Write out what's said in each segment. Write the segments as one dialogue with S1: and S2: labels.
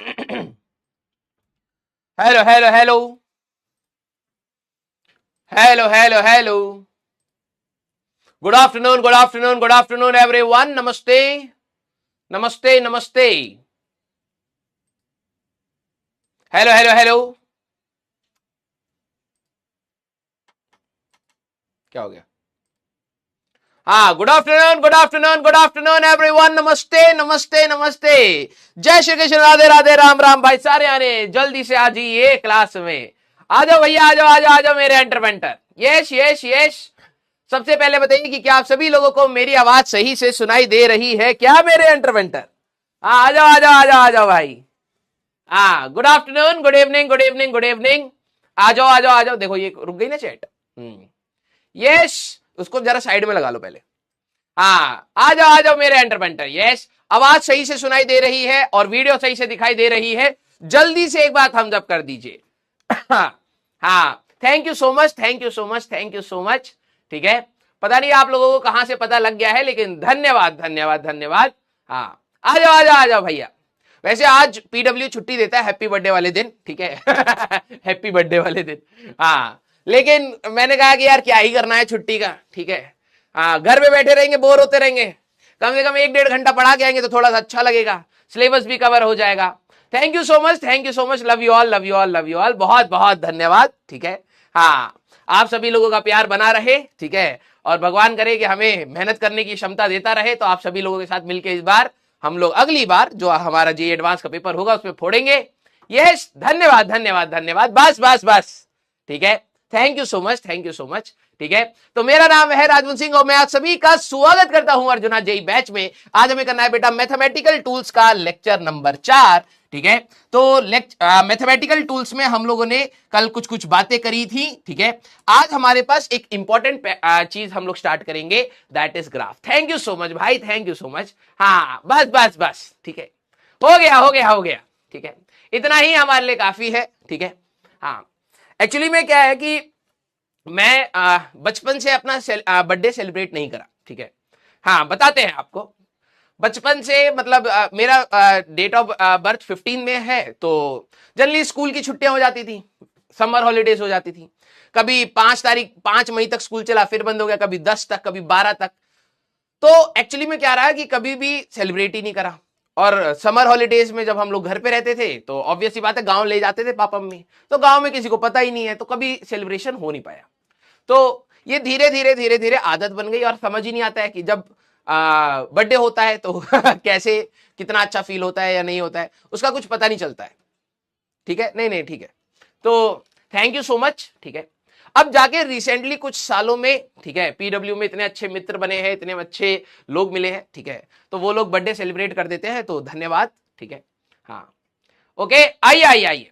S1: Hello hello hello hello hello hello. Good afternoon everyone. नमस्ते नमस्ते नमस्ते। Hello hello hello. क्या हो गया? हाँ, गुड आफ्टरनून एवरीवन। नमस्ते नमस्ते नमस्ते। जय श्री कृष्ण, राधे राधे, राम राम। भाई सारे आने जल्दी से आ जाइए क्लास में। आ जाओ भैया, आ जाओ आ जाओ आ जाओ मेरे एंटरपेंटर। Yes yes yes. सबसे पहले बताइए कि क्या आप सभी लोगों को मेरी आवाज सही से सुनाई दे रही है क्या मेरे एंटरपेंटर? हाँ, आ जाओ आ जाओ आ जाओ आ जाओ भाई। हाँ, good afternoon, good evening, good evening, good evening. आ जाओ आ जाओ आ जाओ। देखो ये रुक गई ना चैट। यस। उसको जरा साइड में लगा लो पहले। हाँ, आ जाओ मेरे एंटरपेंटर। यस, आवाज सही से सुनाई दे रही है और वीडियो सही से दिखाई दे रही है। जल्दी से एक बार थम्स अप कर दीजिए। हाँ, thank you so much, thank you so much, thank you so much. ठीक है, पता नहीं आप लोगों को कहां से पता लग गया है, लेकिन धन्यवाद धन्यवाद धन्यवाद। हाँ, आ जाओ आ जाओ आ जाओ भैया। वैसे आज पीडब्ल्यू छुट्टी देता है हैप्पी बर्थडे वाले दिन। ठीक है। हैप्पी बर्थडे वाले दिन। हाँ, लेकिन मैंने कहा कि यार क्या ही करना है छुट्टी का। ठीक है, हाँ, घर में बैठे रहेंगे, बोर होते रहेंगे। कम से कम 1-1.5 घंटा पढ़ा के आएंगे तो थोड़ा सा अच्छा लगेगा, सिलेबस भी कवर हो जाएगा। Thank you so much, thank you so much. Love you all, love you all, love you all. बहुत बहुत धन्यवाद। ठीक है, हाँ, आप सभी लोगों का प्यार बना रहे। ठीक है, और भगवान करे कि हमें मेहनत करने की क्षमता देता रहे, तो आप सभी लोगों के साथ मिलकर इस बार हम लोग अगली बार जो हमारा जे एडवांस का पेपर होगा उसमें फोड़ेंगे। यस, धन्यवाद धन्यवाद धन्यवाद। बस बस बस। ठीक है, thank you so much, thank you so much. ठीक है, तो मेरा नाम है राजवंत सिंह और मैं आप सभी का स्वागत करता हूं अर्जुना जेई बैच में। आज हमें करना है बेटा मैथमेटिकल टूल्स का लेक्चर नंबर 4। ठीक है, तो मैथमेटिकल टूल्स में हम लोगों ने कल कुछ कुछ बातें करी थी। ठीक है, आज हमारे पास एक इंपॉर्टेंट चीज हम लोग स्टार्ट करेंगे, that is graph. Thank you so much भाई, थैंक यू सो मच। हाँ, बस बस बस। ठीक है, हो गया हो गया हो गया। ठीक है, इतना ही हमारे लिए काफी है। ठीक है, हाँ, एक्चुअली में क्या है कि मैं बचपन से अपना बर्थडे सेलिब्रेट नहीं करा। ठीक है, हाँ, बताते हैं आपको। बचपन से मतलब मेरा डेट ऑफ बर्थ 15 में है, तो जनरली स्कूल की छुट्टियां हो जाती थी, समर हॉलीडेज हो जाती थी। कभी 5 मई तक स्कूल चला, फिर बंद हो गया, कभी 10 तक, कभी 12 तक। तो एक्चुअली में क्या रहा कि कभी भी सेलिब्रेट ही नहीं करा। और समर हॉलीडेज में जब हम लोग घर पे रहते थे तो ऑब्वियस सी बात है, गांव ले जाते थे पापा मम्मी, तो गांव में किसी को पता ही नहीं है, तो कभी सेलिब्रेशन हो नहीं पाया। तो ये धीरे धीरे धीरे धीरे आदत बन गई और समझ ही नहीं आता है कि जब बर्थडे होता है तो कैसे, कितना अच्छा फील होता है या नहीं होता है, उसका कुछ पता नहीं चलता है। ठीक है, नहीं नहीं, ठीक है, तो थैंक यू सो मच। ठीक है, अब जाके रिसेंटली कुछ सालों में, ठीक है, पीडब्ल्यू में इतने अच्छे मित्र बने हैं, इतने अच्छे लोग मिले हैं। ठीक है, तो वो लोग बर्थडे सेलिब्रेट कर देते हैं, तो धन्यवाद। ठीक है, हाँ, ओके, आइए आइए आइए।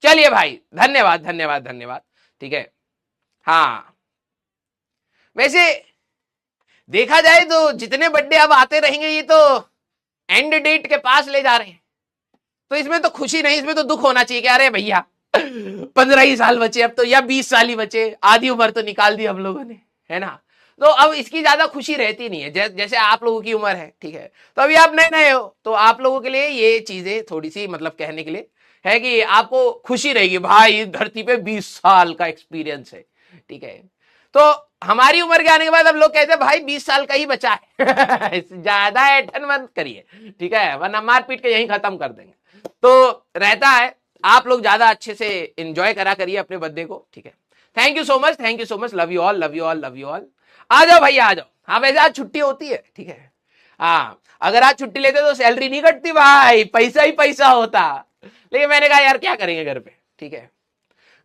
S1: चलिए भाई, धन्यवाद धन्यवाद धन्यवाद। ठीक है, हाँ, वैसे देखा जाए तो जितने बर्थडे अब आते रहेंगे ये तो एंड डेट के पास ले जा रहे हैं, तो इसमें तो खुशी नहीं, इसमें तो दुख होना चाहिए कि अरे भैया 15 ही साल बचे अब तो, या 20 साल ही बचे, आधी उम्र तो निकाल दी हम लोगों ने, है ना। तो अब इसकी ज्यादा खुशी रहती नहीं है, जैसे आप लोगों की उम्र है। ठीक है, तो अभी आप नए नए हो, तो आप लोगों के लिए ये चीजें थोड़ी सी मतलब कहने के लिए है कि आपको खुशी रहेगी, भाई धरती पे 20 साल का एक्सपीरियंस है। ठीक है, तो हमारी उम्र के आने के बाद अब लोग कहते हैं भाई 20 साल का ही बचा है। ज्यादा ऐठन मत करिए, ठीक है, वरना मार पीट के यहीं खत्म कर देंगे। तो रहता है, आप लोग ज्यादा अच्छे से एंजॉय करा करिए अपने बर्थडे को। ठीक है, thank you so much, thank you so much. Love you all, love you all, love you all. आ जाओ भैया, आ जाओ। हाँ, वैसे आज छुट्टी होती है। ठीक है, हाँ, अगर आज छुट्टी लेते तो सैलरी नहीं कटती भाई, पैसा ही पैसा होता। लेकिन मैंने कहा यार क्या करेंगे घर पे। ठीक है,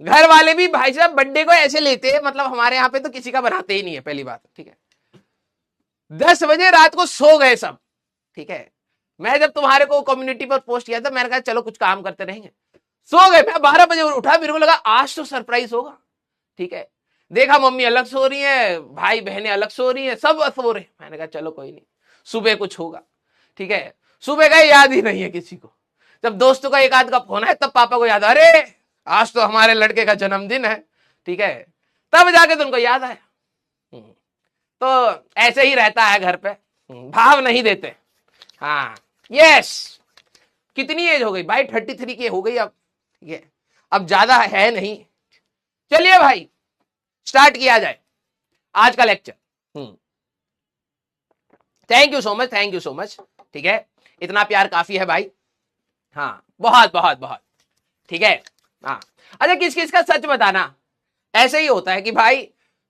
S1: घर वाले भी भाई साहब बर्थडे को ऐसे लेते हैं, मतलब हमारे यहाँ पे तो किसी का बनाते ही नहीं है, पहली बात। ठीक है, 10 बजे रात को सो गए सब। ठीक है, मैं जब तुम्हारे को कम्युनिटी पर पोस्ट किया था, मैंने कहा चलो कुछ काम करते रहेंगे, सो गए। मैं 12 बजे उठा, मेरे को लगा आज तो सरप्राइज होगा। ठीक है, देखा मम्मी अलग सो रही है, भाई बहनें अलग सो रही है, सब सो रहे। मैंने कहा चलो कोई नहीं, सुबह कुछ होगा। ठीक है, सुबह का याद ही नहीं है किसी को। जब दोस्तों का एक आध का फोन है तब पापा को याद, अरे आज तो हमारे लड़के का जन्मदिन है। ठीक है, तब जाके तो उनको याद आया। तो ऐसे ही रहता है घर पे, भाव नहीं देते। हाँ, यस, कितनी एज हो गई भाई? 33 की हो गई अब, ठीक है, अब ज्यादा है नहीं। चलिए भाई स्टार्ट किया जाए आज का lecture. Thank you so much, thank you so much, ठीक है, इतना प्यार काफी है भाई। हाँ बहुत बहुत बहुत, ठीक है। हाँ अच्छा, किस किस का सच बताना। ऐसे ही होता है कि भाई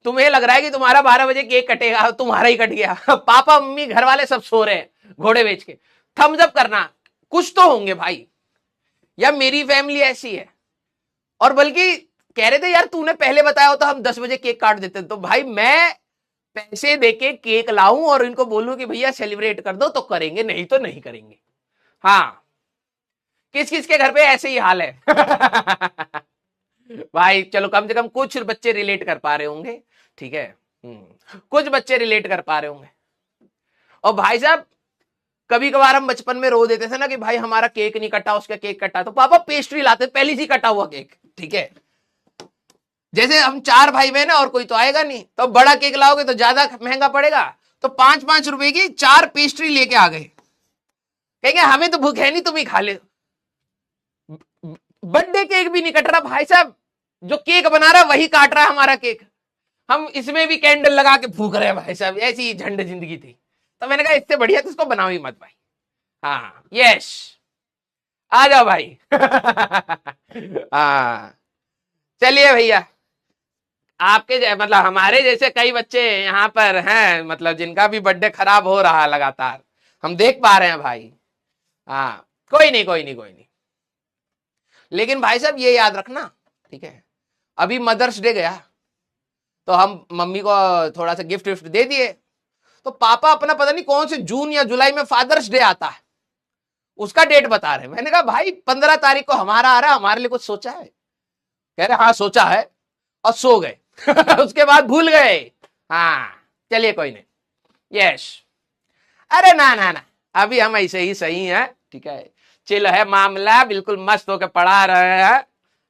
S1: तुम्हें लग रहा है कि तुम्हारा 12 बजे केक कटेगा, तुम्हारा ही कट गया। पापा मम्मी घर वाले सब सो रहे हैं घोड़े बेच के। थम्स अप करना, कुछ तो होंगे भाई, या मेरी फैमिली ऐसी है। और बल्कि कह रहे थे यार तूने पहले बताया होता हम 10 बजे केक काट देते। तो भाई मैं पैसे देके केक लाऊं और इनको बोलूं कि भैया सेलिब्रेट कर दो तो करेंगे, नहीं तो नहीं करेंगे। हाँ किस किस के घर पे ऐसे ही हाल है। भाई चलो कम से कम कुछ बच्चे रिलेट कर पा रहे होंगे, ठीक है। कुछ बच्चे रिलेट कर पा रहे होंगे। और भाई साहब कभी कभार हम बचपन में रो देते थे ना कि भाई हमारा केक नहीं कटा, उसका केक कटा, तो पापा पेस्ट्री लाते पहली सी कटा हुआ केक, ठीक है। जैसे हम 4 भाई बहन है और कोई तो आएगा नहीं, तो बड़ा केक लाओगे तो ज्यादा महंगा पड़ेगा, तो 5-5 रुपए की 4 पेस्ट्री लेके आ गए। कहेंगे हमें तो भूख है नहीं, तुम ही खा ले। बर्थडे केक भी नहीं कट रहा भाई साहब, जो केक बना रहा वही काट रहा है हमारा केक। हम इसमें भी कैंडल लगा के फूक रहे हैं भाई साहब, ऐसी झंड जिंदगी थी। तो मैंने कहा इससे बढ़िया तो इसको बनाओ ही मत भाई। हाँ यस, आ जाओ भाई। हाँ चलिए भैया, आपके मतलब हमारे जैसे कई बच्चे यहाँ पर हैं, मतलब जिनका भी बर्थडे खराब हो रहा है लगातार, हम देख पा रहे हैं भाई। हाँ कोई नहीं कोई नहीं कोई नहीं, लेकिन भाई साहब ये याद रखना, ठीक है, अभी मदर्स डे गया तो हम मम्मी को थोड़ा सा गिफ्ट विफ्ट दे दिए, तो पापा अपना पता नहीं कौन से जून या जुलाई में फादर्स डे आता है, उसका डेट बता रहे। मैंने कहा भाई 15 तारीख को हमारा आ रहा है, हमारे लिए कुछ सोचा है? कह रहे हाँ सोचा है, और सो गए। उसके बाद भूल गए। हाँ चलिए कोई नहीं, यस, अरे ना ना ना, अभी हम ऐसे ही सही हैं, ठीक है, चिल है मामला, बिल्कुल मस्त होकर पढ़ा रहे हैं।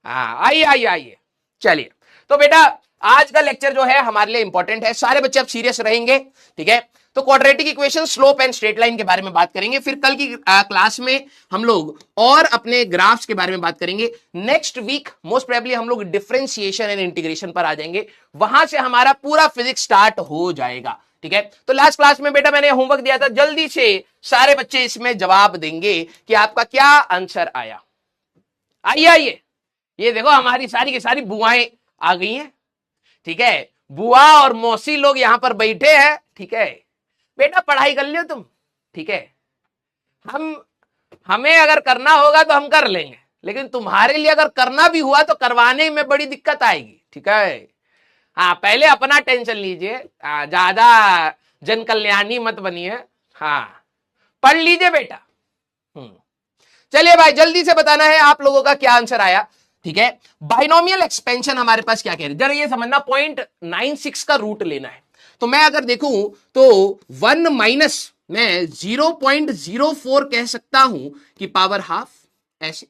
S1: हाँ आइए आइए आइए, चलिए। तो बेटा आज का लेक्चर जो है हमारे लिए इंपॉर्टेंट है, सारे बच्चे अब सीरियस रहेंगे, ठीक है। तो quadratic equation, slope and straight line के बारे में बात करेंगे, फिर कल की क्लास में हम लोग और अपने ग्राफ्स के बारे में बात करेंगे। नेक्स्ट वीक मोस्ट प्रोबेबली हम लोग डिफरेंशिएशन एंड इंटीग्रेशन पर आ जाएंगे, वहां से हमारा पूरा फिजिक्स स्टार्ट हो जाएगा, ठीक है। तो लास्ट क्लास में बेटा मैंने होमवर्क दिया था, जल्दी से सारे बच्चे इसमें जवाब देंगे कि आपका क्या आंसर आया। आइए आइए, ये देखो हमारी सारी की सारी बुआएं आ गई हैं, ठीक है, बुआ और मौसी लोग यहां पर बैठे हैं, ठीक है। बेटा पढ़ाई कर लियो तुम, ठीक है, हमें अगर करना होगा तो हम कर लेंगे, लेकिन तुम्हारे लिए अगर करना भी हुआ तो करवाने में बड़ी दिक्कत आएगी, ठीक है। हाँ पहले अपना टेंशन लीजिए, ज्यादा जन कल्याणी मत बनिए। हाँ पढ़ लीजिए बेटा। चलिए भाई जल्दी से बताना है आप लोगों का क्या आंसर आया, ठीक है। बाइनोमियल एक्सपेंशन हमारे पास क्या कह रहे हैं, जरा ये समझना, 0.96 का रूट लेना है। तो मैं अगर देखूं तो 1 माइनस मैं 0.04 कह सकता हूं कि पावर हाफ, ऐसे।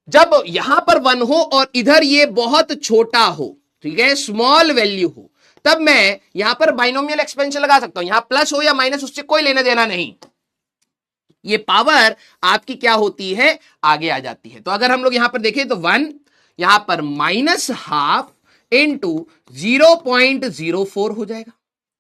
S1: जब यहां पर 1 हो और इधर ये बहुत छोटा हो, ठीक है, स्मॉल वैल्यू हो, तब मैं यहां पर बाइनोमियल एक्सपेंशन लगा सकता हूं। यहां प्लस हो या माइनस उससे कोई लेना देना नहीं, ये पावर आपकी क्या होती है, आगे आ जाती है। तो अगर हम लोग यहां पर देखें तो 1 यहां पर माइनस हाफ इंटू 0.04 हो जाएगा,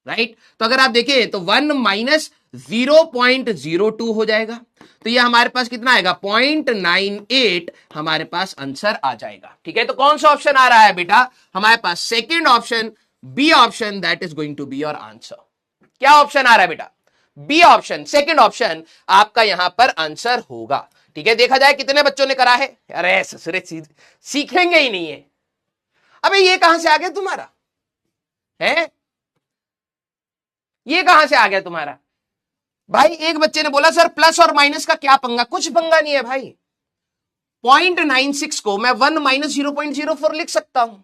S1: राइट। तो अगर आप देखें तो 1 माइनस 0.02 हो जाएगा, तो ये हमारे पास कितना आएगा, 0.98 हमारे पास आंसर आ जाएगा, ठीक है। तो कौन सा ऑप्शन आ रहा है बेटा हमारे पास, second option, B option, that is going to be your answer. क्या ऑप्शन आ रहा है बेटा, बी ऑप्शन, सेकेंड ऑप्शन आपका यहां पर आंसर होगा, ठीक है। देखा जाए कितने बच्चों ने करा है, अरे ससुरे सीखेंगे ही नहीं है। अबे ये कहां से आ गया तुम्हारा, है ये कहां से आ गया तुम्हारा भाई। एक बच्चे ने बोला सर प्लस और माइनस का क्या पंगा, कुछ पंगा नहीं है भाई। 0.96 को मैं 1 माइनस 0.04 लिख सकता हूं।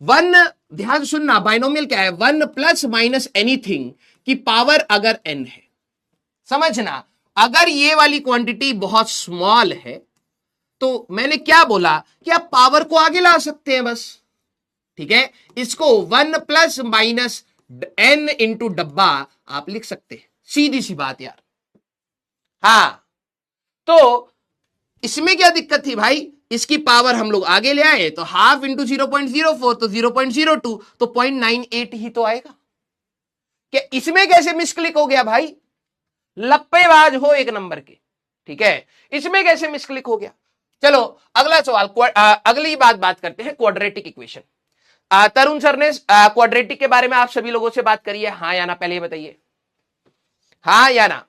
S1: 1, ध्यान सुनना, बाइनोमियल क्या है, 1 प्लस माइनस एनीथिंग की पावर अगर n है, समझना, अगर ये वाली क्वांटिटी बहुत स्मॉल है तो मैंने क्या बोला कि आप पावर को आगे ला सकते हैं बस, ठीक है। इसको 1 प्लस माइनस n इंटू डब्बा आप लिख सकते हैं, सीधी सी बात यार। हाँ तो इसमें क्या दिक्कत थी भाई, इसकी पावर हम लोग आगे ले आए, तो हाफ इंटू 0.04 तो 0.02, तो 0.98 ही तो आएगा। क्या इसमें कैसे मिसक्लिक हो गया भाई, लप्पेबाज हो एक नंबर के, ठीक है, इसमें कैसे मिसक्लिक हो गया। चलो अगला सवाल, अगली बात करते हैं क्वाड्रेटिक इक्वेशन। तरुण सर ने क्वाड्रेटिक के बारे में आप सभी लोगों से बात करी है, हाँ या ना, पहले बताइए हाँ या ना।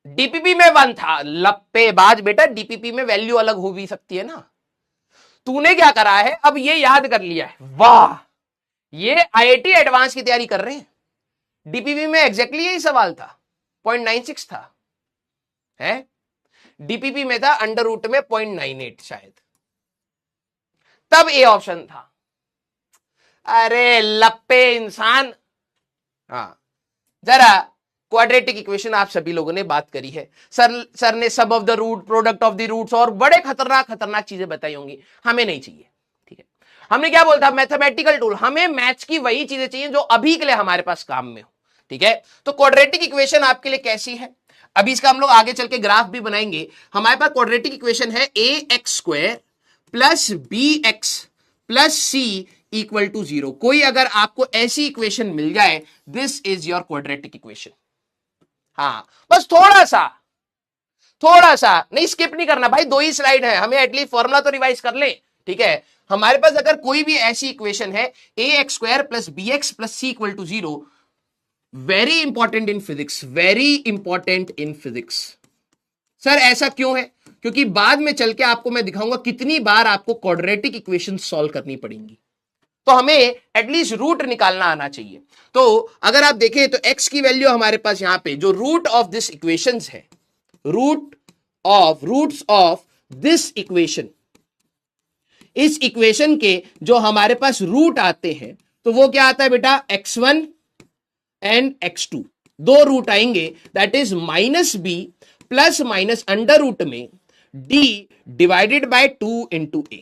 S1: डीपीपी में 1 था, लप्पेबाज बेटा, डीपीपी में वैल्यू अलग हो भी सकती है ना। तूने क्या करा है, अब ये याद कर लिया है, वाह, ये आईआईटी एडवांस की तैयारी कर रहे हैं। डीपीपी में एग्जैक्टली यही सवाल था, 0.96 था, है डीपीपी में था अंडर रूट में 0.98 शायद, तब ए ऑप्शन था। अरे लप्पे इंसान, हाँ जरा क्वाड्रेटिक इक्वेशन आप सभी लोगों ने बात करी है, सर ने sum of the root, product of the roots और बड़े खतरनाक चीजें बताई होंगी, हमें नहीं चाहिए, ठीक है। हमने क्या बोलता, मैथमेटिकल टूल, हमें मैथ्स की वही चीजें चाहिए जो अभी के लिए हमारे पास काम में हो, ठीक है। तो क्वाड्रेटिक इक्वेशन आपके लिए कैसी है, अभी इसका हम लोग आगे चल के ग्राफ भी बनाएंगे। हमारे पास क्वाड्रेटिक इक्वेशन है ax² plus bx plus c equal to 0। कोई अगर आपको ऐसी इक्वेशन मिल जाए, this is your quadratic equation. हाँ बस थोड़ा सा नहीं, स्किप नहीं करना भाई, 2 ही स्लाइड है, हमें एटलीस्ट फॉर्मूला तो रिवाइज कर ले, ठीक है। हमारे पास अगर कोई भी ऐसी इक्वेशन है ax² plus bx plus c equal to 0, very important in physics, very important in physics. Sir ऐसा क्यों है, क्योंकि बाद में चल के आपको मैं दिखाऊंगा कितनी बार आपको क्वाड्रेटिक इक्वेशन सॉल्व करनी पड़ेंगी, तो हमें एटलीस्ट रूट निकालना आना चाहिए। तो अगर आप देखें तो x की वैल्यू हमारे पास यहां पे जो रूट ऑफ दिस इक्वेशन है, रूट्स ऑफ दिस इक्वेशन, इस इक्वेशन के जो हमारे पास रूट आते हैं, तो वो क्या आता है बेटा, x1 एंड x2, 2 रूट आएंगे, that is -b plus minus under root में d divided by 2 into a।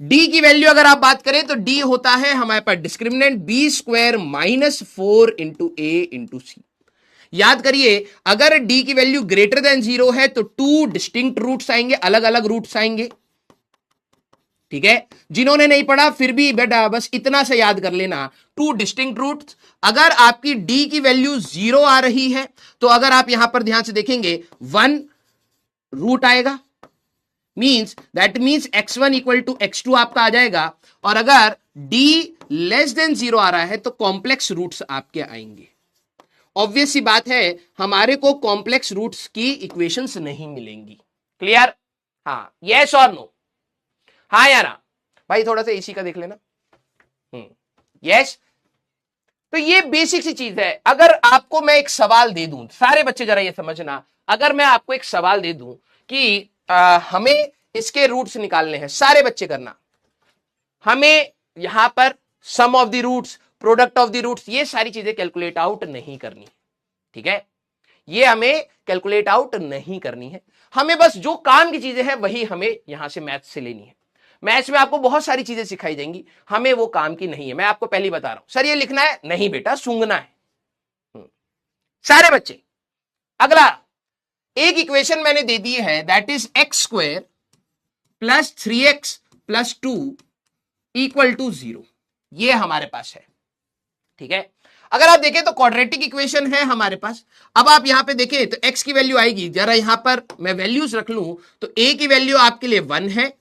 S1: d की वैल्यू अगर आप बात करें तो d होता है हमारे पास discriminant b² minus 4 into a into c। याद करिए, अगर d की वैल्यू ग्रेटर देन 0 है तो 2 डिस्टिंक्ट रूट्स आएंगे, अलग अलग रूट्स आएंगे, ठीक है। जिन्होंने नहीं पढ़ा फिर भी बेटा बस इतना से याद कर लेना, 2 डिस्टिंक्ट रूट्स। अगर आपकी d की वैल्यू 0 आ रही है तो अगर आप यहां पर ध्यान से देखेंगे 1 रूट आएगा, that means x1 equal to x2 आपका आ जाएगा, और अगर d लेस देन 0 आ रहा है तो कॉम्प्लेक्स रूट्स आपके आएंगे। ऑब्वियस सी बात है, हमारे को कॉम्प्लेक्स रूट्स की इक्वेशंस नहीं मिलेंगी। क्लियर, हाँ यस और नो, हाँ या ना भाई, थोड़ा सा इसी का देख लेना, यस। तो ये बेसिक सी चीज है। अगर आपको मैं एक सवाल दे दूं, सारे बच्चे जरा ये समझना, अगर मैं आपको एक सवाल दे दूं कि हमें इसके रूट्स निकालने हैं, सारे बच्चे करना, हमें यहां पर sum of the roots, product of the roots, ये सारी चीजें कैलकुलेट आउट नहीं करनी, ठीक है, ये हमें कैलकुलेट आउट नहीं करनी है। हमें बस जो काम की चीजें हैं वही हमें यहां से मैथ से लेनी है। मैथ्स में आपको बहुत सारी चीजें सिखाई जाएंगी, हमें वो काम की नहीं है। मैं आपको पहले ही बता रहा हूं, सर ये लिखना है, नहीं बेटा सूंघना है। सारे बच्चे, अगला एक इक्वेशन मैंने दे दी है, that is x² plus 3x plus 2 equal to 0, ये हमारे पास है, ठीक है। अगर आप देखें तो क्वाड्रेटिक इक्वेशन है हमारे पास। अब आप यहां पे देखें तो x की वैल्यू आएगी, जरा यहां पर मैं वैल्यूज रख लूं तो a की वैल्यू आपके लिए 1 है,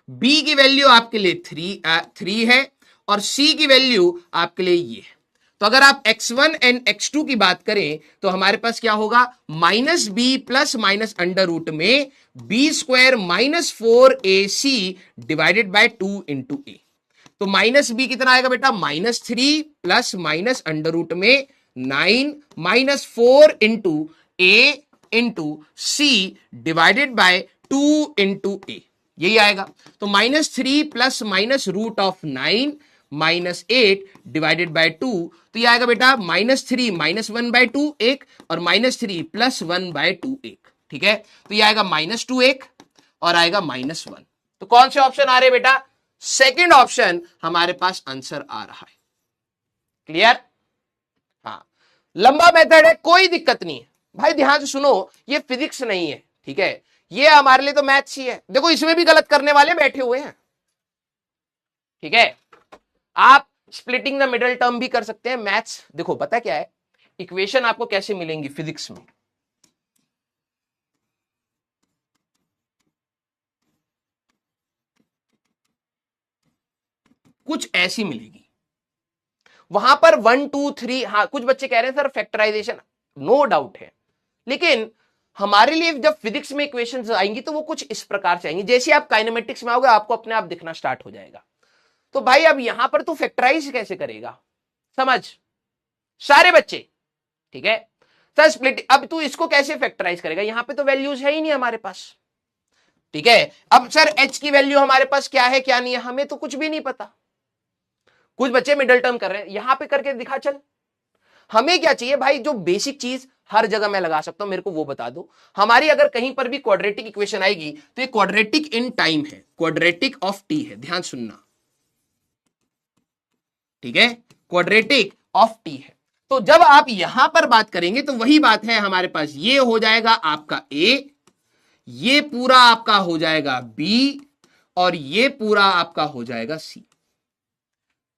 S1: b की वैल्यू आपके लिए 3 है, और c की वैल्यू आपके लिए ये है। तो अगर आप x1 एंड x2 की बात करें तो हमारे पास क्या होगा, -b plus minus under root में b² minus 4ac divided by 2 into a। तो -b कितना आएगा बेटा, -3 प्लस माइनस अंडर रूट में 9 minus 4 into a into c divided by 2 into a, यही आएगा। तो -3 plus minus root of 9 minus 8 divided by 2, तो ये आएगा बेटा -3 माइनस 1 बाय 2 एक, और -3 प्लस 1 बाय 2 एक, ठीक है। तो ये आएगा -2 एक और आएगा -1। तो कौन से ऑप्शन आ रहे बेटा, सेकंड ऑप्शन हमारे पास आंसर आ रहा है। क्लियर, हाँ लंबा मेथड है, कोई दिक्कत नहीं है, भाई ध्यान से सुनो, ये फिजिक्स नहीं है, ठीक है, ये हमारे लिए तो मैथ्स ही है। देखो इसमें भी गलत करने वाले बैठे हुए हैं, ठीक है। आप स्प्लिटिंग द मिडल टर्म भी कर सकते हैं। मैथ्स देखो पता क्या है, इक्वेशन आपको कैसे मिलेंगी फिजिक्स में, कुछ ऐसी मिलेगी। वहां पर 1 2 3, हाँ कुछ बच्चे कह रहे हैं सर फैक्टराइजेशन, नो डाउट है, लेकिन हमारे लिए जब फिजिक्स में इक्वेशंस आएंगी तो वो कुछ इस प्रकार से आएंगी। जैसे आप काइनेमेटिक्स में आओगे आपको अपने आप दिखना स्टार्ट हो जाएगा। तो भाई अब यहां पर तू फैक्टराइज कैसे करेगा, समझ सारे बच्चे, ठीक है। सर स्प्लिट, अब तू इसको कैसे फैक्टराइज करेगा, यहां पे तो वैल्यूज है ही नहीं हमारे पास, ठीक है। अब सर एच की वैल्यू हमारे पास क्या है क्या नहीं है, हमें तो कुछ भी नहीं पता। कुछ बच्चे मिडल टर्म कर रहे हैं, यहां पे करके दिखा चल। हमें क्या चाहिए भाई, जो बेसिक चीज हर जगह मैं लगा सकता हूं मेरे को वो बता दो। हमारी अगर कहीं पर भी क्वाड्रेटिक इक्वेशन आएगी तो ये क्वाड्रेटिक इन टाइम है, क्वाड्रेटिक ऑफ टी है, ध्यान सुनना, ठीक है, क्वाड्रेटिक ऑफ टी है। तो जब आप यहां पर बात करेंगे तो वही बात है, हमारे पास ये हो जाएगा आपका ए, ये पूरा आपका हो जाएगा बी, और ये पूरा आपका हो जाएगा सी।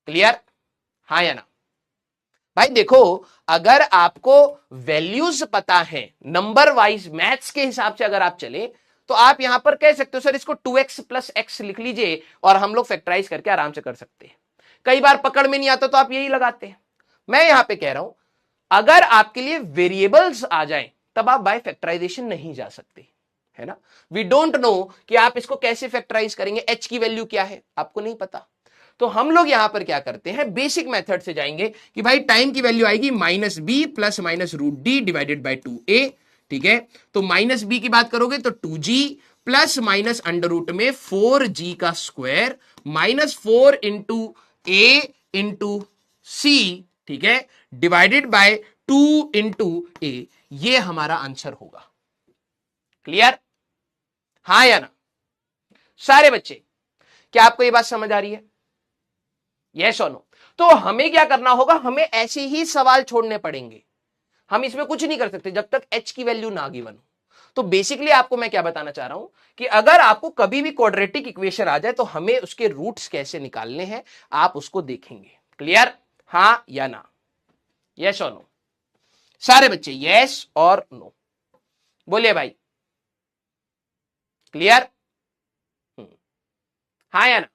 S1: क्लियर, हाँ या ना। भाई देखो अगर आपको वैल्यूज पता है नंबर वाइज मैथ्स के हिसाब से अगर आप चले तो आप यहां पर कह सकते हो सर इसको 2x प्लस एक्स लिख लीजिए और हम लोग फैक्टराइज करके आराम से कर सकते हैं। कई बार पकड़ में नहीं आता तो आप यही लगाते हैं। मैं यहां पे कह रहा हूं अगर आपके लिए वेरिएबल्स आ जाए तब आप बाय फैक्टराइजेशन नहीं जा सकते, है ना। वी डोंट नो कि आप इसको कैसे फैक्टराइज करेंगे, एच की वैल्यू क्या है आपको नहीं पता। तो हम लोग यहां पर क्या करते हैं, बेसिक मेथड से जाएंगे कि भाई टाइम की वैल्यू आएगी minus b plus minus root D divided by 2a, ठीक है। तो माइनस बी की बात करोगे तो 2g plus minus under root में 4g का स्क्वायर माइनस 4 इंटू ए इंटू सी, ठीक है, डिवाइडेड बाय 2 इंटू ए, ये हमारा आंसर होगा। क्लियर, हाँ या ना सारे बच्चे, क्या आपको ये बात समझ आ रही है, यस और नो। तो हमें क्या करना होगा, हमें ऐसे ही सवाल छोड़ने पड़ेंगे, हम इसमें कुछ नहीं कर सकते जब तक एच की वैल्यू ना गिवन हो। तो बेसिकली आपको मैं क्या बताना चाह रहा हूं कि अगर आपको कभी भी क्वाड्रेटिक इक्वेशन आ जाए तो हमें उसके रूट्स कैसे निकालने हैं आप उसको देखेंगे। क्लियर, हाँ या ना, यस और नो सारे बच्चे, यस और नो बोलिए भाई। क्लियर, हाँ या ना,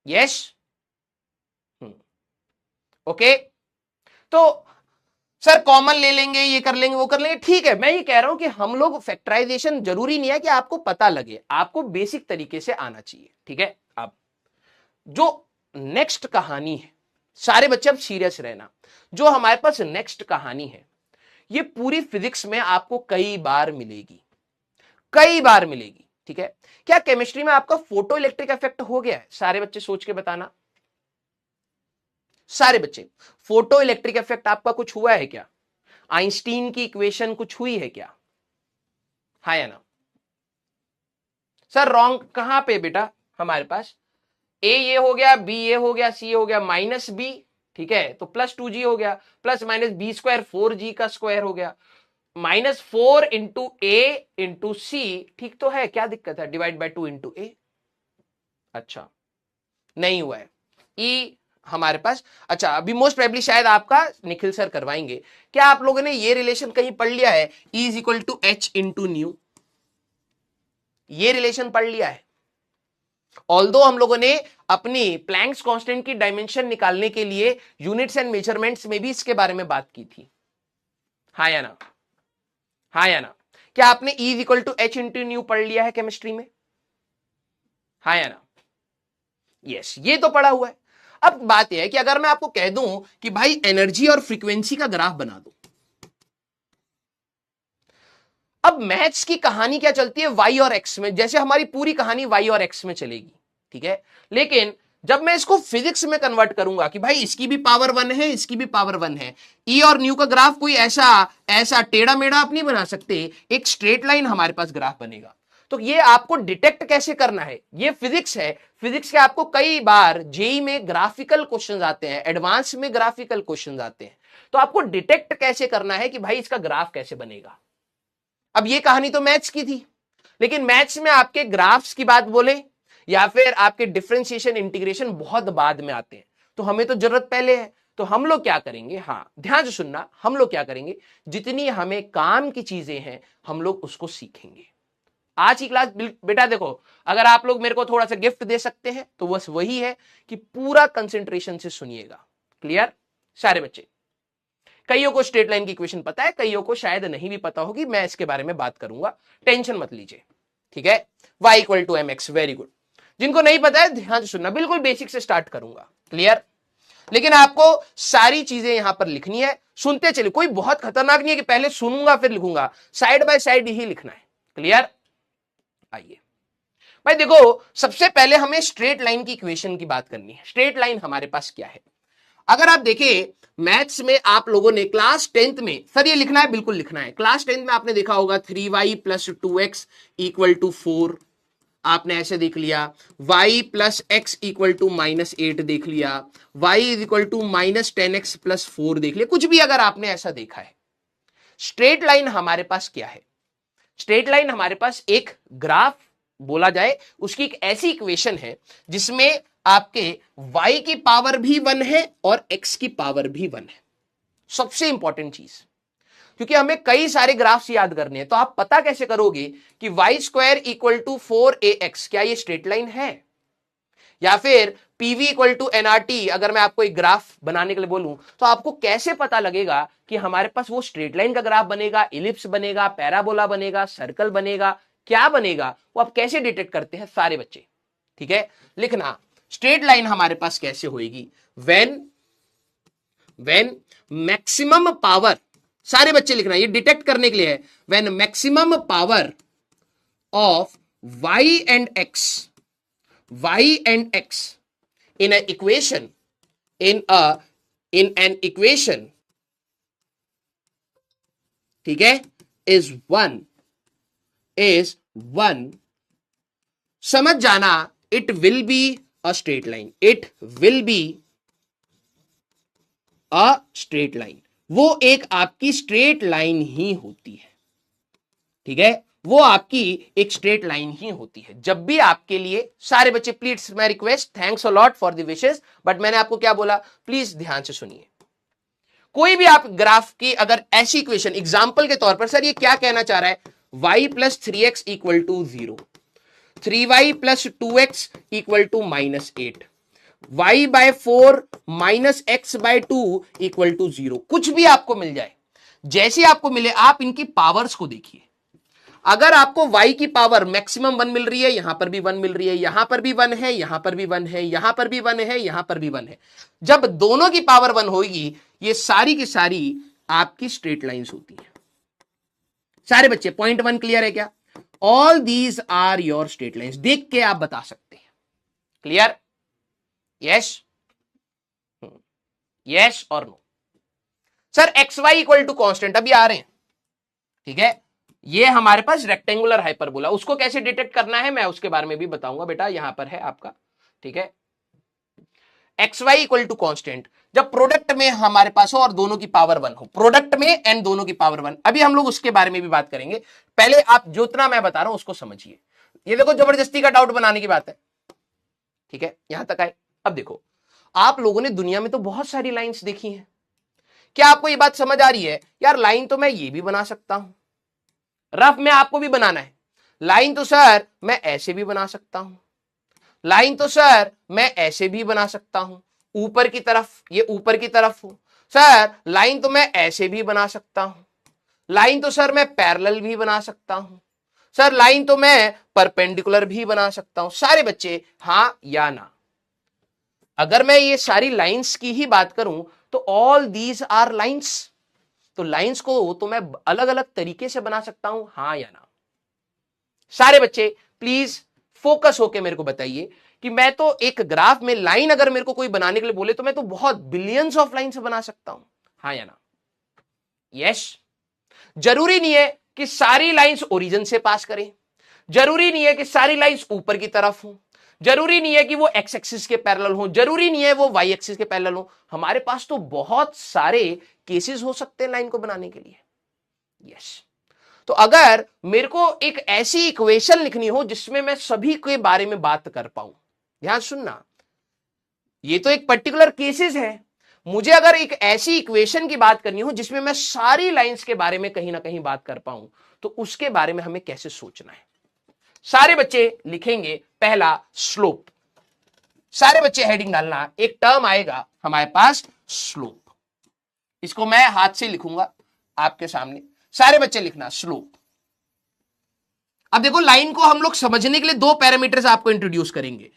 S1: यस, ओके। तो सर कॉमन ले लेंगे, ये कर लेंगे वो कर लेंगे, ठीक है। मैं ये कह रहा हूं कि हम लोग फैक्टराइजेशन जरूरी नहीं है कि आपको पता लगे, आपको बेसिक तरीके से आना चाहिए, ठीक है। अब जो नेक्स्ट कहानी है, सारे बच्चे अब सीरियस रहना, जो हमारे पास नेक्स्ट कहानी है ये पूरी फिजिक्स में आपको कई बार मिलेगी, कई बार मिलेगी, ठीक है। क्या केमिस्ट्री में आपका फोटो इलेक्ट्रिक इफेक्ट हो गया है, सारे बच्चे सोच के बताना, सारे बच्चे, फोटो इलेक्ट्रिक इफेक्ट आपका कुछ हुआ है क्या, आइंस्टीन की इक्वेशन कुछ हुई है क्या, हाँ या ना। सर रॉन्ग कहां पे बेटा, हमारे पास ए ये हो गया, बी ये हो गया, सी हो गया, माइनस बी, ठीक है, तो प्लस 2g हो गया, plus minus B square 4g का स्क्वायर हो गया, माइनस 4 इंटू ए इंटू सी, ठीक तो है, क्या दिक्कत है, डिवाइड बाय 2 इंटू ए। अच्छा नहीं हुआ है, ई हमारे पास, अच्छा अभी मोस्ट प्रोबेबली शायद आपका निखिल सर करवाएंगे। क्या आप लोगों ने ये रिलेशन कहीं पढ़ लिया है, E is equal to h into nu, ये रिलेशन पढ़ लिया है। ऑल्दो हम लोगों ने अपनी प्लैंक्स कांस्टेंट की डायमेंशन निकालने के लिए यूनिट्स एंड मेजरमेंट्स में भी इसके बारे में बात की थी, हाँ या ना, हाँ या ना। क्या आपने E is equal to h into nu पढ़ लिया है केमिस्ट्री में, हाँ या ना, यस ये तो पढ़ा हुआ है। अब बात यह है कि अगर मैं आपको कह दूं कि भाई एनर्जी और फ्रीक्वेंसी का ग्राफ बना दो, अब मैथ्स की कहानी क्या चलती है वाई और एक्स में, जैसे हमारी पूरी कहानी वाई और एक्स में चलेगी, ठीक है। लेकिन जब मैं इसको फिजिक्स में कन्वर्ट करूंगा कि भाई इसकी भी पावर 1 है, इसकी भी पावर 1 है, ई और न्यू का ग्राफ कोई ऐसा ऐसा टेढ़ा मेढ़ा आप नहीं बना सकते, एक स्ट्रेट लाइन हमारे पास ग्राफ बनेगा। तो ये आपको डिटेक्ट कैसे करना है, ये फिजिक्स है। फिजिक्स के आपको कई बार जेई में ग्राफिकल क्वेश्चंस आते हैं, एडवांस में ग्राफिकल क्वेश्चंस आते हैं। तो आपको डिटेक्ट कैसे करना है कि भाई इसका ग्राफ कैसे बनेगा। अब ये कहानी तो मैथ्स की थी, लेकिन मैथ्स में आपके ग्राफ्स की बात बोले या फिर आपके डिफरेंशिएशन इंटीग्रेशन बहुत बाद में आते हैं, तो हमें तो जरूरत पहले है। तो हम लोग क्या करेंगे, हाँ ध्यान से सुनना, हम लोग क्या करेंगे, जितनी हमें काम की चीजें हैं हम लोग उसको सीखेंगे। आज की क्लास बेटा देखो, अगर आप लोग मेरे को थोड़ा सा गिफ्ट दे सकते हैं तो बस वही है कि पूरा कंसंट्रेशन से सुनिएगा। क्लियर सारे बच्चे? कईयों को स्ट्रेट लाइन की इक्वेशन पता है, कईयों को शायद नहीं भी पता होगी, मैं इसके बारे में बात करूंगा, टेंशन मत लीजिए। ठीक है, y equal to m x, very good. जिनको नहीं पता है ध्यान से सुनना, बिल्कुल बेसिक से स्टार्ट करूंगा। क्लियर? लेकिन आपको सारी चीजें यहां पर लिखनी है, सुनते चलिए, कोई बहुत खतरनाक नहीं है कि पहले सुनूंगा फिर लिखूंगा, साइड बाय साइड ही लिखना है। क्लियर? आइए भाई देखो, सबसे पहले हमें स्ट्रेट लाइन की इक्वेशन की बात करनी है। स्ट्रेट लाइन हमारे पास क्या है, अगर आप देखें मैथ्स में आप लोगों ने क्लास 10th में, सर ये लिखना है, बिल्कुल लिखना है, क्लास 10th में आपने देखा होगा 3y plus 2x equal to 4, आपने ऐसे देख लिया, y plus x equal to -8 देख लिया, y is equal to -10x plus 4 देख लिया, कुछ भी अगर आपने ऐसा देखा है। स्ट्रेट लाइन हमारे पास क्या है, स्ट्रेट लाइन हमारे पास एक ग्राफ बोला जाए, उसकी एक ऐसी इक्वेशन है जिसमें आपके y की पावर भी 1 है और x की पावर भी 1 है। सबसे इंपॉर्टेंट चीज, क्योंकि हमें कई सारे ग्राफ्स याद करने हैं, तो आप पता कैसे करोगे कि Y square equal to 4ax, क्या ये स्ट्रेट लाइन है? या फिर पीवी इक्वल टू एनआरटी, अगर मैं आपको एक ग्राफ बनाने के लिए बोलूं तो आपको कैसे पता लगेगा कि हमारे पास वो स्ट्रेट लाइन का ग्राफ बनेगा, इलिप्स बनेगा, पैराबोला बनेगा, सर्कल बनेगा, क्या बनेगा, वो आप कैसे डिटेक्ट करते हैं सारे बच्चे? ठीक है, लिखना, स्ट्रेट लाइन हमारे पास कैसे होगी, व्हेन मैक्सिमम पावर, सारे बच्चे लिखना, ये डिटेक्ट करने के लिए है, when maximum power of y and x in an equation, in an equation, ठीक है, is one, समझ जाना, it will be a straight line, it will be a straight line, वो एक आपकी स्ट्रेट लाइन ही होती है। ठीक है, वो आपकी एक स्ट्रेट लाइन ही होती है। जब भी आपके लिए, सारे बच्चे please, my request, thanks a lot for the wishes, but मैंने आपको क्या बोला, प्लीज ध्यान से सुनिए। कोई भी आप ग्राफ की अगर ऐसी इक्वेशन, एग्जांपल के तौर पर, सर ये क्या कहना चाह रहा है, y plus 3x equal to 0, 3y plus 2x equal to -8, y by 4 minus x by 2 equal to 0, कुछ भी आपको मिल जाए, जैसे आपको मिले, आप इनकी पावर्स को देखिए। अगर आपको y की पावर मैक्सिमम 1 मिल रही है, यहां पर भी 1 मिल रही है, यहां पर भी 1 है, यहां पर भी 1 है, यहां पर भी 1 है, यहां पर भी 1 है, जब दोनों की पावर 1 होगी, ये सारी की सारी आपकी स्ट्रेट लाइंस होती है। सारे बच्चे पॉइंट 1 क्लियर है क्या? All these are your straight lines, देख के आप बता सकते हैं। क्लियर? यस, यस और no? Sir x y equal to constant अभी आ रहे हैं, ठीक है, ये हमारे पास रेक्टेंगुलर हाइपरबोला, उसको कैसे डिटेक्ट करना है मैं उसके बारे में भी बताऊंगा बेटा, यहां पर है आपका। ठीक है, x y equal to constant, जब प्रोडक्ट में हमारे पास हो और दोनों की पावर 1 हो, प्रोडक्ट में एंड दोनों की पावर 1, अभी हम लोग उसके बारे में भी बात करेंगे, पहले आप जितना मैं बता रहा हूं उसको समझिए। ये देखो जबरदस्ती का डाउट बनाने की बात है, ठीक है, यहां तक आए। अब देखो, आप लोगों ने दुनिया में तो बहुत सारी लाइंस देखी हैं, क्या आपको ये बात समझ आ रही है, यार लाइन तो मैं ये भी बना सकता हूं, रफ में आपको भी बनाना है, लाइन तो सर मैं ऐसे भी बना सकता हूं, लाइन तो सर मैं ऐसे भी बना सकता हूं, ऊपर की तरफ, ये ऊपर की तरफ हो, सर लाइन तो मैं ऐसे भी बना सकता हूं, लाइन तो सर मैं पैरेलल भी बना सकता हूं, सर लाइन तो मैं परपेंडिकुलर भी बना सकता हूं। सारे बच्चे हां या ना? अगर मैं ये सारी लाइंस की ही बात करूं तो ऑल दीज आर लाइंस, तो लाइंस को तो मैं अलग अलग तरीके से बना सकता हूं, हां या ना? सारे बच्चे प्लीज फोकस होके मेरे को बताइए कि मैं तो एक ग्राफ में लाइन अगर मेरे को कोई बनाने के लिए बोले तो मैं तो बहुत बिलियंस ऑफ लाइन से बना सकता हूं, हां या ना? यस। जरूरी नहीं है कि सारी लाइंस ओरिजिन से पास करें, जरूरी नहीं है कि सारी लाइंस ऊपर की तरफ हो, जरूरी नहीं है कि वो एक्स एक्सिस के पैरेलल हो, जरूरी नहीं है वो वाई एक्सिस के पैरेलल हो। हमारे पास तो बहुत सारे केसेस हो सकते हैं लाइन को बनाने के लिए। यस, तो अगर मेरे को एक ऐसी इक्वेशन लिखनी हो जिसमें मैं सभी के बारे में बात कर पाऊं, ध्यान सुनना, ये तो एक पर्टिकुलर केसेस है, मुझे अगर एक ऐसी इक्वेशन की बात करनी हो जिसमें मैं सारी लाइंस के बारे में कहीं ना कहीं बात कर पाऊं, तो उसके बारे में हमें कैसे सोचना है। सारे बच्चे लिखेंगे पहला स्लोप, सारे बच्चे हेडिंग डालना, एक टर्म आएगा हमारे पास स्लोप, इसको मैं हाथ से लिखूंगा आपके सामने, सारे बच्चे लिखना स्लोप। अब देखो लाइन को हम लोग समझने के लिए दो पैरामीटर्स आपको इंट्रोड्यूस करेंगे।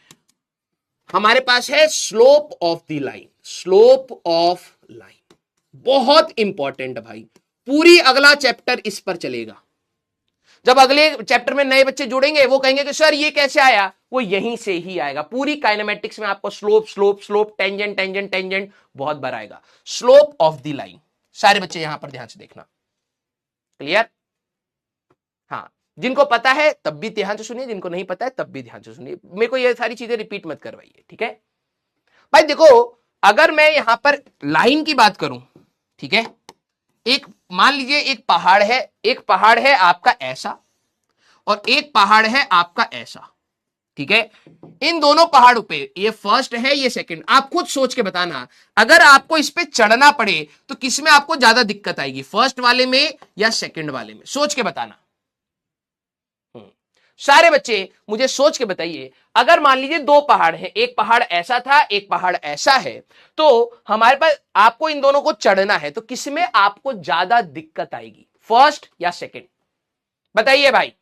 S1: हमारे पास है slope of the line, slope of line बहुत इंपॉर्टेंट भाई, पूरी अगला चैप्टर इस पर चलेगा। जब अगले चैप्टर में नए बच्चे जुड़ेंगे वो कहेंगे कि सर ये कैसे आया, वो यहीं से ही आएगा। पूरी काइनेमेटिक्स में आपको slope slope slope, tangent tangent tangent बहुत बार आएगा। स्लोप ऑफ द लाइन, सारे बच्चे यहां पर ध्यान से देखना, क्लियर? हाँ, जिनको पता है तब भी ध्यान से सुनिए, जिनको नहीं पता है तब भी ध्यान से सुनिए, मेरे को ये सारी चीजें रिपीट मत करवाइए, ठीक है भाई। देखो अगर मैं यहां पर लाइन की बात करूं, ठीक है, एक मान लीजिए एक पहाड़ है, एक पहाड़ है आपका ऐसा और एक पहाड़ है आपका ऐसा, ठीक है। इन दोनों पहाड़ों पे, ये फर्स्ट है ये सेकंड, आप खुद सोच के बताना अगर आपको इस पे चढ़ना पड़े तो किसमें आपको ज्यादा दिक्कत आएगी, फर्स्ट वाले में या सेकंड वाले में, सोच के बताना। सारे बच्चे मुझे सोच के बताइए, अगर मान लीजिए दो पहाड़ हैं, एक पहाड़ ऐसा था एक पहाड़ ऐसा है, तो हमारे पास आपको इन दोनों को चढ़ना है, तो किसमें आपको ज्यादा दिक्कत आएगी, फर्स्ट या सेकंड? बताइए भाई,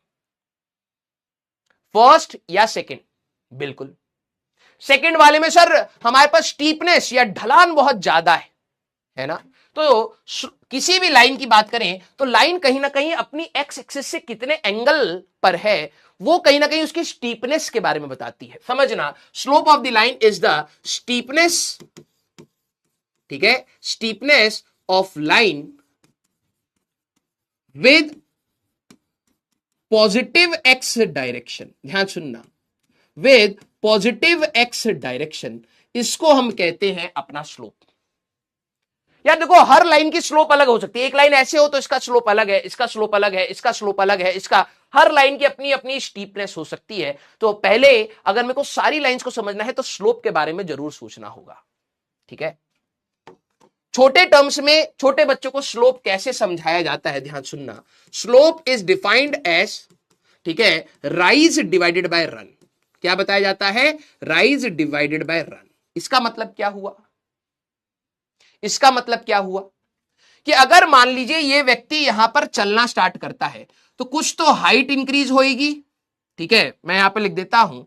S1: फर्स्ट या सेकंड? बिल्कुल सेकंड वाले में सर हमारे पास स्टीपनेस या ढलान बहुत ज्यादा है ना। तो किसी भी लाइन की बात करें तो लाइन कहीं ना कहीं अपनी एक्स एक्सिस से कितने एंगल पर है वो कहीं ना कहीं उसकी स्टीपनेस के बारे में बताती है। समझना, slope of the line is the steepness, ठीक है, steepness of line with positive x direction, ध्यान सुनना, विद पॉजिटिव एक्स डायरेक्शन, इसको हम कहते हैं अपना स्लोप। यार देखो हर लाइन की स्लोप अलग हो सकती है, एक लाइन ऐसे हो तो इसका स्लोप अलग है, इसका स्लोप अलग है, इसका स्लोप अलग है, इसका, हर लाइन की अपनी अपनी स्टीपनेस हो सकती है। तो पहले अगर मेरे को सारी लाइंस को समझना है तो स्लोप के बारे में जरूर सोचना होगा, ठीक है। छोटे टर्म्स में छोटे बच्चों को स्लोप कैसे समझाया जाता है, ध्यान सुनना, स्लोप इज डिफाइंड एज, ठीक है, राइज डिवाइडेड बाय रन। क्या बताया जाता है, राइज डिवाइडेड बाय रन। इसका मतलब क्या हुआ, इसका मतलब क्या हुआ कि अगर मान लीजिए ये व्यक्ति यहां पर चलना स्टार्ट करता है तो कुछ तो हाइट इंक्रीज होएगी, ठीक है, मैं यहां पर लिख देता हूं,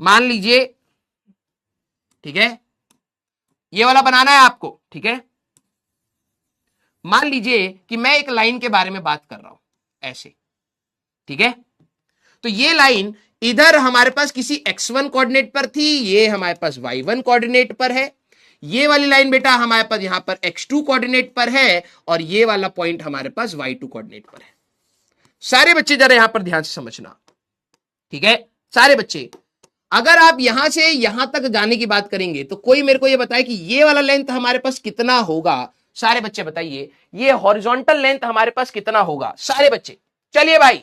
S1: मान लीजिए, ठीक है, ये वाला बनाना है आपको, ठीक है। मान लीजिए कि मैं एक लाइन के बारे में बात कर रहा हूं ऐसे, ठीक है, तो ये लाइन इधर हमारे पास किसी x1 कोऑर्डिनेट पर थी, ये हमारे पास y1 कोऑर्डिनेट पर है, ये वाली लाइन बेटा हमारे पास यहां पर x2 कोऑर्डिनेट पर है और ये वाला पॉइंट हमारे पास y2 कोऑर्डिनेट पर है। सारे बच्चे जरा यहां पर ध्यान से समझना, ठीक है, सारे बच्चे, अगर आप यहां से यहां तक जाने की बात करेंगे तो कोई मेरे को ये बताए कि ये वाला लेंथ हमारे पास कितना होगा, सारे बच्चे बताइए, ये हॉरिजॉन्टल लेंथ हमारे पास कितना होगा, सारे बच्चे, चलिए भाई,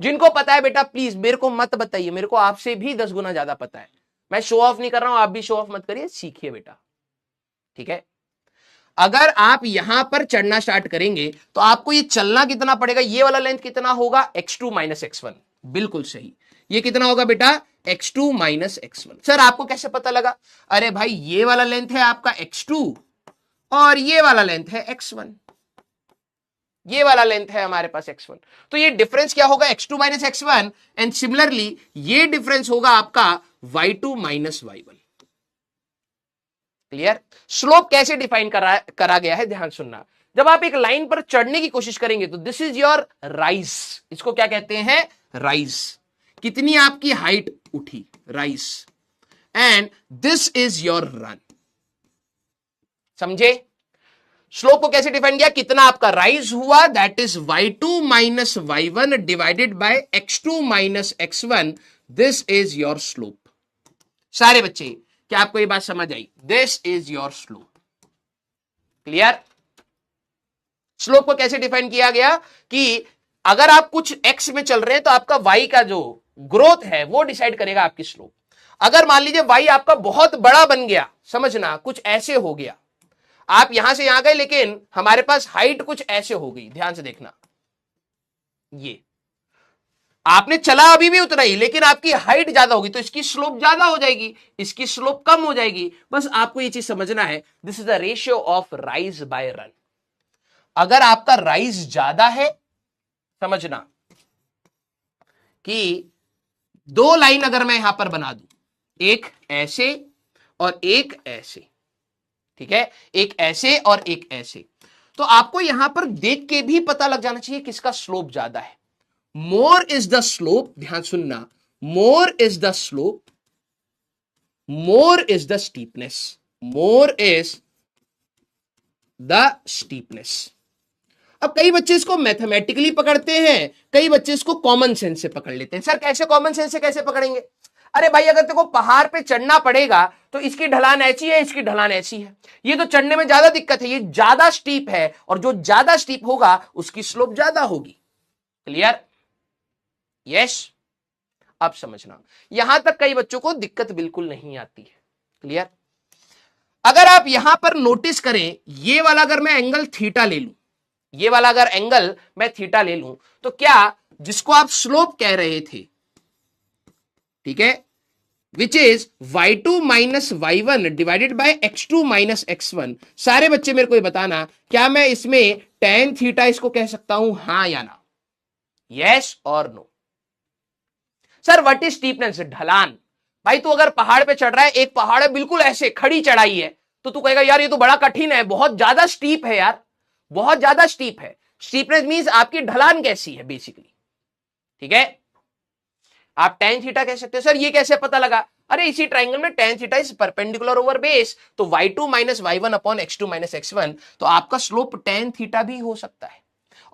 S1: जिनको पता है बेटा प्लीज मेरे को मत बताइए, मेरे को आपसे भी 10 गुना ज्यादा पता है, मैं शो ऑफ नहीं कर रहा हूं, आप भी शो ऑफ मत करिए, सीखिए बेटा, ठीक है। अगर आप यहां पर चढ़ना स्टार्ट करेंगे तो आपको ये चलना कितना पड़ेगा, ये वाला लेंथ कितना होगा, x2 माइनस x1, बिल्कुल सही, ये कितना होगा बेटा, x2 माइनस x1। सर आपको कैसे पता लगा, अरे भाई ये वाला लेंथ है आपका x2 और ये वाला लेंथ है x1, ये वाला लेंथ है हमारे पास x1, तो ये डिफरेंस क्या होगा, x2 minus x1, and similarly ये डिफरेंस होगा आपका y2 minus y1। Clear? Slope कैसे डिफाइन करा गया है, ध्यान सुनना, जब आप एक लाइन पर चढ़ने की कोशिश करेंगे तो दिस इज योर राइज, इसको क्या कहते हैं, राइज, कितनी आपकी हाइट उठी, rise, and this is your run, समझे। स्लोप को कैसे डिफाइन किया, कितना आपका राइज हुआ, that is y2 minus y1 divided by x2 minus x1, this is your slope. सारे बच्चे क्या आपको ये बात समझ आई, this is your slope. Clear. Slope को कैसे डिफाइन किया गया कि अगर आप कुछ x में चल रहे हैं तो आपका y का जो ग्रोथ है वो डिसाइड करेगा आपकी स्लोप। अगर मान लीजिए y आपका बहुत बड़ा बन गया, समझना कुछ ऐसे हो गया, आप यहां से यहां गए लेकिन हमारे पास हाइट कुछ ऐसे हो गई, ध्यान से देखना, ये आपने चला अभी भी उतना ही लेकिन आपकी हाइट ज्यादा होगी तो इसकी स्लोप ज्यादा हो जाएगी, इसकी स्लोप कम हो जाएगी। बस आपको ये चीज समझना है, this is the ratio of rise by run. अगर आपका राइज ज्यादा है, समझना कि दो लाइन अगर मैं यहां पर बना दूं, एक ऐसे और एक ऐसे, ठीक है, एक ऐसे और एक ऐसे, तो आपको यहां पर देख के भी पता लग जाना चाहिए किसका स्लोप ज्यादा है। मोर इज द स्लोप, ध्यान सुनना, more is the slope, more is the steepness, more is the steepness. अब कई बच्चे इसको मैथमेटिकली पकड़ते हैं, कई बच्चे इसको कॉमन सेंस से पकड़ लेते हैं। सर कैसे कॉमन सेंस से कैसे पकड़ेंगे? अरे भाई अगर तेरे को पहाड़ पे चढ़ना पड़ेगा तो इसकी ढलान ऐसी है, इसकी ढलान ऐसी है, ये तो चढ़ने में ज्यादा दिक्कत है, ये ज्यादा स्टीप है और जो ज्यादा स्टीप होगा उसकी स्लोप ज्यादा होगी। क्लियर? यस। अब समझना, यहां तक कई बच्चों को दिक्कत बिल्कुल नहीं आती है। क्लियर? अगर आप यहां पर नोटिस करें, ये वाला अगर मैं एंगल थीटा ले लूं, ये वाला अगर एंगल मैं थीटा ले लूं, तो क्या जिसको आप स्लोप कह रहे थे, ठीक है, which is y2 minus y1 divided by x2 minus x1, सारे बच्चे मेरे को ये बताना, क्या मैं इसमें tan थीटा इसको कह सकता हूं, हां या ना? यस और no. Sir what is steepness? ढलान। भाई तू अगर पहाड़ पे चढ़ रहा है, एक पहाड़ है बिल्कुल ऐसे खड़ी चढ़ाई है, तो तू कहेगा यार ये तो बड़ा कठिन है, बहुत ज्यादा स्टीप है यार, बहुत ज्यादा स्टीप है। स्टीपनेस मींस आपकी ढलान कैसी है बेसिकली। ठीक है, आप tan थीटा कह सकते हो। सर ये कैसे पता लगा? अरे इसी ट्राइंगल में tan theta is perpendicular over base, तो y2 minus y1 upon x2 minus x1, तो आपका स्लोप tan थीटा भी हो सकता है।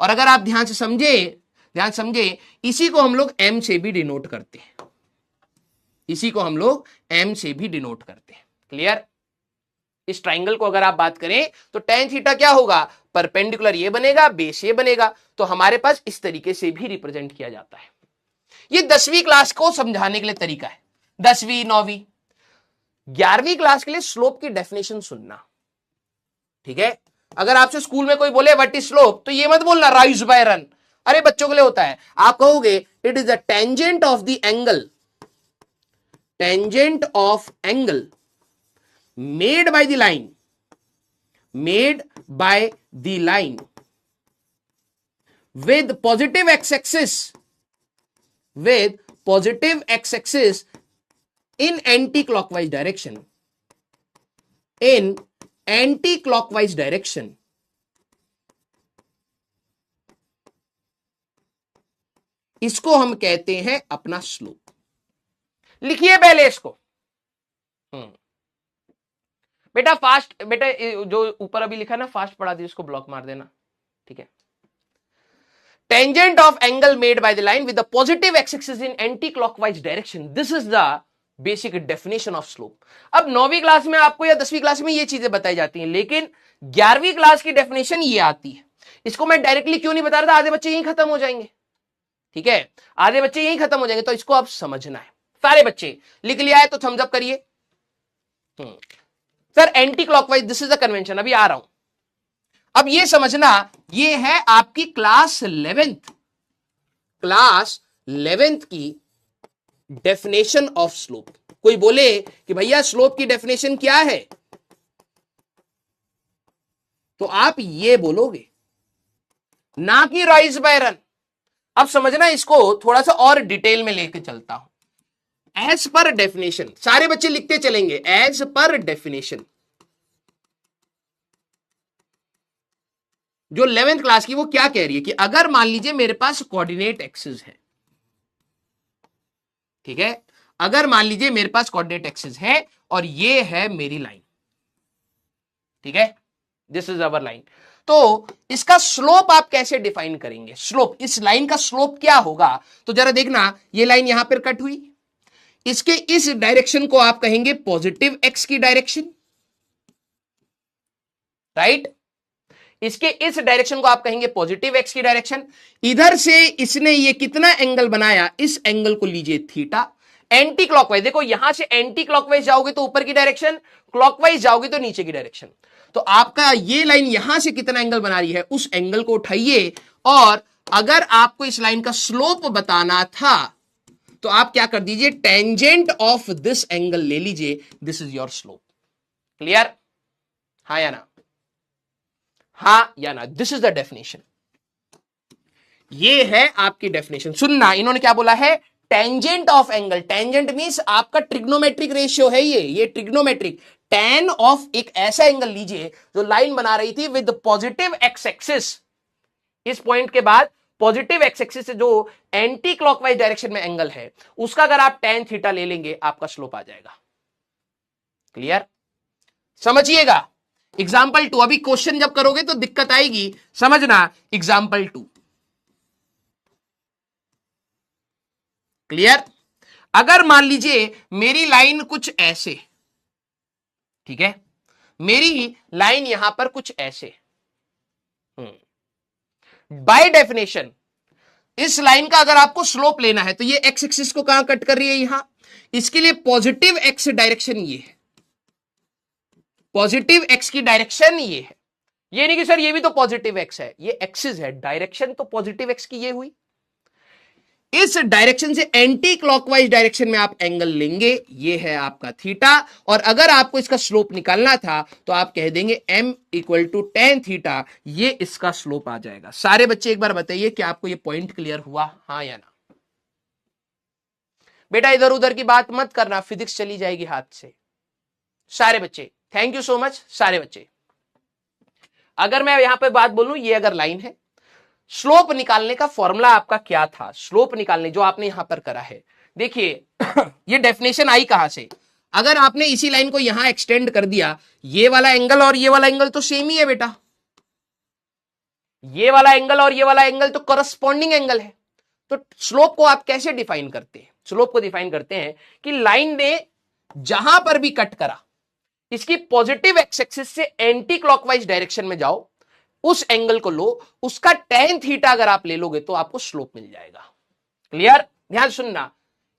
S1: और अगर आप ध्यान समझे, इसी को हम लोग m से भी डिनोट करते हैं, इसी को हम लोग m से भी डिनोट करते हैं। क्लियर? इस ट्राइंगल को अगर आप बात करें तो tan थीटा क्या होगा, परपेंडिकुलर ये बनेगा, बेस ये बनेगा, तो हमारे पास इस तरीके से भी रिप्रेजेंट किया जाता है। ये 10वीं क्लास को समझाने के लिए तरीका है, 10वीं 9वीं 11वीं क्लास के लिए स्लोप की डेफिनेशन सुनना। ठीक है, अगर आपसे स्कूल में कोई बोले व्हाट इज स्लोप, तो ये मत बोलना राइज बाय रन, अरे बच्चों के लिए होता है। आप कहोगे it is the tangent of the angle, tangent of angle made by the line, made by the line with positive x-axis, with positive x-axis in anti-clockwise direction, in anti-clockwise direction, इसको हम कहते हैं अपना स्लोप। लिखिए पहले इसको। बेटा fast, बेटा जो ऊपर अभी लिखा है ना फास्ट पढ़ा दी, इसको ब्लॉक मार देना। ठीक है, tangent of angle made by the line with the positive x-axis in anti clockwise direction, this is the basic definition of slope. अब 9वीं क्लास में आपको या 10वीं क्लास में ये चीजें बताई जाती हैं, लेकिन 11वीं क्लास की डेफिनेशन ये आती है। इसको मैं डायरेक्टली क्यों नहीं बता रहा था, आधे बच्चे यहीं खत्म हो जाएंगे। ठीक है, आधे बच्चे यहीं खत्म हो जाएंगे, तो इसको आप समझना है। सारे बच्चे लिख लिया है तो थम्स अप करिए। Sir anti clockwise, this is the convention, अभी आ रहा हूं। अब ये समझना, ये है आपकी क्लास 11th, क्लास 11th की डेफिनेशन ऑफ स्लोप। कोई बोले कि भैया स्लोप की डेफिनेशन क्या है, तो आप ये बोलोगे, ना कि राइज बाय रन। अब समझना, इसको थोड़ा सा और डिटेल में लेके चलता हूं। एज पर डेफिनेशन, सारे बच्चे लिखते चलेंगे, एज पर डेफिनेशन जो 11th क्लास की वो क्या कह रही है कि अगर मान लीजिए मेरे पास कोऑर्डिनेट एक्सिस है, ठीक है, अगर मान लीजिए मेरे पास कोऑर्डिनेट एक्सिस है और ये है मेरी लाइन, ठीक है, दिस इज अवर लाइन। तो इसका स्लोप आप कैसे डिफाइन करेंगे? स्लोप, इस लाइन का स्लोप क्या होगा? तो जरा देखना, ये लाइन यहां पर कट हुई, इसके इस डायरेक्शन को आप कहेंगे पॉजिटिव एक्स की डायरेक्शन, राइट? इसके इस डायरेक्शन को आप कहेंगे पॉजिटिव एक्स की डायरेक्शन। इधर से इसने ये कितना एंगल बनाया? इस एंगल को लीजिए थीटा। एंटी क्लॉकवाइज, देखो यहां से एंटी क्लॉकवाइज जाओगे तो ऊपर की डायरेक्शन, क्लॉकवाइज जाओगे तो नीचे की डायरेक्शन। तो आपका ये लाइन यहां से कितना एंगल बना रही है, उस एंगल को उठाइए। और अगर आपको इस लाइन का स्लोप बताना था तो आप क्या कर दीजिए, टेंजेंट ऑफ दिस एंगल ले लीजिए, this is your slope. Clear? हाँ या ना? हाँ या ना? This is the definition. ये है आपकी डेफिनेशन। सुनना, इन्होंने क्या बोला है? Tangent of angle. Tangent means आपका ट्रिग्नोमेट्रिक रेशियो है ये ट्रिग्नोमेट्रिक। टेन ऑफ एक ऐसा एंगल लीजिए जो लाइन बना रही थी विद पॉजिटिव एक्स एक्सिस। इस पॉइंट के बाद पॉजिटिव एक्स एक्सिस से जो एंटी क्लॉकवाइज डायरेक्शन में एंगल है, उसका अगर आप टेन थीटा ले लेंगे, आपका स्लोप आ जाएगा। क्लियर? समझिएगा। एग्जाम्पल 2, अभी क्वेश्चन जब करोगे तो दिक्कत आएगी, समझना। Example 2, clear? अगर मान लीजिए मेरी लाइन कुछ ऐसे, ठीक है, मेरी लाइन यहां पर कुछ ऐसे, बाय डेफिनेशन इस लाइन का अगर आपको स्लोप लेना है तो ये एक्स एक्सिस को कहां कट कर रही है? यहां। इसके लिए पॉजिटिव एक्स डायरेक्शन ये है, पॉजिटिव एक्स की डायरेक्शन ये है। ये नहीं कि सर ये भी तो पॉजिटिव एक्स है, ये एक्सिस है, डायरेक्शन तो पॉजिटिव एक्स की ये हुई। इस डायरेक्शन से एंटी क्लॉकवाइज डायरेक्शन में आप एंगल लेंगे, ये है आपका थीटा। और अगर आपको इसका स्लोप निकालना था तो आप कह देंगे m equal to tan theta, ये इसका स्लोप आ जाएगा। सारे बच्चे एक बार बताइए कि आपको ये पॉइंट क्लियर हुआ, हाँ या ना? बेटा इधर उधर की बात मत करना, फिजिक्स चली जाएगी हाथ से। सारे बच्चे, थैंक यू सो मच। सारे बच्चे, अगर मैं यहां पे बात बोलूं, ये अगर लाइन है, स्लोप निकालने का फॉर्मूला आपका क्या था? स्लोप निकालने जो आपने यहां पर करा है, देखिए ये डेफिनेशन आई कहां से? अगर आपने इसी लाइन को यहां एक्सटेंड कर दिया, ये वाला एंगल और ये वाला एंगल तो सेम ही है बेटा, ये वाला एंगल और ये वाला एंगल तो करस्पॉन्डिंग एंगल है। तो स्लोप को आप कैसे डिफाइन करते हैं? स्लोप को डिफाइन करते हैं कि लाइन ने जहां पर भी कट करा, इसकी पॉजिटिव एक्स एक्सिस से एंटी क्लॉकवाइज डायरेक्शन में जाओ, उस एंगल को लो, उसका टेन थीटा अगर आप ले लोगे तो आपको स्लोप मिल जाएगा। क्लियर? ध्यान सुनना,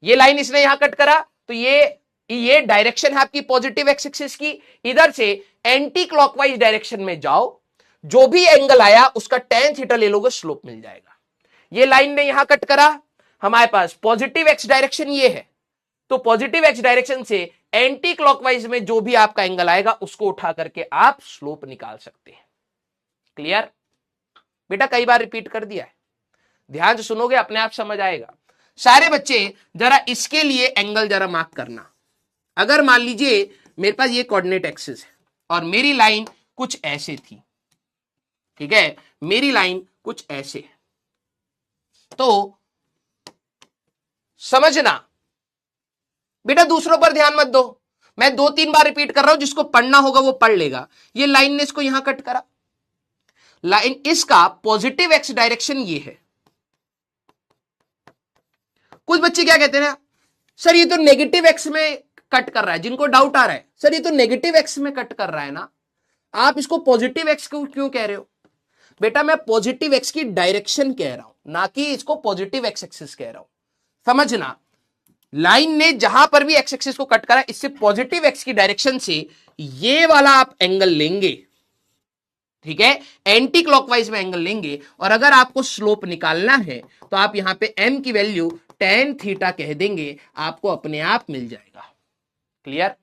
S1: ये लाइन इसने यहां कट करा तो ये डायरेक्शन है आपकी पॉजिटिव एक्स एक्सिस की। इधर से एंटी क्लॉकवाइज डायरेक्शन में जाओ, जो भी एंगल आया उसका टेन थीटा ले लोगे, स्लोप मिल जाएगा। ये लाइन ने यहां कट करा, हमारे पास पॉजिटिव एक्स डायरेक्शन ये है, तो पॉजिटिव एक्स डायरेक्शन से एंटी क्लॉकवाइज में जो भी आपका एंगल आएगा उसको उठा करके आप स्लोप निकाल सकते हैं। क्लियर? बेटा कई बार रिपीट कर दिया है, ध्यान से सुनोगे अपने आप समझ आएगा। सारे बच्चे जरा इसके लिए एंगल जरा मार्क करना। अगर मान लीजिए मेरे पास ये कोऑर्डिनेट एक्सिस है और मेरी लाइन कुछ ऐसे थी, ठीक है, मेरी लाइन कुछ ऐसे, तो समझना बेटा, दूसरों पर ध्यान मत दो, मैं 2-3 बार रिपीट कर रहा हूं, जिसको पढ़ना होगा वो पढ़ लेगा। ये लाइन ने इसको यहां कट करा, लाइन इसका पॉजिटिव एक्स डायरेक्शन ये है। कुछ बच्चे क्या कहते हैं ना, सर ये तो नेगेटिव एक्स में कट कर रहा है। जिनको डाउट आ रहा है सर ये तो नेगेटिव एक्स में कट कर रहा है ना, आप इसको पॉजिटिव एक्स क्यों कह रहे हो? बेटा मैं पॉजिटिव एक्स की डायरेक्शन कह रहा हूं, ना कि इसको पॉजिटिव एक्स एक्सिस कह रहा हूं। समझना, लाइन ने जहां पर भी एक्स एक्सिस को कट करा, इससे पॉजिटिव एक्स की डायरेक्शन से ये वाला आप एंगल लेंगे, ठीक है, एंटी क्लॉकवाइज में एंगल लेंगे। और अगर आपको स्लोप निकालना है तो आप यहां पे m की वैल्यू टेन थीटा कह देंगे, आपको अपने आप मिल जाएगा। क्लियर?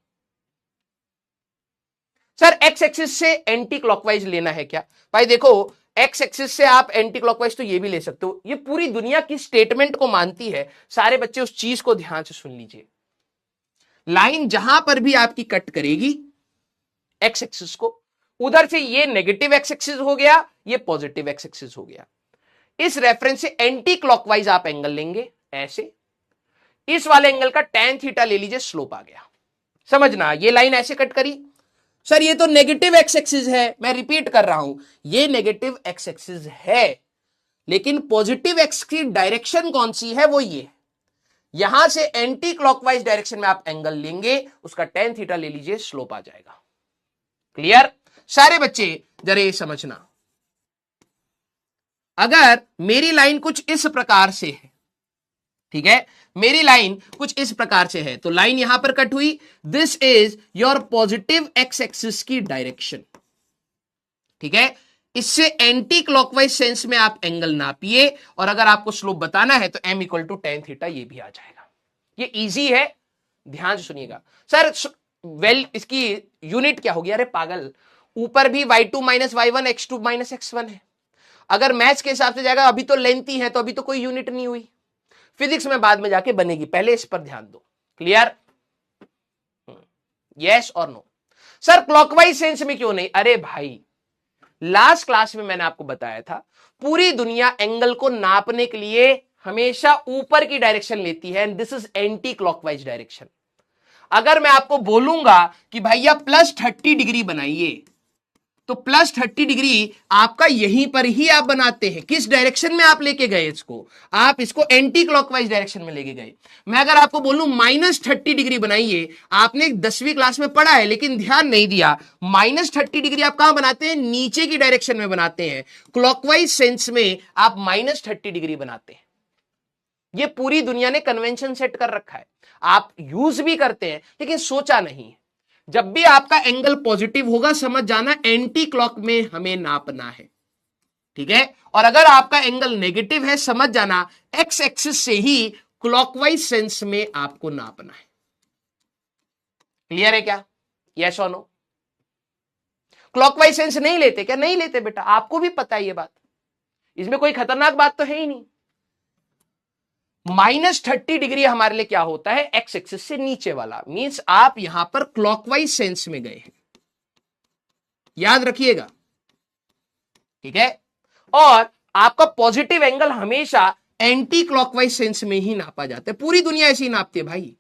S1: सर एक्स एक्सिस से एंटी क्लॉकवाइज लेना है क्या? भाई देखो, एक्स एक्सिस से आप एंटी क्लॉकवाइज तो ये भी ले सकते हो, ये पूरी दुनिया की स्टेटमेंट को मानती है। सारे बच्चे उस चीज को ध्यान से सुन लीजिए, लाइन जहां पर भी आपकी कट करेगी एक्स एक्सिस को, उधर से ये नेगेटिव एक्स एक्सिस हो गया, ये पॉजिटिव एक्स एक्सिस हो गया। इस रेफरेंस से एंटी क्लॉकवाइज आप एंगल लेंगे ऐसे, इस वाले एंगल का टेन थीटा ले लीजिए, स्लोप आ गया। समझना, ये लाइन ऐसे कट करी, सर ये तो नेगेटिव एक्स एक्सिस है, मैं रिपीट कर रहा हूं, ये नेगेटिव एक्स एक्सिस है, लेकिन पॉजिटिव एक्स की डायरेक्शन कौन सी है, वो ये। यहां से एंटी क्लॉकवाइज डायरेक्शन में आप एंगल लेंगे, उसका tan थीटा ले लीजिए, स्लोप आ जाएगा। क्लियर? सारे बच्चे जरा ये समझना, अगर मेरी लाइन कुछ इस प्रकार से है, ठीक है, मेरी लाइन कुछ इस प्रकार से है, तो लाइन यहां पर कट हुई, this is your positive x axis की डायरेक्शन, ठीक है। इससे एंटी क्लॉकवाइज सेंस में आप एंगल नापिए, और अगर आपको स्लोप बताना है तो m equal to tan theta, ये भी आ जाएगा। ये इजी है, ध्यान से सुनिएगा। सर वेल इसकी यूनिट क्या होगी? अरे पागल, ऊपर भी y2 minus y1 x2 minus x1 है। अगर मैथ्स के हिसाब से जाएगा, अभी तो लेंथी है तो अभी तो कोई यूनिट नहीं हुई, फिजिक्स में बाद में जाके बनेगी, पहले इस पर ध्यान दो। क्लियर? यस और नो? सर क्लॉकवाइज सेंस में क्यों नहीं? अरे भाई लास्ट क्लास में मैंने आपको बताया था, पूरी दुनिया एंगल को नापने के लिए हमेशा ऊपर की डायरेक्शन लेती है, and this is anti clockwise direction. अगर मैं आपको बोलूंगा कि भैया +30 डिग्री बनाइए, तो +30 डिग्री आपका यहीं पर ही आप बनाते हैं। किस डायरेक्शन में आप लेके गए इसको? आप इसको एंटी क्लॉकवाइज डायरेक्शन में लेके गए। मैं अगर आपको बोलूं -30 डिग्री बनाइए, आपने 10वीं क्लास में पढ़ा है लेकिन ध्यान नहीं दिया, -30 डिग्री आप कहां बनाते हैं? नीचे की डायरेक्शन में बनाते हैं। क्लॉकवाइज सेंस में आप -30 डिग्री बनाते हैं। ये पूरी दुनिया ने कन्वेंशन सेट कर रखा है, आप यूज भी करते हैं लेकिन सोचा नहीं है। जब भी आपका एंगल पॉजिटिव होगा, समझ जाना एंटी क्लॉक में हमें नापना है, ठीक है। और अगर आपका एंगल नेगेटिव है, समझ जाना एक्स एक्सिस से ही क्लॉकवाइज सेंस में आपको नापना है। क्लियर है क्या? यस और नो? क्लॉकवाइज सेंस नहीं लेते क्या? नहीं लेते बेटा, आपको भी पता है ये बात, इसमें कोई खतरनाक बात तो है ही नहीं। -30 डिग्री हमारे लिए क्या होता है? एक्स एक्सिस से नीचे वाला, मींस आप यहां पर क्लॉकवाइज सेंस में गए हैं, याद रखिएगा, ठीक है। और आपका पॉजिटिव एंगल हमेशा एंटी क्लॉकवाइज सेंस में ही नापा जाता है, पूरी दुनिया ऐसे ही नापती है भाई।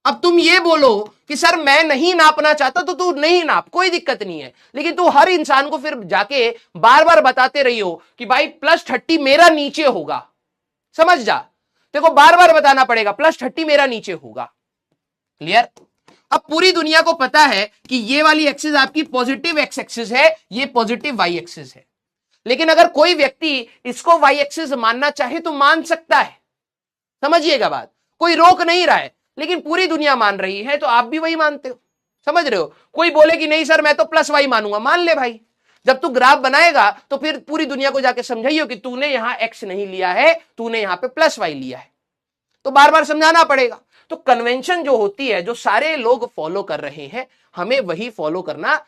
S1: अब तुम ये बोलो कि सर मैं नहीं नापना चाहता, तो तू नहीं नाप, कोई दिक्कत नहीं है, लेकिन तू हर इंसान को फिर जाके बार बार बताते रही हो कि भाई +30 मेरा नीचे होगा, समझ जा, देखो बार बार बताना पड़ेगा +30 मेरा नीचे होगा। क्लियर? अब पूरी दुनिया को पता है कि ये वाली एक्सिस आपकी पॉजिटिव एक्स एक्सिस है, ये पॉजिटिव वाई एक्सिस है, लेकिन अगर कोई व्यक्ति इसको वाई एक्सिस मानना चाहे तो मान सकता है, समझिएगा बात, कोई रोक नहीं रहा है, लेकिन पूरी दुनिया मान रही है तो आप भी वही मानते हो, समझ रहे हो। कोई बोले कि नहीं सर मैं तो +y मानूंगा, मान ले भाई, जब तू ग्राफ बनाएगा तो फिर पूरी दुनिया को जाके समझाइयो कि तूने यहां x नहीं लिया है, तूने यहां पे +y लिया है, तो बार बार समझाना पड़ेगा। तो कन्वेंशन जो होती है, जो सारे लोग फॉलो कर रहे हैं, हमें वही फॉलो करना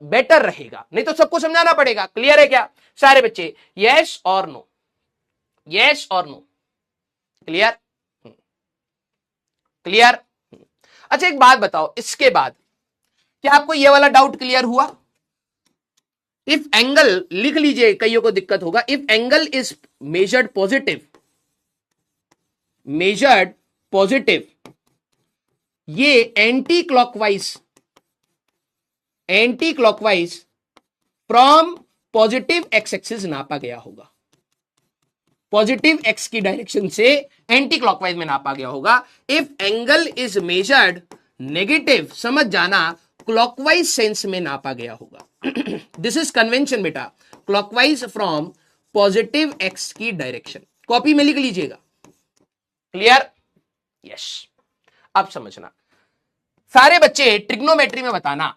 S1: बेटर रहेगा, नहीं तो सबको समझाना पड़ेगा। क्लियर है क्या सारे बच्चे? यस और नो? यस और नो? क्लियर? क्लियर? अच्छा एक बात बताओ, इसके बाद क्या आपको यह वाला डाउट क्लियर हुआ? इफ एंगल, लिख लीजिए, कईयों को दिक्कत होगा, if angle is measured positive, ये anti clockwise from positive x axis नापा गया होगा, पॉजिटिव एक्स की डायरेक्शन से एंटी क्लॉकवाइज में नापा गया होगा। If angle is measured negative, समझ जाना क्लॉकवाइज सेंस में नापा गया होगा। दिस इज कन्वेंशन बेटा, क्लॉकवाइज फ्रॉम पॉजिटिव एक्स की डायरेक्शन, कॉपी में लिख लीजिएगा। क्लियर? यस। अब समझना सारे बच्चे, ट्रिग्नोमेट्री में बताना,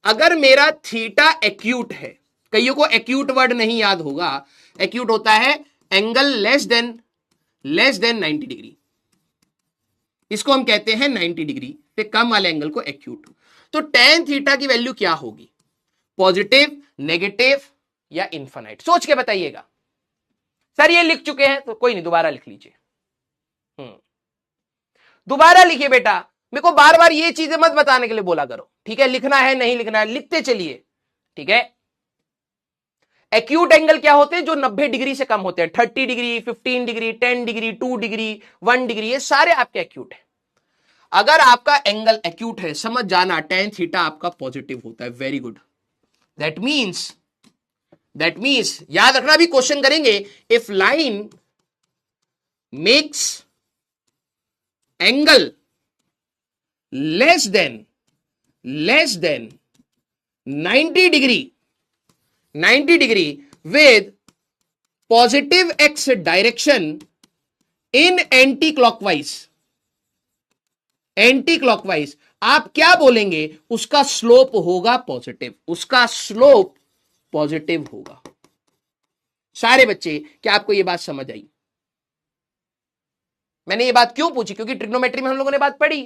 S1: अगर मेरा थीटा एक्यूट है, कईयों को एक्यूट वर्ड नहीं याद होगा, एक्यूट होता है एंगल लेस देन 90 डिग्री, इसको हम कहते हैं 90 डिग्री से कम वाले एंगल को एक्यूट। तो tan थीटा की वैल्यू क्या होगी? पॉजिटिव, नेगेटिव या इन्फिनाइट? सोच के बताइएगा। सर ये लिख चुके हैं तो कोई नहीं, दोबारा लिख लीजिए, दोबारा लिखिए बेटा, मेरे को बार बार ये चीजें मत बताने के लिए बोला करो, ठीक है। लिखना है नहीं लिखना है, लिखते चलिए, ठीक है। एक्यूट एंगल क्या होते हैं? जो 90 डिग्री से कम होते हैं, 30 degree, 15 degree, 10 degree, 2 degree, 1 degree, ये सारे आपके एक्यूट है। अगर आपका एंगल एक्यूट है, समझ जाना tan थीटा आपका पॉजिटिव होता है। Very good. दैट मीन्स याद रखना, भी क्वेश्चन करेंगे, if line makes angle less than 90 degree with positive x direction in anti clockwise, आप क्या बोलेंगे, उसका स्लोप होगा पॉजिटिव, उसका स्लोप पॉजिटिव होगा। सारे बच्चे, क्या आपको यह बात समझ आई? मैंने ये बात क्यों पूछी, क्योंकि ट्रिग्नोमेट्री में हम लोगों ने बात पढ़ी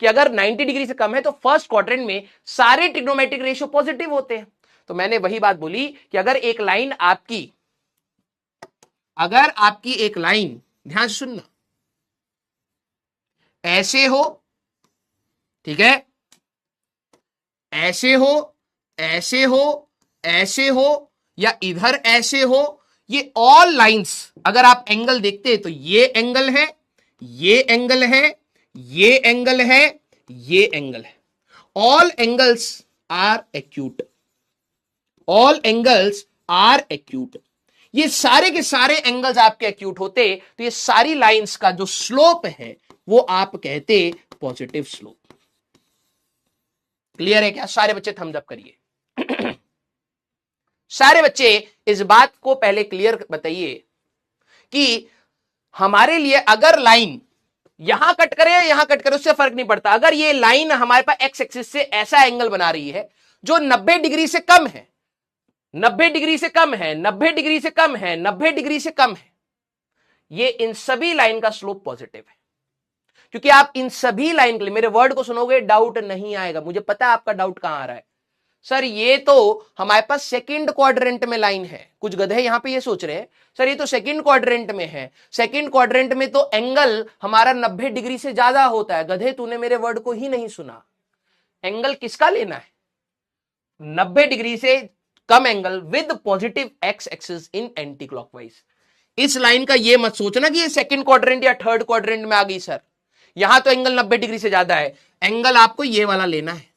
S1: कि अगर 90 डिग्री से कम है तो फर्स्ट क्वाड्रेंट में सारे ट्रिग्नोमेट्रिक रेशियो पॉजिटिव होते हैं। तो मैंने वही बात बोली कि अगर आपकी एक लाइन, ध्यान से सुनना, ऐसे हो, ठीक है, ऐसे हो या इधर ऐसे हो, ये ऑल लाइंस अगर आप एंगल देखते हैं तो ये एंगल है, ये एंगल है, ये एंगल है, ये एंगल है। All angles are acute, all angles are acute. ये सारे के सारे एंगल्स आपके एक्यूट होते तो ये सारी लाइंस का जो स्लोप है वो आप कहते पॉजिटिव स्लोप। क्लियर है क्या? सारे बच्चे थम्स अप करिए। सारे बच्चे इस बात को पहले क्लियर बताइए कि हमारे लिए अगर लाइन यहां कट करे या यहां कट करे उससे फर्क नहीं पड़ता, अगर ये लाइन हमारे पास एक्स एक्सिस से ऐसा एंगल बना रही है जो 90 डिग्री से कम है, 90 डिग्री से कम है, 90 डिग्री से कम है, 90 डिग्री से कम है, ये इन सभी लाइन का स्लोप पॉजिटिव है। क्योंकि आप इन सभी लाइन के लिए मेरे वर्ड को सुनोगे, डाउट नहीं आएगा। मुझे पता है आपका डाउट कहां आ रहा है, सर ये तो हमारे पास सेकंड क्वाड्रेंट में लाइन है। कुछ गधे यहां पे ये सोच रहे हैं सर ये तो सेकंड क्वाड्रेंट में है, सेकंड क्वाड्रेंट में तो एंगल हमारा 90 डिग्री से ज्यादा होता है। गधे, तूने मेरे वर्ड को ही नहीं सुना। एंगल किसका लेना है? 90 डिग्री से कम angle with positive x axis in anti clockwise. इस लाइन का ये मत सोचना कि ये सेकंड क्वाड्रेंट या थर्ड क्वाड्रेंट में आ गई सर, यहां तो एंगल 90 डिग्री से ज्यादा है। एंगल आपको ये वाला लेना है,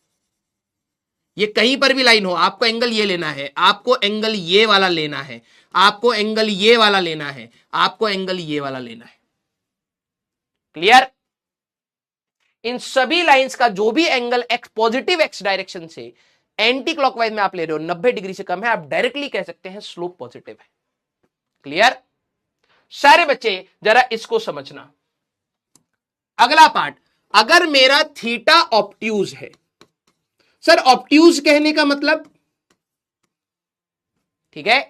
S1: ये कहीं पर भी लाइन हो, आपको एंगल ये लेना है, आपको एंगल ये वाला लेना है, आपको एंगल ये वाला लेना है, आपको एंगल ये वाला लेना है। क्लियर? इन सभी लाइंस का जो भी angle x positive x direction से एंटी क्लॉकवाइज में आप ले रहे हो 90 डिग्री से कम है, आप डायरेक्टली कह सकते हैं स्लोप पॉजिटिव है। क्लियर? सारे बच्चे जरा इसको समझना। अगला पार्ट, अगर मेरा थीटा ऑब्ट्यूज है, सर ऑब्ट्यूज कहने का मतलब, ठीक है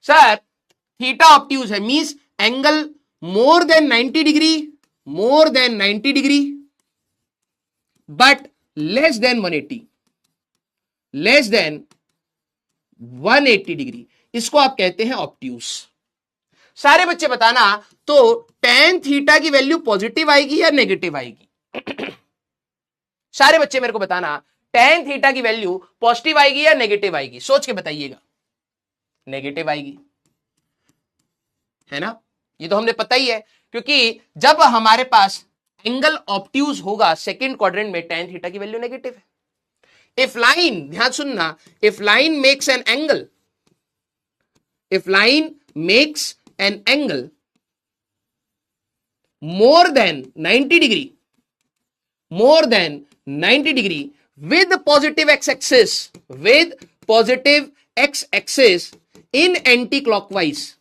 S1: सर थीटा ऑब्ट्यूज है means angle more than 90 degree, more than 90 degree but less than 180, less than 180 degree, इसको आप कहते हैं ऑब्ट्यूज। सारे बच्चे बताना, तो tan थीटा की वैल्यू पॉजिटिव आएगी या नेगेटिव आएगी? सारे बच्चे मेरे को बताना, tan थीटा की वैल्यू पॉजिटिव आएगी या नेगेटिव आएगी? सोच के बताइएगा। नेगेटिव आएगी, है ना? ये तो हमने पता ही है, क्योंकि जब हमारे पास एंगल ऑब्ट्यूज होगा सेकंड क्वाड्रेंट में tan थीटा की वैल्यू नेगेटिव है। इफ लाइन, ध्यान सुनना, if line makes an angle, if line makes an angle more than 90 degree, more than 90 degree with positive x-axis, with positive x-axis in anti-clockwise,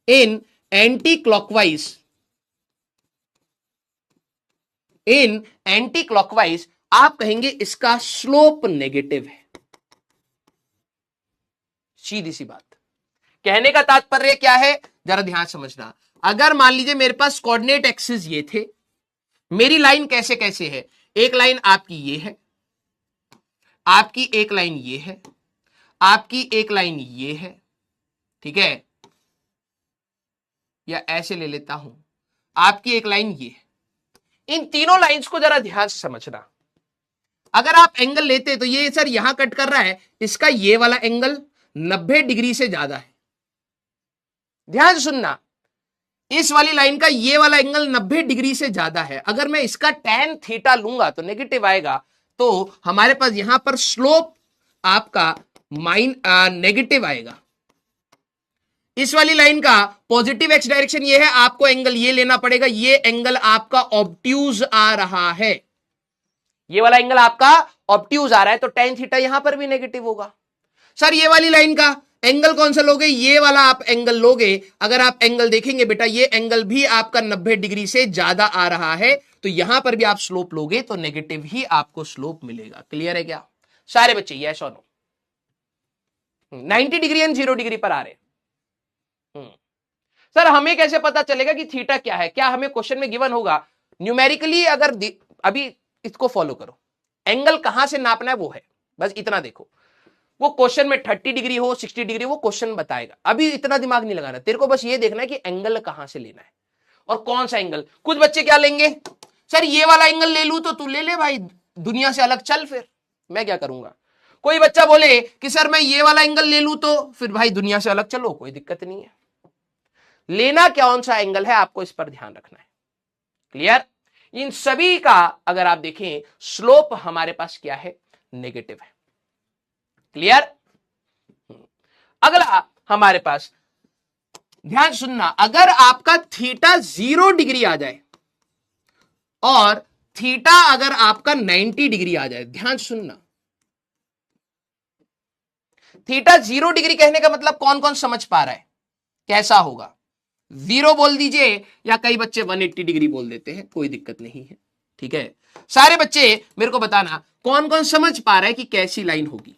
S1: in anti-clockwise, in anti-clockwise, आप कहेंगे इसका slope negative है। सीधी सी बात। कहने का तात्पर्य क्या है, जरा ध्यान समझना। अगर मान लीजिए मेरे पास कोऑर्डिनेट एक्सिस ये थे, मेरी लाइन कैसे कैसे है, एक लाइन आपकी ये है, आपकी एक लाइन ये है, आपकी एक लाइन ये है, ठीक है, या ऐसे ले लेता हूं, आपकी एक लाइन ये है। इन तीनों लाइंस को जरा ध्यान से समझना। अगर आप एंगल लेते तो ये सर यहां कट कर रहा है, इसका ये वाला एंगल 90 डिग्री से ज्यादा है। ध्यान से सुनना, इस वाली लाइन का ये वाला एंगल 90 डिग्री से ज्यादा है, अगर मैं इसका tan थीटा लूंगा तो नेगेटिव आएगा, तो हमारे पास यहां पर स्लोप आपका नेगेटिव आएगा। इस वाली लाइन का पॉजिटिव एक्स डायरेक्शन ये है, आपको एंगल ये लेना पड़ेगा, ये एंगल आपका ऑब्ट्यूज आ रहा है, ये वाला एंगल आपका ऑब्ट्यूज आ रहा है, तो tan थीटा यहां पर भी नेगेटिव होगा। सर ये वाली लाइन का एंगल कौन सा लोगे, ये वाला आप एंगल लोगे, अगर आप एंगल देखेंगे बेटा ये एंगल भी आपका 90 डिग्री से ज्यादा आ रहा है, तो यहां पर भी आप स्लोप लोगे तो नेगेटिव ही आपको स्लोप मिलेगा। क्लियर है क्या सारे बच्चे, यस और नो? 90 डिग्री एंड 0 डिग्री पर आ रहे। सर हमें कैसे पता चलेगा कि थीटा क्या है, क्या हमें क्वेश्चन में गिवन होगा न्यूमेरिकली? अगर अभी इसको फॉलो करो, एंगल कहां से नापना है वो है, बस इतना देखो, वो क्वेश्चन में 30 डिग्री हो 60 डिग्री वो क्वेश्चन बताएगा, अभी इतना दिमाग नहीं लगाना, तेरे को बस ये देखना है कि एंगल कहां से लेना है और कौन सा एंगल। कुछ बच्चे क्या लेंगे, सर ये वाला एंगल ले लूं, तो तू ले ले भाई, दुनिया से अलग चल, फिर मैं क्या करूंगा। कोई बच्चा बोले कि सर मैं ये वाला एंगल ले लूं, तो फिर भाई दुनिया से अलग चलो, कोई दिक्कत नहीं है। लेना कौन सा एंगल है आपको इस पर ध्यान रखना है। क्लियर? इन सभी का अगर आप देखें स्लोप हमारे पास क्या है, नेगेटिव है। क्लियर? अगला हमारे पास ध्यान सुनना, अगर आपका थीटा 0 डिग्री आ जाए और थीटा अगर आपका 90 डिग्री आ जाए, ध्यान सुनना, थीटा 0 डिग्री कहने का मतलब कौन कौन समझ पा रहा है कैसा होगा? 0 बोल दीजिए, या कई बच्चे 180 डिग्री बोल देते हैं, कोई दिक्कत नहीं है। ठीक है, सारे बच्चे मेरे को बताना कौन कौन समझ पा रहा है कि कैसी लाइन होगी।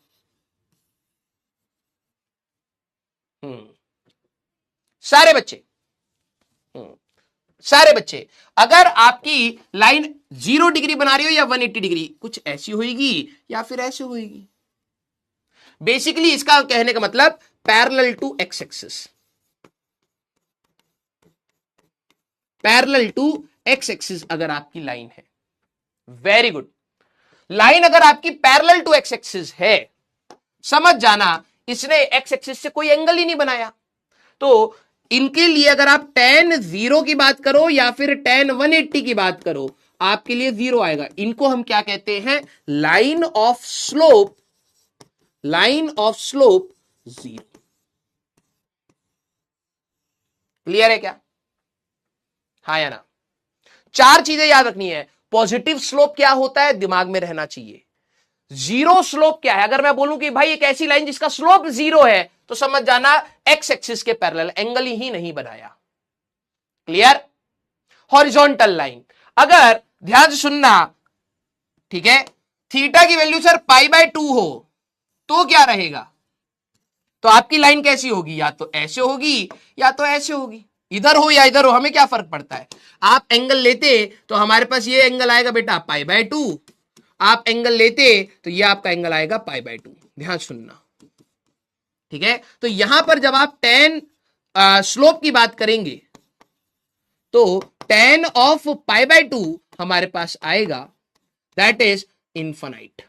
S1: सारे बच्चे, सारे बच्चे, अगर आपकी लाइन 0 डिग्री बना रही हो या 180 डिग्री, कुछ ऐसी होगी या फिर ऐसे होगी। बेसिकली इसका कहने का मतलब parallel to x axis, parallel to x axis अगर आपकी लाइन है, वेरी गुड। लाइन अगर आपकी पैरेलल टू एक्स एक्सिस है, समझ जाना इसने एक्स एक्सिस से कोई एंगल ही नहीं बनाया। तो इनके लिए अगर आप tan 0 की बात करो या फिर tan 180 की बात करो, आपके लिए 0 आएगा। इनको हम क्या कहते हैं, line of slope, line of slope 0। Clear है क्या? हाँ या ना? 4 चीजें याद रखनी है। पॉजिटिव स्लोप क्या होता है दिमाग में रहना चाहिए। 0 स्लोप क्या है, अगर मैं बोलूं कि भाई एक ऐसी लाइन जिसका स्लोप 0 है, तो समझ जाना एक्स एक्सिस के पैरेलल एंगल ही नहीं बनाया। क्लियर? हॉरिजॉन्टल लाइन, अगर ध्यान से सुनना, ठीक है, थीटा की वैल्यू सर π/2 हो तो क्या रहेगा, तो आपकी लाइन कैसी होगी, या तो ऐसे होगी या तो ऐसे होगी। इधर हो या इधर हो हमें क्या फर्क पड़ता है। आप एंगल लेते तो हमारे पास ये एंगल आएगा बेटा π/2, आप एंगल लेते तो ये आपका एंगल आएगा π/2। ध्यान सुनना, ठीक है। तो यहां पर जब आप tan स्लोप की बात करेंगे तो tan ऑफ π/2 हमारे पास आएगा, दैट इज इनफाइनाइट।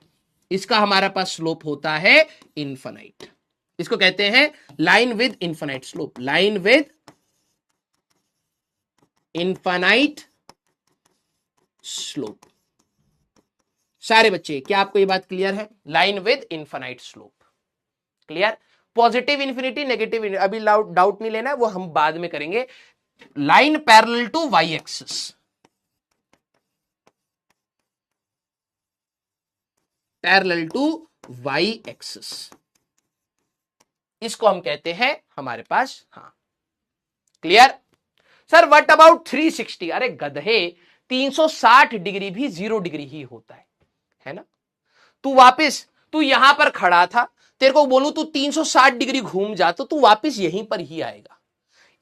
S1: इसका हमारे पास स्लोप होता है इनफाइनाइट। इसको कहते हैं line with infinite slope, line with infinite slope. सारे बच्चे क्या आपको ये बात क्लियर है? Line with infinite slope. Clear? Positive infinity, negative अभी डाउट नहीं लेना है, वो हम बाद में करेंगे। Line parallel to y axis, parallel to y axis, इसको हम कहते हैं हमारे पास, हाँ। क्लियर? Sir what about 360? अरे गधे, 360 डिग्री भी 0 डिग्री ही होता है ना। तू वापस, तू यहां पर खड़ा था, तेरे को बोलूं तू 360 डिग्री घूम जा, तो तू वापस यहीं पर ही आएगा।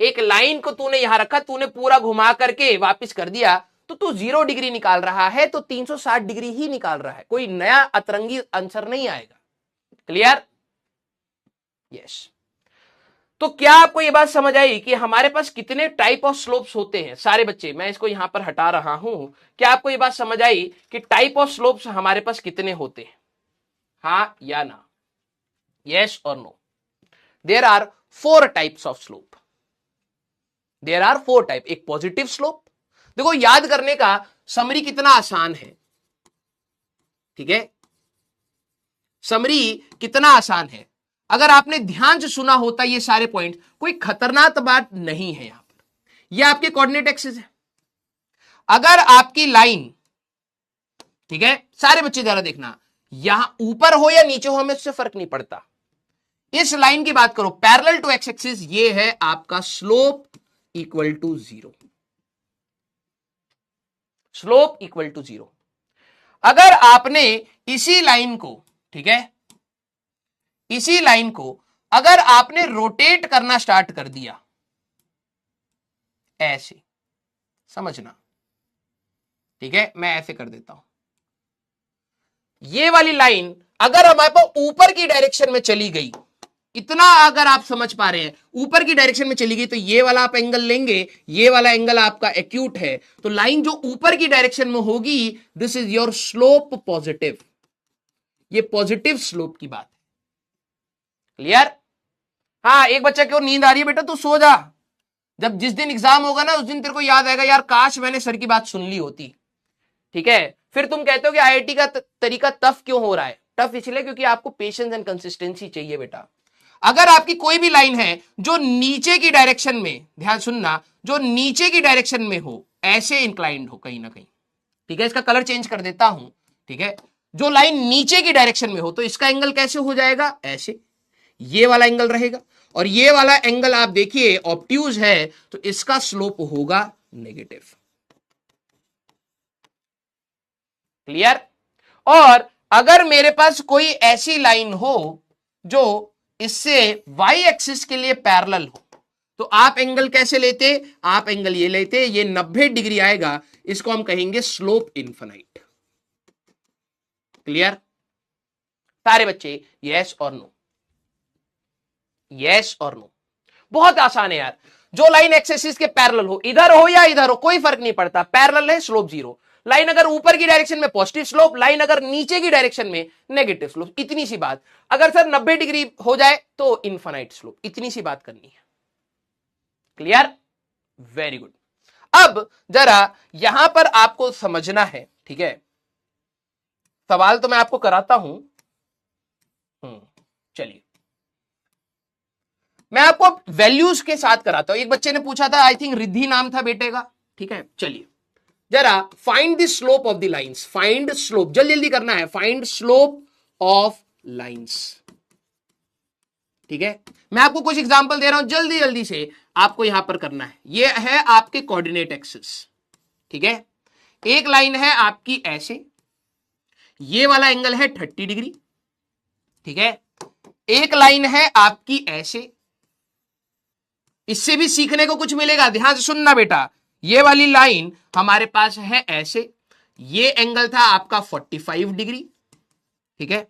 S1: एक लाइन को तूने यहां रखा, तूने पूरा घुमा करके वापस कर दिया, तो तू 0 डिग्री निकाल रहा है, तो 360 डिग्री ही निकाल रहा है, कोई नया अतरंगी आंसर नहीं आएगा। क्लियर? यस। तो क्या आपको यह बात समझ आई कि हमारे पास कितने टाइप ऑफ स्लोप्स होते हैं? सारे बच्चे, मैं इसको यहां पर हटा रहा हूं। क्या आपको यह बात समझ आई कि टाइप ऑफ स्लोप्स हमारे पास कितने होते हैं? हाँ या ना? यस और no? There are 4 types of slope. There are 4 type. एक पॉजिटिव स्लोप, देखो याद करने का समरी कितना आसान है, ठीक है, समरी कितना आसान है। अगर आपने ध्यान से सुना होता ये सारे पॉइंट, कोई खतरनाक बात नहीं है यहां पर। ये आपके कोऑर्डिनेट एक्सिस है। अगर आपकी लाइन, ठीक है, सारे बच्चे जरा देखना, यहां ऊपर हो या नीचे हो हमें उससे फर्क नहीं पड़ता। इस लाइन की बात करो पैरेलल टू एक्स एक्सिस, ये है आपका slope equal to 0, slope equal to 0। अगर आपने इसी लाइन को, ठीक है, इसी लाइन को अगर आपने रोटेट करना स्टार्ट कर दिया ऐसे, समझना, ठीक है, मैं ऐसे कर देता हूं, ये वाली लाइन अगर हमारे पास ऊपर की डायरेक्शन में चली गई, इतना अगर आप समझ पा रहे हैं, ऊपर की डायरेक्शन में चली गई, तो ये वाला आप एंगल लेंगे, ये वाला एंगल आपका एक्यूट है, तो लाइन जो ऊपर की डायरेक्शन में होगी, this is your slope positive. ये पॉजिटिव स्लोप की बात है। क्लियर? हाँ, एक बच्चा क्यों नींद आ रही है बेटा, तू सो जा, जब जिस दिन एग्जाम होगा ना उस दिन तेरे को याद आएगा यार काश मैंने सर की बात सुन ली होती, ठीक है। फिर तुम कहते हो कि आईआईटी का तरीका टफ क्यों हो रहा है, टफ इसलिए क्योंकि आपको पेशेंस एंड कंसिस्टेंसी चाहिए बेटा। अगर आपकी कोई भी लाइन है जो नीचे की डायरेक्शन में, ध्यान सुनना, जो नीचे की डायरेक्शन में हो, ऐसे इंक्लाइंड हो कहीं ना कहीं, ठीक है, इसका कलर चेंज कर देता हूं, ठीक है, जो लाइन नीचे की डायरेक्शन में हो तो इसका एंगल कैसे हो जाएगा, ऐसे, ये वाला एंगल रहेगा, और ये वाला एंगल आप देखिए ऑब्ट्यूज है तो इसका स्लोप होगा नेगेटिव। क्लियर? और अगर मेरे पास कोई ऐसी लाइन हो जो इससे y एक्सिस के लिए पैरेलल हो, तो आप एंगल कैसे लेते, आप एंगल ये लेते, ये 90 डिग्री आएगा, इसको हम कहेंगे स्लोप इनफाइनाइट। क्लियर? सारे बच्चे यस और नो, यस और नो, बहुत आसान है यार। जो लाइन एक्स एक्सिस के पैरेलल हो, इधर हो या इधर हो कोई फर्क नहीं पड़ता, पैरेलल है, स्लोप 0। लाइन अगर ऊपर की डायरेक्शन में पॉजिटिव स्लोप, लाइन अगर नीचे की डायरेक्शन में नेगेटिव स्लोप, इतनी सी बात। अगर सर 90 डिग्री हो जाए तो इनफाइनाइट स्लोप, इतनी सी बात करनी है। क्लियर? Very good. अब जरा यहां पर आपको समझना है, ठीक है, सवाल तो मैं आपको कराता हूं, चलिए मैं आपको वैल्यूज के साथ कराता हूं। एक बच्चे ने पूछा था, आई थिंक रिद्धि नाम था बेटे का, ठीक है, चलिए जरा find the slope of the lines, find slope, जल्दी जल्दी करना है, फाइंड स्लोप ऑफ लाइंस, ठीक है। मैं आपको कुछ एग्जांपल दे रहा हूं, जल्दी जल्दी से आपको यहां पर करना है। ये है आपके कोऑर्डिनेट एक्सिस, ठीक है, एक लाइन है आपकी ऐसे, ये वाला एंगल है 30 डिग्री, ठीक है, एक लाइन है आपकी ऐसे, इससे भी सीखने को कुछ मिलेगा, ध्यान से सुनना बेटा। ये वाली लाइन हमारे पास है ऐसे, ये एंगल था आपका 45 डिग्री, ठीक है,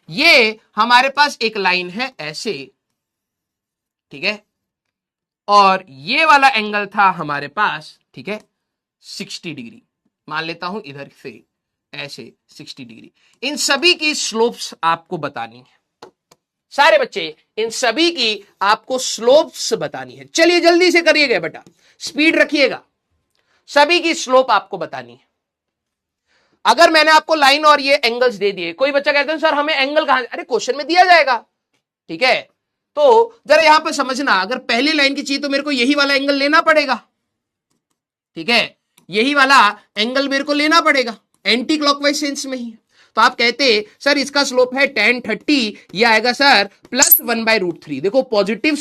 S1: ये हमारे पास एक लाइन है ऐसे, ठीक है, और ये वाला एंगल था हमारे पास, ठीक है, 60 डिग्री, मान लेता हूं इधर से ऐसे 60 डिग्री। इन सभी की स्लोप्स आपको बतानी है, सारे बच्चे इन सभी की आपको स्लोप्स बतानी है। चलिए जल्दी से करिएगा बेटा, स्पीड रखिएगा, सभी की स्लोप आपको बतानी है। अगर मैंने आपको लाइन और ये एंगल्स दे दिए, कोई बच्चा कहते हैं सर हमें एंगल कहां, अरे क्वेश्चन में दिया जाएगा, ठीक है, तो जरा यहां पर समझना, अगर पहली लाइन की चाहिए तो मेरे को यही वाला एंगल लेना पड़ेगा, ठीक है, यही वाला एंगल मेरे को लेना पड़ेगा, एंटी क्लॉकवाइज सेंस में ही। तो आप कहते सर इसका स्लोप है tan 30, ये आएगा सर +1/√3। देखो पॉजिटिव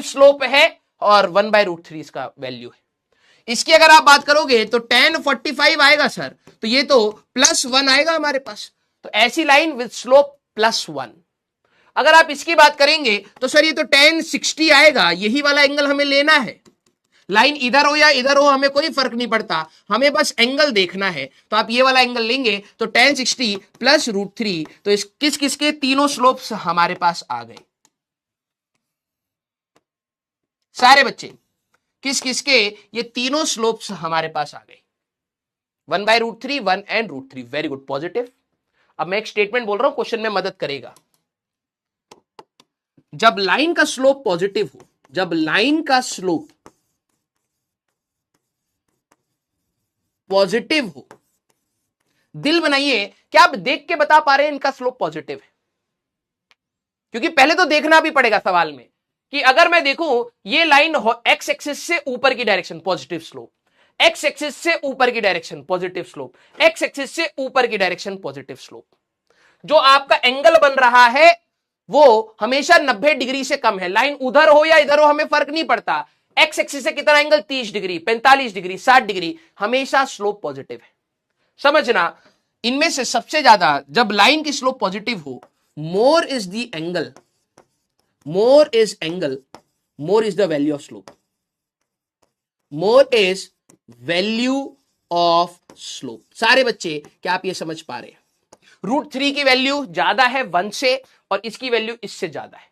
S1: स्लोप है और 1/√3 इसका वैल्यू है। इसकी अगर आप बात करोगे तो tan 45 आएगा सर, तो ये तो +1 आएगा हमारे पास, तो ऐसी लाइन विद स्लोप +1। अगर आप इसकी बात करेंगे तो सर ये तो tan 60 आएगा, यही वाला एंगल हमें लेना है, लाइन इधर हो या इधर हो हमें कोई फर्क नहीं पड़ता, हमें बस एंगल देखना है। तो आप ये वाला एंगल लेंगे तो tan 60 +√3, तो इस किस किसके तीनों स्लोप्स हमारे पास आ गए, सारे बच्चे किस किसके ये तीनों स्लोप्स हमारे पास आ गए, 1/√3, 1 and √3। Very good, positive. अब मैं एक स्टेटमेंट बोल रहा हूं, क्वेश्चन में मदद करेगा। जब लाइन का स्लोप पॉजिटिव हो जब लाइन का स्लोप पॉजिटिव हो, दिल बनाइए, क्या आप देख के बता पा रहे हैं इनका स्लोप पॉजिटिव है? क्योंकि पहले तो देखना भी पड़ेगा सवाल में कि अगर मैं देखूं ये लाइन एक्स एक्सिस से ऊपर की direction positive slope, x axis से ऊपर की direction positive slope, x axis से ऊपर की डायरेक्शन पॉजिटिव स्लोप, जो आपका एंगल बन रहा है वो हमेशा 90 डिग्री से कम है। लाइन उधर हो या इधर हो हमें फर्क नहीं पड़ता। एक्स एक्सिस से कितना एंगल, 30 डिग्री, 45 डिग्री, 60 डिग्री, हमेशा स्लोप पॉजिटिव है। समझना, इनमें से सबसे ज्यादा जब लाइन की स्लोप पॉजिटिव हो, more is the angle, more is angle, more is the value of slope, more is value of slope. सारे बच्चे क्या आप ये समझ पा रहे हैं? √3 की वैल्यू ज्यादा है 1 से और इसकी वैल्यू इससे ज्यादा है।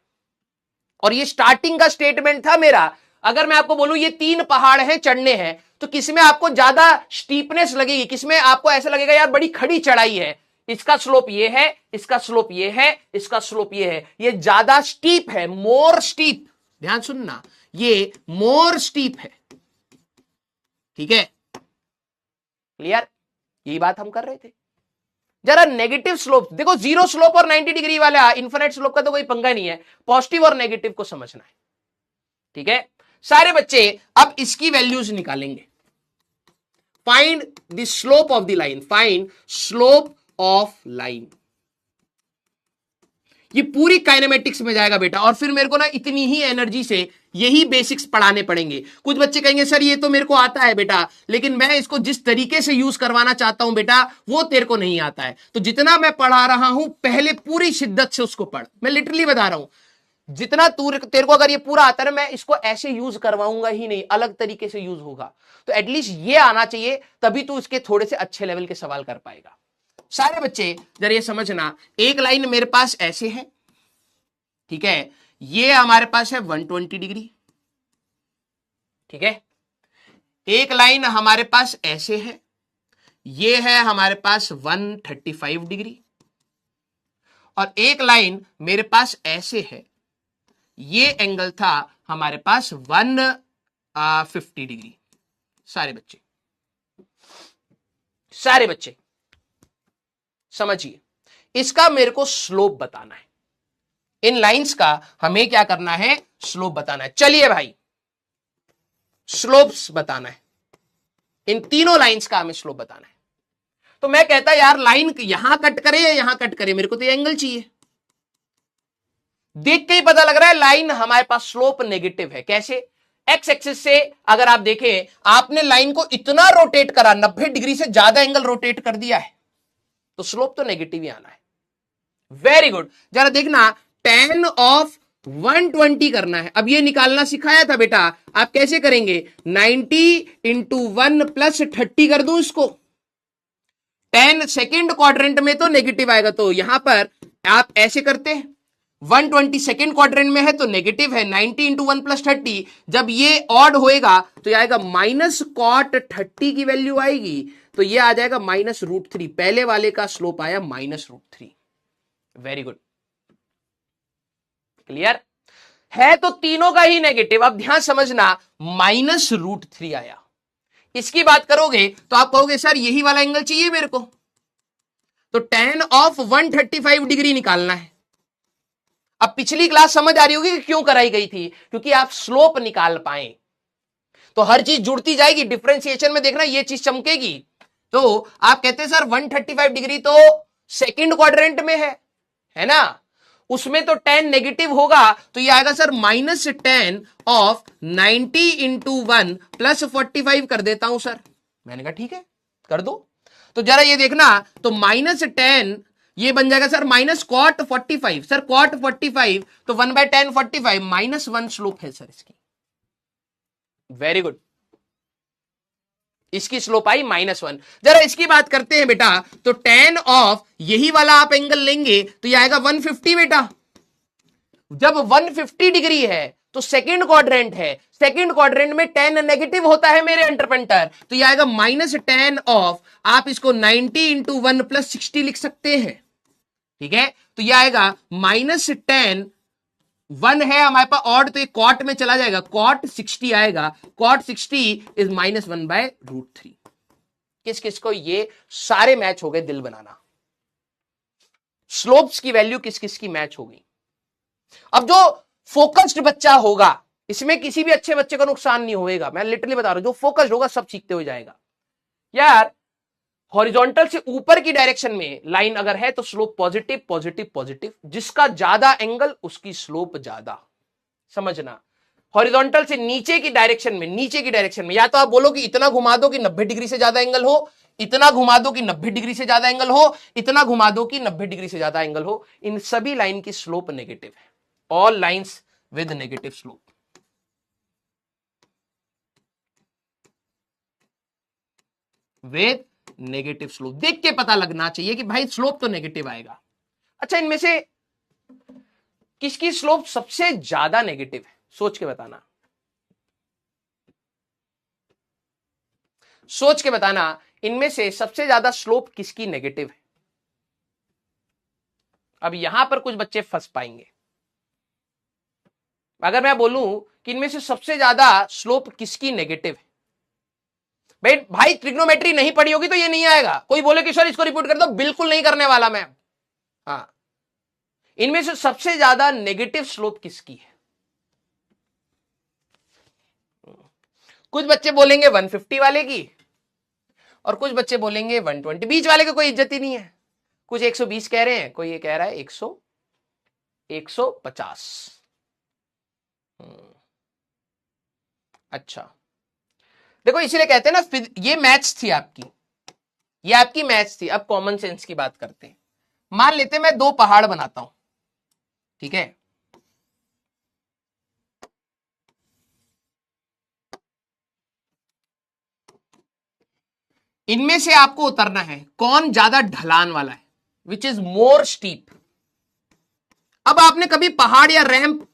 S1: और ये स्टार्टिंग का स्टेटमेंट था मेरा। अगर मैं आपको बोलूं ये 3 पहाड़ हैं, चढ़ने हैं, तो किसमें आपको ज्यादा स्टीपनेस लगेगी, किसमें आपको ऐसा लगेगा यार बड़ी खड़ी चढ़ाई है, इसका स्लोप ये है, इसका स्लोप ये है, इसका स्लोप ये है, ये ज्यादा स्टीप है, मोर स्टीप। ध्यान सुनना, ये मोर स्टीप है। ठीक है, क्लियर? यही बात हम कर रहे थे। जरा नेगेटिव स्लोप देखो, 0 स्लोप और 90 डिग्री वाला इन्फिनिट स्लोप का तो कोई पंगा नहीं है, पॉजिटिव और नेगेटिव को समझना है। ठीक है सारे बच्चे, अब इसकी वैल्यूज निकालेंगे। Find the slope of the line, find slope of line. ये पूरी काइनेमेटिक्स में जाएगा बेटा, और फिर मेरे को ना इतनी ही एनर्जी से यही बेसिक्स पढ़ाने पड़ेंगे। कुछ बच्चे कहेंगे सर ये तो मेरे को आता है बेटा, लेकिन मैं इसको जिस तरीके से यूज करवाना चाहता हूं बेटा वो तेरे को नहीं आता है। तो जितना मैं पढ़ा रहा हूं पहले पूरी शिद्दत से उसको पढ़। मैं लिटरली बता रहा हूं, जितना तेरे को अगर ये पूरा आता है, मैं इसको ऐसे यूज करवाऊंगा ही नहीं, अलग तरीके से यूज होगा। तो एटलीस्ट ये आना चाहिए, तभी तू इसके थोड़े से अच्छे लेवल के सवाल कर पाएगा। सारे बच्चे जरा ये समझना, एक लाइन मेरे पास ऐसे है, ठीक है, ये हमारे पास है 120 डिग्री। ठीक है, एक लाइन हमारे पास ऐसे है, ये है हमारे पास 135 डिग्री, और एक लाइन मेरे पास ऐसे है, ये एंगल था हमारे पास 150 डिग्री। सारे बच्चे समझिए, इसका मेरे को स्लोप बताना है। इन लाइंस का हमें क्या करना है, स्लोप बताना है। चलिए भाई, स्लोप्स बताना है, इन तीनों लाइंस का हमें स्लोप बताना है। तो मैं कहता यार लाइन यहां कट करे या यहां कट करे, मेरे को तो ये एंगल चाहिए। देख के ही पता लग रहा है लाइन हमारे पास स्लोप नेगेटिव है। कैसे? एक्स एक्सिस से अगर आप देखें, आपने लाइन को इतना रोटेट करा, 90 डिग्री से ज्यादा एंगल रोटेट कर दिया है, तो स्लोप तो नेगेटिव ही आना है। वेरी गुड, जरा देखना, tan ऑफ 120 करना है। अब ये निकालना सिखाया था बेटा, आप कैसे करेंगे, 90 इंटू 1 प्लस 30 कर दूं इसको। tan सेकेंड क्वाड्रेंट में तो नेगेटिव आएगा, तो यहां पर आप ऐसे करते हैं, 120 सेकेंड क्वाड्रेंट में है तो नेगेटिव है, 90 इंटू 1 प्लस 30, जब ये ऑड होएगा तो ये आएगा माइनस कॉट 30 की वैल्यू आएगी, तो ये आ जाएगा -√3। पहले वाले का स्लोप आया -√3। वेरी गुड, क्लियर है? तो तीनों का ही नेगेटिव। अब ध्यान समझना, -√3 आया। इसकी बात करोगे तो आप कहोगे सर यही वाला एंगल चाहिए मेरे को, तो tan ऑफ 135 डिग्री निकालना है। अब पिछली क्लास समझ आ रही होगी कि क्यों कराई गई थी, क्योंकि आप स्लोप निकाल पाए, तो हर चीज जुड़ती जाएगी। डिफरेंशिएशन में देखना ये चीज चमकेगी। तो आप कहते हैं सर 135 डिग्री तो सेकंड क्वाड्रेंट में है ना, उसमें तो tan नेगेटिव होगा, तो ये आएगा sir -tan of 90 into 1 plus 45 कर देता हूं सर। मैंने कहा ठीक है कर दो। तो जरा ये देखना, तो -tan ये बन जाएगा सर -cot 45। सर cot 45 तो 1/tan 45, -1 स्लोप है सर इसकी। वेरी गुड, इसकी स्लोप आई -1। जरा इसकी बात करते हैं बेटा, तो tan ऑफ यही वाला आप एंगल लेंगे तो यह आएगा 150 बेटा। जब 150 डिग्री है तो सेकंड क्वाड्रेंट है, सेकंड क्वाड्रेंट में tan नेगेटिव होता है मेरे इंटरप्रेटर, तो यह आएगा -tan ऑफ, आप इसको 90 इंटू 1 प्लस 60 लिख सकते हैं। ठीक है, तो यह आएगा -tan 1 है हमारे पास ऑड, तो ये कॉट में चला जाएगा, कॉट 60 आएगा, कॉट 60 इज -1/√3। किस किस को ये सारे मैच हो गए, दिल बनाना। स्लोप्स की वैल्यू किस किस की मैच हो गई। अब जो फोकस्ड बच्चा होगा, इसमें किसी भी अच्छे बच्चे का नुकसान नहीं होएगा, मैं लिटरली बता रहा हूं, जो फोकस्ड होगा सब सीखते हुए जाएगा। यार हॉरिजॉन्टल से ऊपर की डायरेक्शन में लाइन अगर है तो स्लोप पॉजिटिव पॉजिटिव पॉजिटिव, जिसका ज्यादा एंगल उसकी स्लोप ज्यादा, समझना। हॉरिजॉन्टल से नीचे की डायरेक्शन में, नीचे की डायरेक्शन में या तो आप बोलो कि इतना घुमा दो कि 90 डिग्री से ज्यादा एंगल हो, इतना घुमा दो कि 90 डिग्री से ज्यादा एंगल हो, इतना घुमा दो कि 90 डिग्री से ज्यादा एंगल हो, इन सभी लाइन की स्लोप नेगेटिव है। All lines with negative slope. With negative slope देख के पता लगना चाहिए कि भाई स्लोप तो नेगेटिव आएगा। अच्छा, इनमें से किसकी स्लोप सबसे ज्यादा नेगेटिव है, सोच के बताना, सोच के बताना, इनमें से सबसे ज्यादा स्लोप किसकी नेगेटिव है। अब यहां पर कुछ बच्चे फंस पाएंगे। अगर मैं बोलूं कि इनमें से सबसे ज्यादा स्लोप किसकी नेगेटिव है, भाई ट्रिग्नोमेट्री नहीं पढ़ी होगी तो ये नहीं आएगा। कोई बोले कि सर इसको रिपीट कर दो, बिल्कुल नहीं करने वाला मैं। हाँ, इनमें से सबसे ज्यादा नेगेटिव स्लोप किसकी है। कुछ बच्चे बोलेंगे 150 वाले की, और कुछ बच्चे बोलेंगे 120, बीच वाले की कोई इज्जत ही नहीं है। कुछ 120 कह रहे हैं, कोई ये कह रहा है 150। अच्छा देखो, इसीलिए कहते हैं ना, ये मैच थी आपकी, ये आपकी मैच थी। अब कॉमन सेंस की बात करते हैं। मान लेते हैं मैं दो पहाड़ बनाता हूं, ठीक है, इनमें से आपको उतरना है कौन ज्यादा ढलान वाला है, विच इज मोर स्टीप। अब आपने कभी पहाड़ या रैंप,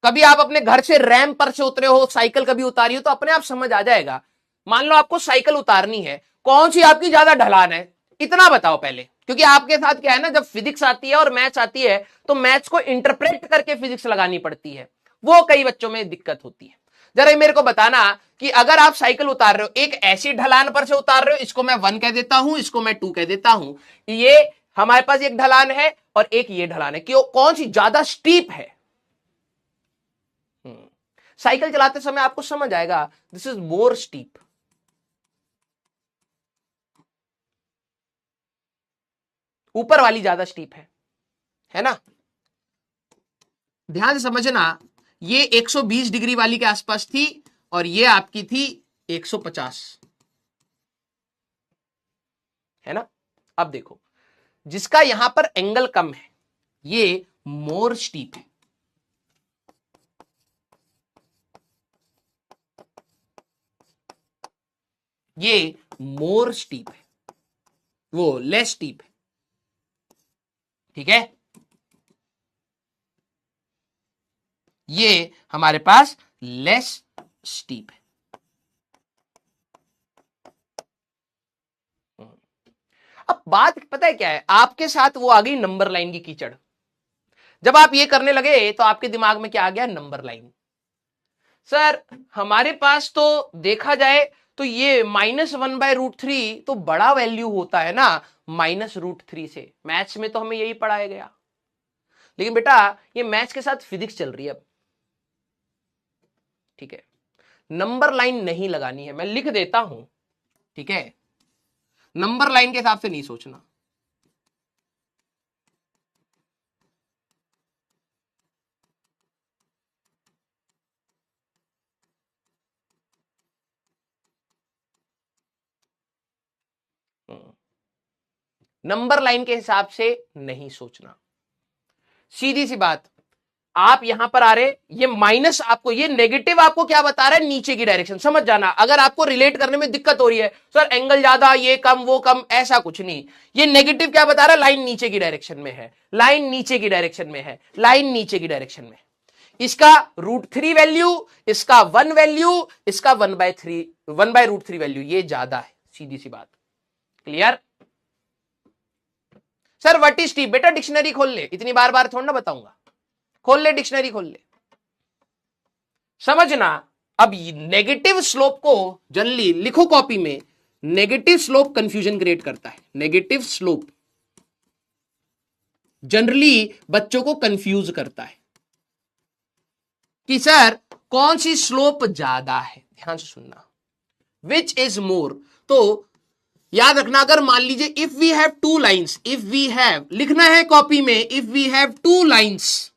S1: कभी आप अपने घर से रैंप पर से उतरे हो, साइकिल कभी उतारी हो, तो अपने आप समझ आ जाएगा। मान लो आपको साइकिल उतारनी है, कौन सी आपकी ज्यादा ढलान है, इतना बताओ पहले। क्योंकि आपके साथ क्या है ना, जब फिजिक्स आती है और मैथ्स आती है तो मैथ्स को इंटरप्रेट करके फिजिक्स लगानी पड़ती है, वो कई बच्चों में दिक्कत होती है। जरा मेरे को बताना कि अगर आप साइकिल उतार रहे हो, एक ऐसी ढलान पर से उतार रहे हो, इसको मैं 1 कह देता हूं, इसको मैं 2 कह देता हूं, ये हमारे पास एक ढलान है और एक ये ढलान है, क्यों, कौन सी ज्यादा स्टीप है। साइकिल चलाते समय आपको समझ आएगा, दिस इज मोर स्टीप। ऊपर वाली ज्यादा स्टीप है ना। ध्यान से समझना, ये 120 डिग्री वाली के आसपास थी और ये आपकी थी 150, है ना। अब देखो, जिसका यहां पर एंगल कम है ये मोर स्टीप है, ये मोर स्टीप है, वो लेस स्टीप है, ठीक है। ये हमारे पास लेस स्टीप है। अब बात पता है क्या है, आपके साथ वो आ गई नंबर लाइन की कीचड़। जब आप ये करने लगे तो आपके दिमाग में क्या आ गया, नंबर लाइन। सर हमारे पास तो देखा जाए तो ये -1/√3 तो बड़ा वैल्यू होता है ना -√3 से, मैथ्स में तो हमें यही पढ़ाया गया। लेकिन बेटा ये मैथ्स के साथ फिजिक्स चल रही है अब, ठीक है। नंबर लाइन नहीं लगानी है, मैं लिख देता हूं, ठीक है। नंबर लाइन के हिसाब से नहीं सोचना। नंबर लाइन के हिसाब से नहीं सोचना, सीधी सी बात। आप यहां पर आ रहे, ये माइनस आपको, ये नेगेटिव आपको क्या बता रहा है, नीचे की डायरेक्शन, समझ जाना। अगर आपको रिलेट करने में दिक्कत हो रही है, सर एंगल ज्यादा, ये कम, वो कम, ऐसा कुछ नहीं। ये नेगेटिव क्या बता रहा है, लाइन नीचे की डायरेक्शन में है, लाइन नीचे की डायरेक्शन में है, लाइन नीचे की डायरेक्शन में। इसका √3 वैल्यू, इसका 1 वैल्यू, इसका 1/√3 वैल्यू, ये ज्यादा है, सीधी सी बात। Clear. Sir what is steep, बेटा डिक्शनरी खोल ले, इतनी बार बार थोड़ा ना बताऊंगा। खोल ले, डिक्शनरी खोल ले, समझना। अब नेगेटिव स्लोप को जनरली लिखो कॉपी में, नेगेटिव स्लोप कंफ्यूजन क्रिएट करता है। नेगेटिव स्लोप जनरली बच्चों को कंफ्यूज करता है कि सर कौन सी स्लोप ज्यादा है। ध्यान से सुनना, विच इज मोर। तो याद रखना, अगर मान लीजिए if we have two lines, if we have लिखना है कॉपी में, if we have two lines,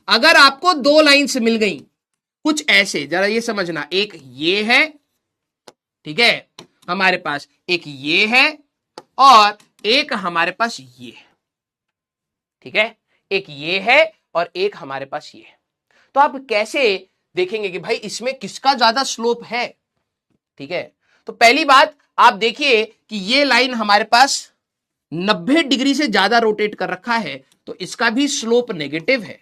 S1: अगर आपको दो लाइंस मिल गई कुछ ऐसे, जरा ये समझना, एक ये है, ठीक है, हमारे पास एक ये है और एक हमारे पास ये है, ठीक है, एक ये है और एक हमारे पास ये है। तो आप कैसे देखेंगे कि भाई इसमें किसका ज्यादा स्लोप है? ठीक है, तो पहली बात आप देखिए कि ये लाइन हमारे पास 90 डिग्री से ज्यादा रोटेट कर रखा है, तो इसका भी स्लोप नेगेटिव है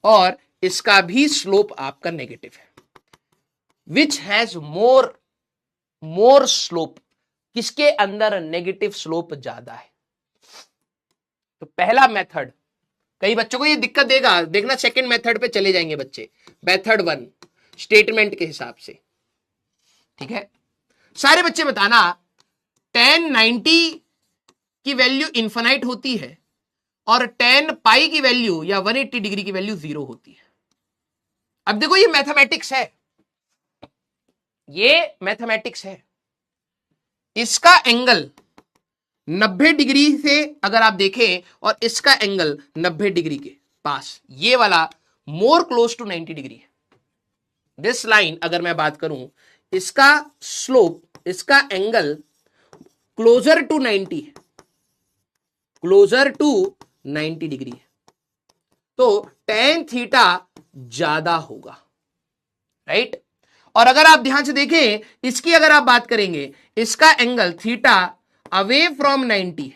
S1: और इसका भी स्लोप आपका नेगेटिव है। विच हैज मोर स्लोप, किसके अंदर नेगेटिव स्लोप ज्यादा है? तो पहला मेथड, कई बच्चों को ये दिक्कत देगा, देखना सेकंड मेथड पे चले जाएंगे बच्चे। मेथड 1 स्टेटमेंट के हिसाब से, ठीक है, सारे बच्चे बताना tan 90 की वैल्यू इन्फिनाइट होती है और tan पाई की वैल्यू या 180 डिग्री की वैल्यू 0 होती है। अब देखो ये मैथमेटिक्स है, ये मैथमेटिक्स है। इसका एंगल 90 डिग्री से अगर आप देखें और इसका एंगल 90 डिग्री के पास, ये वाला मोर क्लोज टू 90 डिग्री है। दिस लाइन अगर मैं बात करूं, इसका स्लोप, इसका एंगल क्लोजर टू 90 है, क्लोजर टू 90 डिग्री है, तो tan थीटा ज्यादा होगा, राइट। और अगर आप ध्यान से देखें, इसकी अगर आप बात करेंगे, इसका एंगल थीटा अवे फ्रॉम 90,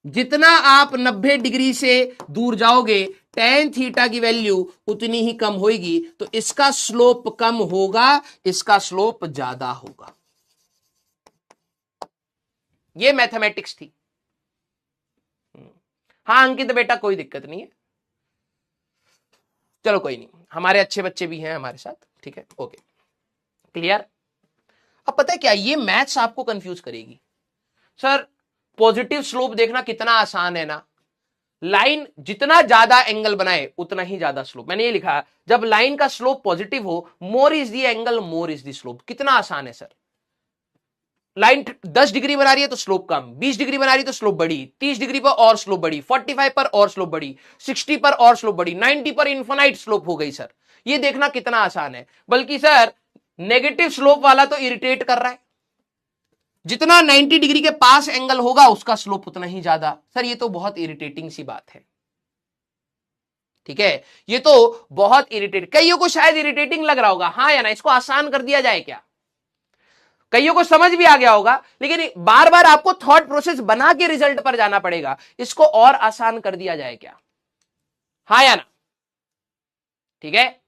S1: जितना आप 90 डिग्री से दूर जाओगे tan थीटा की वैल्यू उतनी ही कम होगी, तो इसका स्लोप कम होगा, इसका स्लोप ज्यादा होगा। ये मैथमेटिक्स थी। हाँ अंकित बेटा, कोई दिक्कत नहीं है, चलो कोई नहीं, हमारे अच्छे बच्चे भी हैं हमारे साथ, ठीक है, ओके, क्लियर। अब पता है क्या, ये मैथ्स आपको कंफ्यूज करेगी। सर पॉजिटिव स्लोप देखना कितना आसान है ना, लाइन जितना ज्यादा एंगल बनाए उतना ही ज्यादा स्लोप। मैंने ये लिखा, जब लाइन का स्लोप पॉजिटिव हो, more is the angle more is the slope. कितना आसान है सर, लाइन 10 डिग्री बना रही है तो स्लोप कम, 20 डिग्री बना रही है तो स्लोप बड़ी, 30 डिग्री पर और स्लोप बड़ी, 45 पर और स्लोप बड़ी, 60 पर और स्लोप बड़ी, 90 पर इनफाइनाइट स्लोप हो गई। सर ये देखना कितना आसान है। बल्कि सर नेगेटिव स्लोप वाला तो इरिटेट कर रहा है, जितना 90 डिग्री के पास एंगल होगा उसका स्लोप उतना ही ज्यादा। सर ये तो बहुत इरिटेटिंग सी बात है, ठीक है, ये तो बहुत इरिटेट, कईयों को शायद इरिटेटिंग लग रहा होगा, हाँ या ना, इसको आसान कर दिया जाए क्या? कईयों को समझ भी आ गया होगा, लेकिन बार बार आपको थॉट प्रोसेस बना के रिजल्ट पर जाना पड़ेगा, इसको और आसान कर दिया जाए क्या? हाँ या ना, ठीक है,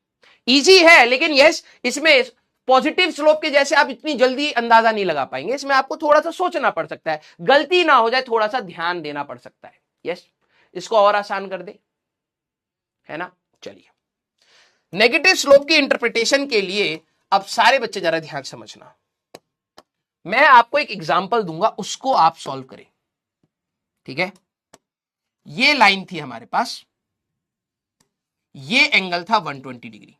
S1: इजी है, लेकिन यस इसमें पॉजिटिव स्लोप के जैसे आप इतनी जल्दी अंदाजा नहीं लगा पाएंगे, इसमें आपको थोड़ा सा सोचना पड़ सकता है, गलती ना हो जाए, थोड़ा सा ध्यान देना पड़ सकता है। यस, इसको और आसान कर दे, है ना। चलिए, नेगेटिव स्लोप की इंटरप्रिटेशन के लिए अब सारे बच्चे जरा ध्यान समझना, मैं आपको एक एग्जांपल दूंगा, उसको आप सॉल्व करें, ठीक है। ये लाइन थी हमारे पास, ये एंगल था 120 डिग्री।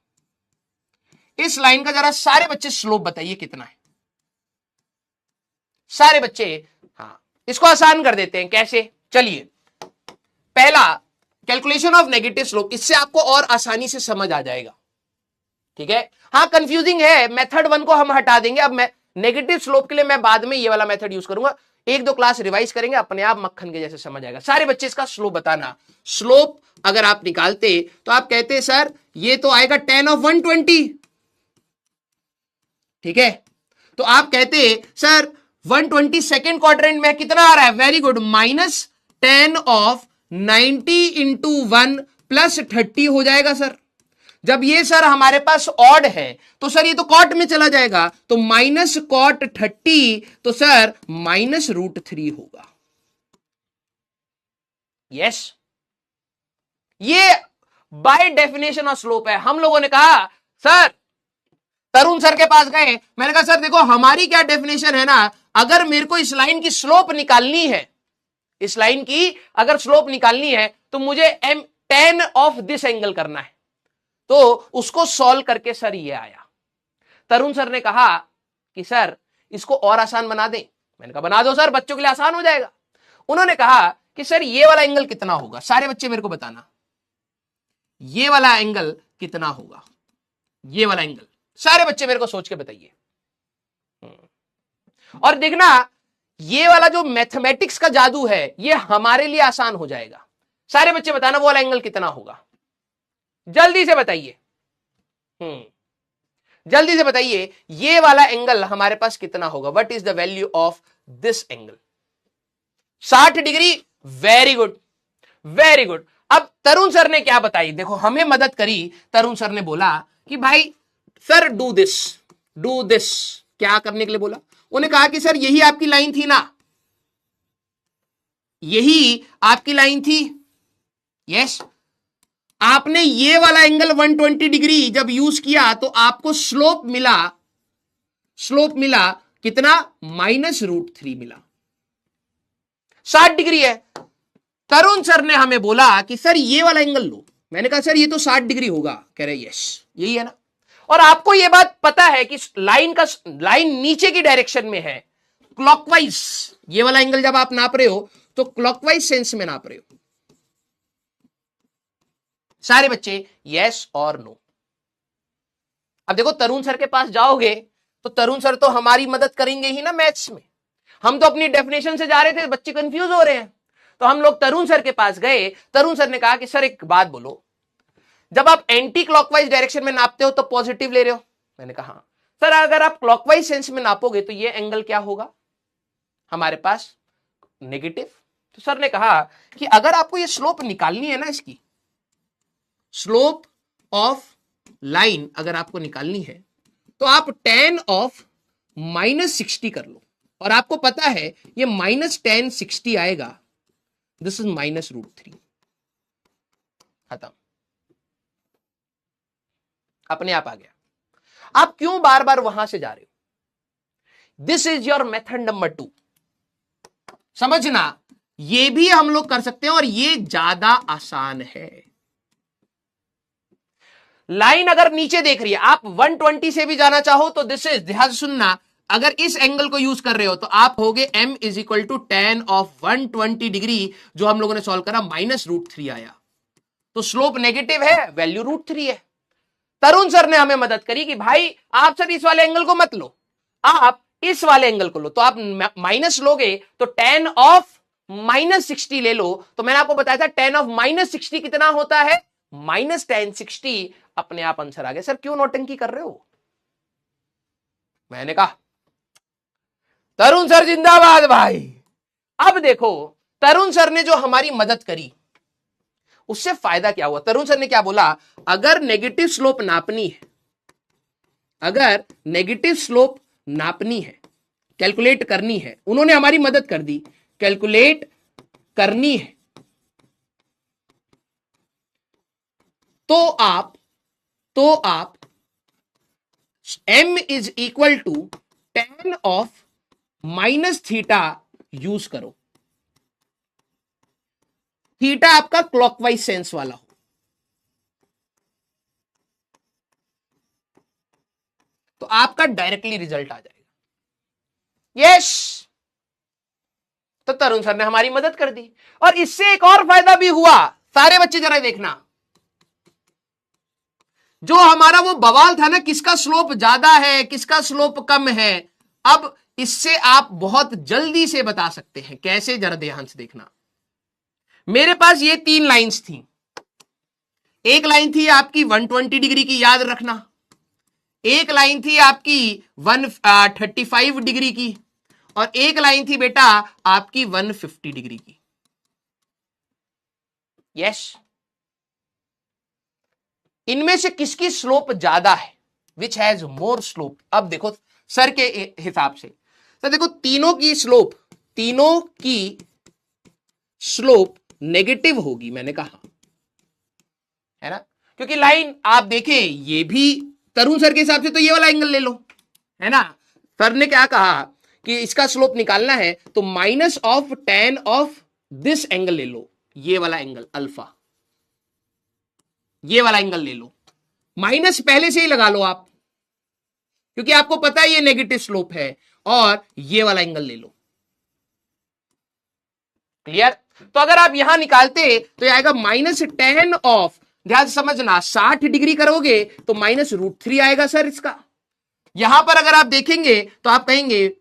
S1: इस लाइन का जरा सारे बच्चे स्लोप बताइए कितना है, सारे बच्चे। हाँ, इसको आसान कर देते हैं, कैसे? चलिए, पहला कैलकुलेशन ऑफ नेगेटिव स्लोप, इससे आपको और आसानी से समझ आ जाएगा, ठीक है। हाँ कंफ्यूजिंग है, मेथड 1 को हम हटा देंगे, अब मैं नेगेटिव स्लोप के लिए मैं बाद में ये वाला मेथड यूज करूंगा, एक दो क्लास रिवाइज करेंगे, अपने आप मक्खन के जैसे समझ आएगा। सारे बच्चे इसका स्लोप बताना। स्लोप अगर आप निकालते तो आप कहते सर ये तो आएगा tan ऑफ 120, ठीक है, तो आप कहते सर 120 सेकेंड क्वाड्रेंट में कितना आ रहा है? Very good, minus tan of 90 into 1 plus 30 हो जाएगा सर। जब ये सर हमारे पास ऑड है तो सर ये तो कॉट में चला जाएगा, तो माइनस कॉट 30, तो सर माइनस √3 होगा। यस, ये बाय डेफिनेशन ऑफ स्लोप है। हम लोगों ने कहा सर, तरुण सर के पास गए, मैंने कहा सर देखो हमारी क्या डेफिनेशन है ना, अगर मेरे को इस लाइन की स्लोप निकालनी है, इस लाइन की अगर स्लोप निकालनी है तो मुझे m tan of this angle करना है। तो उसको सॉल्व करके सर ये आया। तरुण सर ने कहा कि सर इसको और आसान बना दें। मैंने कहा बना दो सर, बच्चों के लिए आसान हो जाएगा। उन्होंने कहा कि सर ये वाला एंगल कितना होगा, सारे बच्चे मेरे को बताना, ये वाला एंगल कितना होगा, ये वाला एंगल सारे बच्चे मेरे को सोच के बताइए। और देखना ये वाला जो मैथमेटिक्स का जादू है ये हमारे लिए आसान हो जाएगा। सारे बच्चे बताना वो वाला एंगल कितना होगा, जल्दी से बताइए। जल्दी से बताइए ये वाला एंगल हमारे पास कितना होगा। What is the value of this angle? 60 degree. Very good, very good. अब तरुण सर ने क्या बताई, देखो हमें मदद करी। तरुण सर ने बोला कि भाई sir do this, do this. क्या करने के लिए बोला? उन्हें कहा कि सर यही आपकी लाइन थी ना, यही आपकी लाइन थी। यस, आपने ये वाला एंगल 120 डिग्री जब यूज किया तो आपको स्लोप मिला, स्लोप मिला कितना? -√3 मिला। 60 डिग्री है। तरुण सर ने हमें बोला कि सर ये वाला एंगल लो। मैंने कहा सर ये तो 60 डिग्री होगा। कह रहे यस यही है ना। और आपको यह बात पता है कि लाइन नीचे की डायरेक्शन में है, क्लॉकवाइज। ये वाला एंगल जब आप नाप रहे हो तो क्लॉकवाइज सेंस में नाप रहे हो। सारे बच्चे यस और नो। अब देखो तरुण सर के पास जाओगे तो तरुण सर तो हमारी मदद करेंगे ही ना मैथ्स में। हम तो अपनी डेफिनेशन से जा रहे थे, बच्चे कंफ्यूज हो रहे हैं। तो हम लोग तरुण सर के पास गए। तरुण सर ने कहा कि सर एक बात बोलो, जब आप एंटी क्लॉकवाइज डायरेक्शन में नापते हो तो पॉजिटिव ले रहे हो। मैंने कहा हाँ। सर अगर आप क्लॉकवाइज सेंस में नापोगे तो ये एंगल क्या होगा हमारे पास? नेगेटिव। तो सर ने कहा कि अगर आपको ये स्लोप निकालनी है ना, इसकी स्लोप ऑफ लाइन अगर आपको निकालनी है तो आप tan ऑफ -60 कर लो। और आपको पता है ये -tan 60 आएगा, दिस इज -√3। खत्म, अपने आप आ गया। आप क्यों बार बार वहां से जा रहे हो? This is your method number 2। समझना, ये भी हम लोग कर सकते हैं और ये ज्यादा आसान है। लाइन अगर नीचे देख रही है, आप 120 से भी जाना चाहो तो दिस इज, ध्यान से सुनना, अगर इस एंगल को यूज कर रहे हो तो आप होगे m = tan ऑफ 120 डिग्री, जो हम लोगों ने सॉल्व करा -√3 आया। तो स्लोप नेगेटिव है, वैल्यू √3 है। तरुण सर ने हमें मदद करी कि भाई आप सर इस वाले एंगल को मत लो, आप इस वाले एंगल को लो। तो आप माइनस लोगे तो tan ऑफ -60 ले लो। तो मैंने आपको बताया था tan ऑफ -60 कितना होता है? -tan 60। अपने आप आंसर आ गया। सर क्यों नौटंकी कर रहे हो? मैंने कहा तरुण सर जिंदाबाद भाई। अब देखो तरुण सर ने जो हमारी मदद करी उससे फायदा क्या हुआ? तरुण सर ने क्या बोला? अगर नेगेटिव स्लोप नापनी है, अगर नेगेटिव स्लोप नापनी है, कैलकुलेट करनी है, उन्होंने हमारी मदद कर दी, कैलकुलेट करनी है, तो आप m = tan ऑफ -θ यूज करो। थीटा आपका क्लॉकवाइज सेंस वाला हो, तो आपका डायरेक्टली रिजल्ट आ जाएगा। यस, तो तरुण सर ने हमारी मदद कर दी। और इससे एक और फायदा भी हुआ। सारे बच्चे जरा देखना, जो हमारा वो बवाल था ना, किसका स्लोप ज्यादा है किसका स्लोप कम है, अब इससे आप बहुत जल्दी से बता सकते हैं। कैसे? जरा ध्यान से देखना। मेरे पास ये 3 लाइंस थी। एक लाइन थी आपकी 120 डिग्री की, याद रखना। एक लाइन थी आपकी 135 डिग्री की, और एक लाइन थी बेटा आपकी 150 डिग्री की। यस, इनमें से किसकी स्लोप ज्यादा है? Which has more slope? अब देखो सर के हिसाब से, तो देखो तीनों की स्लोप नेगेटिव होगी। मैंने कहा है ना, क्योंकि लाइन आप देखें ये भी तरुण सर के हिसाब से तो ये वाला एंगल ले लो, है ना। सर ने क्या कहा कि इसका स्लोप निकालना है तो minus of ten of this angle ले लो, ये वाला एंगल अल्फा, ये वाला एंगल ले लो, माइनस पहले से ही लगा लो आप, क्योंकि आपको पता है ये नेगेटिव स्लोप है, और ये वाला एंगल ले लो। क्लियर। तो अगर आप यहां निकालते तो ये आएगा माइनस टेन ऑफ, ध्यान से समझना, 60 डिग्री करोगे तो माइनस √3 आएगा सर इसका। यहां पर अगर आप देखेंगे तो आप कहेंगे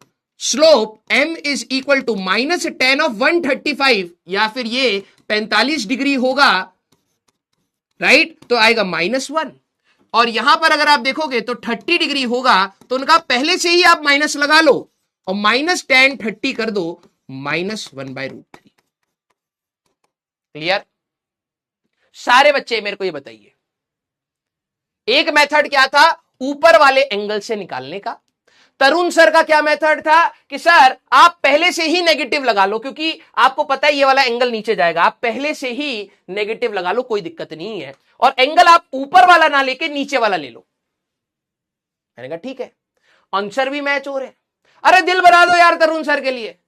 S1: slope m is equal to minus tan of 135, या फिर ये 45 डिग्री होगा, राइट, तो आएगा -1। और यहां पर अगर आप देखोगे तो 30 डिग्री होगा, तो उनका पहले से ही आप माइनस लगा लो और -10 30 कर दो, -1/√3। क्लियर। सारे बच्चे मेरे को ये बताइए, एक मेथड क्या था ऊपर वाले एंगल से निकालने का, तरुण सर का क्या मेथड था कि सर आप पहले से ही नेगेटिव लगा लो, क्योंकि आपको पता है ये वाला एंगल नीचे जाएगा, आप पहले से ही नेगेटिव लगा लो, कोई दिक्कत नहीं है, और एंगल आप ऊपर वाला ना लेके नीचे वाला ले लो। मैंने कहा ठीक है, आंसर भी मैच हो रहे। अरे दिल बना दो यार तरुण सर के लिए,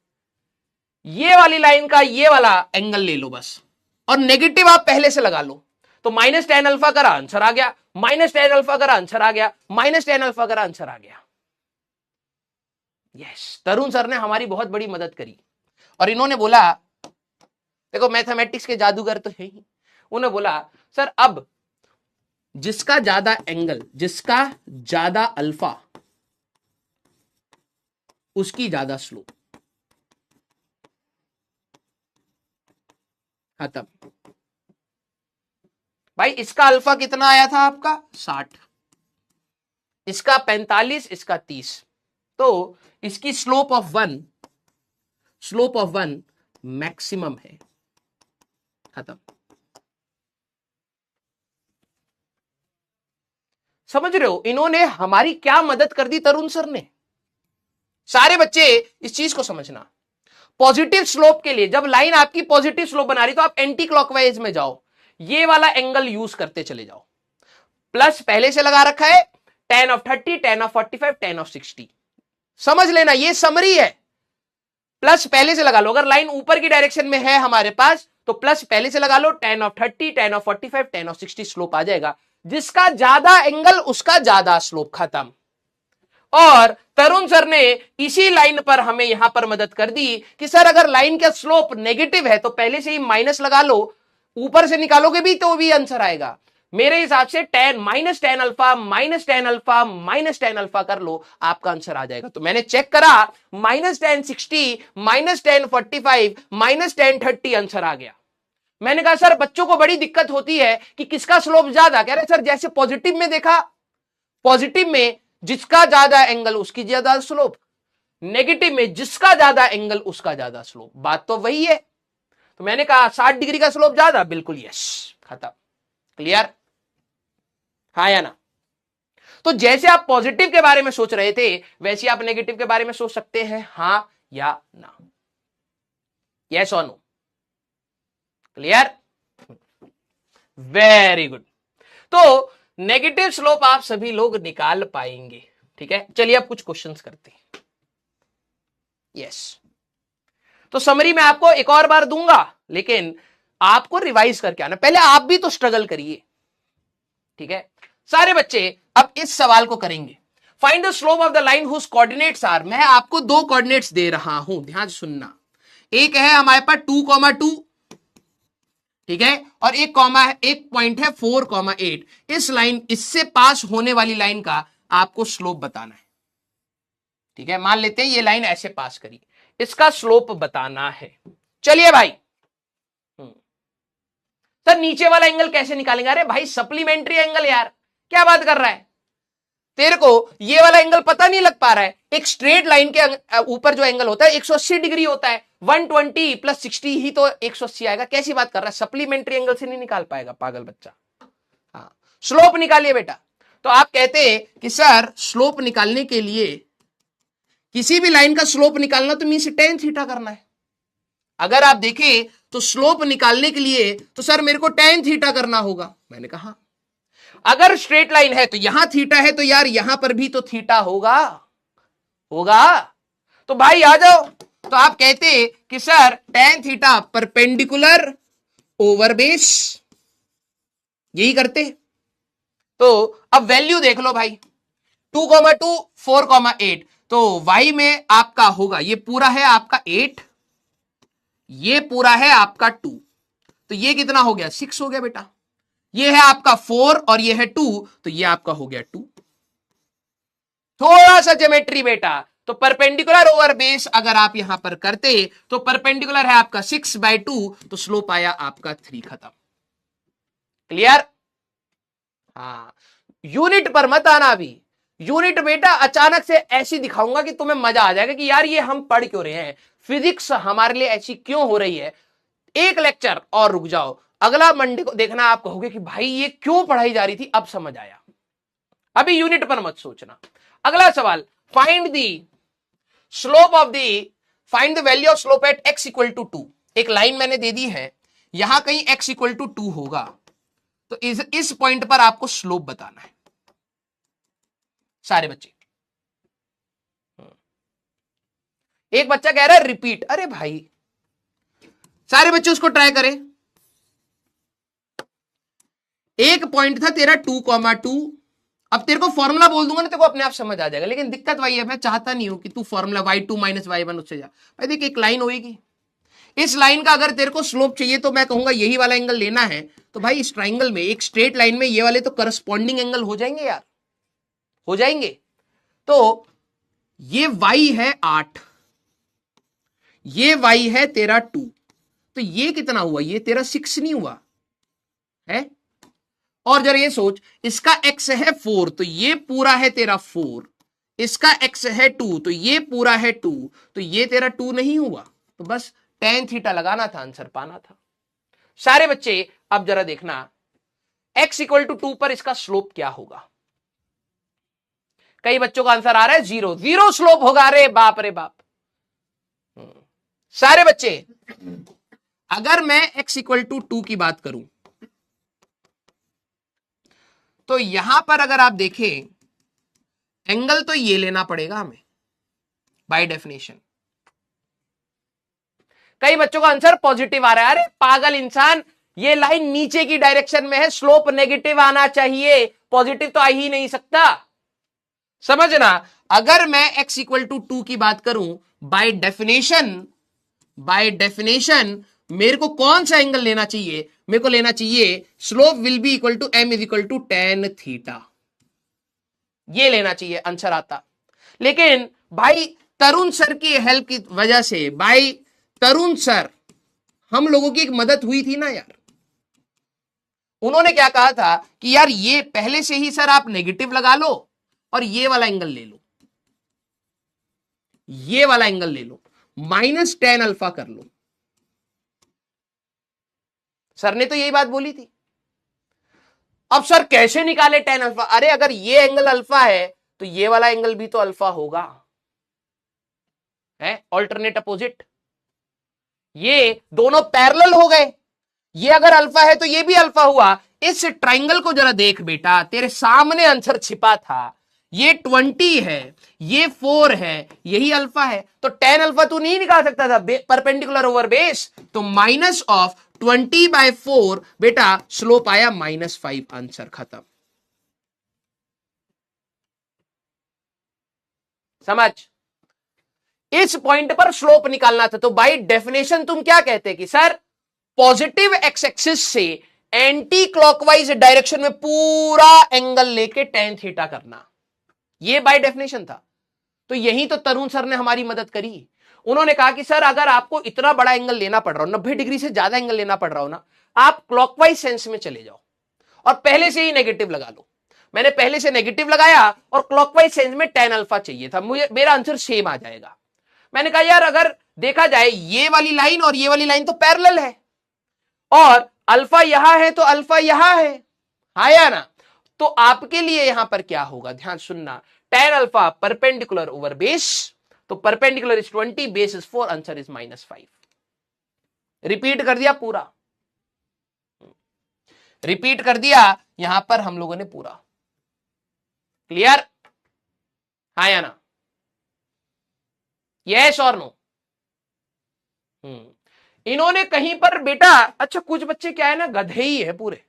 S1: ये वाली लाइन का ये वाला एंगल ले लो बस, और नेगेटिव आप पहले से लगा लो, तो -10 अल्फा का आंसर आ गया, -10 अल्फा का आंसर आ गया, -10 अल्फा का आंसर आ गया। यस, तरुण सर ने हमारी बहुत बड़ी मदद करी, और इन्होंने बोला, देखो मैथमेटिक्स के जादूगर तो है ही, उन्होंने बोला सर अब जिसका ज्यादा एंगल, जिसका ज्यादा अल्फा, उसकी ज्यादा स्लोप। खत्म भाई। इसका अल्फा कितना आया था आपका 60, इसका 45, इसका 30, तो इसकी स्लोप ऑफ वन मैक्सिमम है। खत्म। समझ रहे हो इन्होंने हमारी क्या मदद कर दी तरुण सर ने। सारे बच्चे इस चीज को समझना, पॉजिटिव स्लोप के लिए जब लाइन आपकी पॉजिटिव स्लोप बना रही तो आप एंटी क्लॉकवाइज में जाओ, ये वाला एंगल यूज करते चले जाओ। प्लस पहले से लगा रखा है, tan of 30, tan of 45, tan of 60, समझ लेना ये समरी है। प्लस पहले से लगा लो, अगर लाइन ऊपर की डायरेक्शन में है हमारे पास तो प्लस पहले से लगा लो, tan of 30, tan of 45, tan of 60 slope आ जाएगा। जिसका ज्यादा एंगल उसका ज्यादा स्लोप। खत्म। और तरुण सर ने इसी लाइन पर हमें यहां पर मदद कर दी कि सर अगर लाइन का स्लोप नेगेटिव है तो पहले से ही माइनस लगा लो, ऊपर से निकालोगे भी तो भी आंसर आएगा। मेरे हिसाब से -10 अल्फा -10 अल्फा कर लो, आपका आंसर आ जाएगा। तो मैंने चेक करा, -10 60, -10 45, -10 30 आंसर आ गया। मैंने कहा सर बच्चों को बड़ी दिक्कत होती है कि किसका स्लोप ज्यादा। कह रहे सर जैसे पॉजिटिव में देखा, पॉजिटिव में जिसका ज्यादा एंगल उसकी ज्यादा स्लोप, नेगेटिव में जिसका ज्यादा एंगल उसका ज्यादा स्लोप। बात तो वही है। तो मैंने कहा 60 डिग्री का स्लोप ज्यादा, बिल्कुल यस। खत्म। क्लियर, हाँ या ना। तो जैसे आप पॉजिटिव के बारे में सोच रहे थे वैसे आप नेगेटिव के बारे में सोच सकते हैं, हाँ या ना, यस और नो। Clear, very good. तो नेगेटिव स्लोप आप सभी लोग निकाल पाएंगे। ठीक है, चलिए अब कुछ क्वेश्चंस करते हैं। यस, तो समरी में आपको एक और बार दूंगा, लेकिन आपको रिवाइज करके आना, पहले आप भी तो स्ट्रगल करिए। ठीक है, सारे बच्चे अब इस सवाल को करेंगे। Find the slope of the line whose coordinates are. मैं आपको दो कोऑर्डिनेट्स दे रहा हूं, ध्यान से सुनना। एक है हमारे पास 2,2, ठीक है, और एक पॉइंट है 4,8। इस लाइन, इससे पास होने वाली लाइन का आपको स्लोप बताना है। ठीक है, मान लेते हैं ये लाइन ऐसे पास करी, इसका स्लोप बताना है। चलिए भाई, सर नीचे वाला एंगल कैसे निकालेंगे? अरे भाई सप्लीमेंट्री एंगल यार, क्या बात कर रहा है, तेरे को ये वाला एंगल पता नहीं लग पा रहा है। एक स्ट्रेट लाइन के ऊपर जो एंगल होता है 180 डिग्री होता है, 120 + 60 ही तो 180 आएगा। कैसी बात कर रहा है, सप्लीमेंट्री एंगल से नहीं निकाल पाएगा पागल बच्चा। हाँ, स्लोप निकालिए बेटा। तो आप कहते हैं कि सर स्लोप निकालने के लिए किसी भी लाइन का स्लोप निकालना तो मीन tan थीटा करना है। अगर आप देखें तो स्लोप निकालने के लिए तो सर मेरे को tan थीटा करना होगा। मैंने कहा अगर स्ट्रेट लाइन है तो यहां थीटा है तो यार यहां पर भी तो थीटा होगा होगा। तो भाई आ जाओ, तो आप कहते कि sir tan theta perpendicular over base, यही करते। तो अब वैल्यू देख लो भाई, 2,2 4,8, तो y में आपका होगा, ये पूरा है आपका 8, ये पूरा है आपका 2, तो ये कितना हो गया 6 हो गया बेटा। ये है आपका 4 और ये है 2, तो ये आपका हो गया 2। थोड़ा सा ज्योमेट्री बेटा, तो परपेंडिकुलर ओवर बेस अगर आप यहां पर करते तो परपेंडिकुलर है आपका 6/2, तो स्लोप आया आपका 3, खत्म। क्लियर? हाँ, यूनिट पर मत आना अभी। यूनिट बेटा अचानक से ऐसी दिखाऊंगा कि तुम्हें मजा आ जाएगा कि यार ये हम पढ़ क्यों रहे हैं, फिजिक्स हमारे लिए ऐसी क्यों हो रही है। एक लेक्चर और रुक जाओ, अगला मंडे को देखना, आप कहोगे कि भाई ये क्यों पढ़ाई जा रही थी, अब समझ आया। अभी यूनिट पर मत सोचना। अगला सवाल, find the slope of the, find the value of slope at x equal to 2। एक लाइन मैंने दे दी है, यहां कहीं x इक्वल टू 2 होगा, तो इस पॉइंट पर आपको स्लोप बताना है सारे बच्चे। एक बच्चा कह रहा है रिपीट, अरे भाई सारे बच्चे उसको ट्राई करें। एक पॉइंट था तेरा 2,2, अब तेरे को फॉर्मूला बोल दूंगा ना, तेरे को अपने आप समझ आ जाएगा, लेकिन दिक्कत वही है, मैं चाहता नहीं हूं कि तू फॉर्मूला y2 - y1 उससे जा। भाई देख, एक लाइन होगी, इस लाइन का अगर तेरे को स्लोप चाहिए तो मैं कहूंगा यही वाला एंगल लेना है, तो भाई इस ट्राइंगल में, एक स्ट्रेट लाइन में ये वाले तो करस्पॉन्डिंग एंगल हो जाएंगे यार, हो जाएंगे। तो ये y है 8, ये y है तेरा 2, तो ये कितना हुआ, ये तेरा 6 नहीं हुआ है। और जरा ये सोच, इसका x है 4, तो ये पूरा है तेरा 4, इसका x है 2, तो ये पूरा है 2, तो ये तेरा 2 नहीं हुआ। तो बस tan थीटा लगाना था, आंसर पाना था। सारे बच्चे अब जरा देखना, x इक्वल टू 2 पर इसका स्लोप क्या होगा। कई बच्चों का आंसर आ रहा है 0, 0 स्लोप होगा। अरे बाप रे बाप। सारे बच्चे, अगर मैं x इक्वल टू 2 की बात करूं, तो यहां पर अगर आप देखें, एंगल तो ये लेना पड़ेगा हमें बाय डेफिनेशन। कई बच्चों का आंसर पॉजिटिव आ रहा है। अरे पागल इंसान, ये लाइन नीचे की डायरेक्शन में है, स्लोप नेगेटिव आना चाहिए, पॉजिटिव तो आ ही नहीं सकता। समझना, अगर मैं x इक्वल टू 2 की बात करूं, बाय डेफिनेशन मेरे को कौन सा एंगल लेना चाहिए, मेरे को लेना चाहिए slope will be equal to m is equal to tan theta, ये लेना चाहिए, आंसर आता। लेकिन भाई तरुण सर की हेल्प की वजह से, भाई तरुण सर, हम लोगों की एक मदद हुई थी ना यार। उन्होंने क्या कहा था कि यार ये पहले से ही सर आप नेगेटिव लगा लो और ये वाला एंगल ले लो, ये वाला एंगल ले लो, -tan अल्फा कर लो। सर ने तो यही बात बोली थी। अब सर कैसे निकाले tan अल्फा? अरे अगर ये एंगल अल्फा है तो ये वाला एंगल भी तो अल्फा होगा, है ऑल्टरनेट अपोजिट। ये दोनों पैरेलल हो गए, ये अगर अल्फा है तो ये भी अल्फा हुआ। इस ट्राइंगल को जरा देख बेटा, तेरे सामने आंसर छिपा था। ये 20 है, ये 4 है, यही अल्फा है। तो tan अल्फा तू नहीं निकाल सकता था परपेंडिकुलर ओवर बेस, तो -20/4 बेटा स्लोप आया -5, आंसर खत्म। समझ, इस पॉइंट पर स्लोप निकालना था। तो बाय डेफिनेशन तुम क्या कहते कि सर पॉजिटिव एक्स एक्सिस से एंटी क्लॉकवाइज डायरेक्शन में पूरा एंगल लेके tan थीटा करना, ये बाय डेफिनेशन था। तो यही तो तरुण सर ने हमारी मदद करी। उन्होंने कहा कि सर अगर आपको इतना बड़ा एंगल लेना पड़ रहा हो, 90 डिग्री से ज्यादा एंगल लेना पड़ रहा हो ना, आप क्लॉकवाइज सेंस में चले जाओ और पहले से ही नेगेटिव लगा लो। मैंने पहले से नेगेटिव लगाया और क्लॉकवाइज सेंस में tan अल्फा चाहिए था, मुझे मेरा आंसर सेम आ जाएगा। मैंने कहा यार अगर देखा जाए ये वाली लाइन और ये वाली लाइन तो पैरेलल है, और अल्फा यहां है तो अल्फा यहां है, आया ना। तो आपके लिए यहां पर क्या होगा, ध्यान सुनना, tan alpha perpendicular over base, तो perpendicular is 20, base is 4, answer is -5। Repeat कर दिया पूरा, रिपीट कर दिया यहां पर हम लोगों ने पूरा। क्लियर? हाँ या ना? यस और नो? इन्होंने कहीं पर बेटा, अच्छा कुछ बच्चे क्या है ना, गधे ही है पूरे।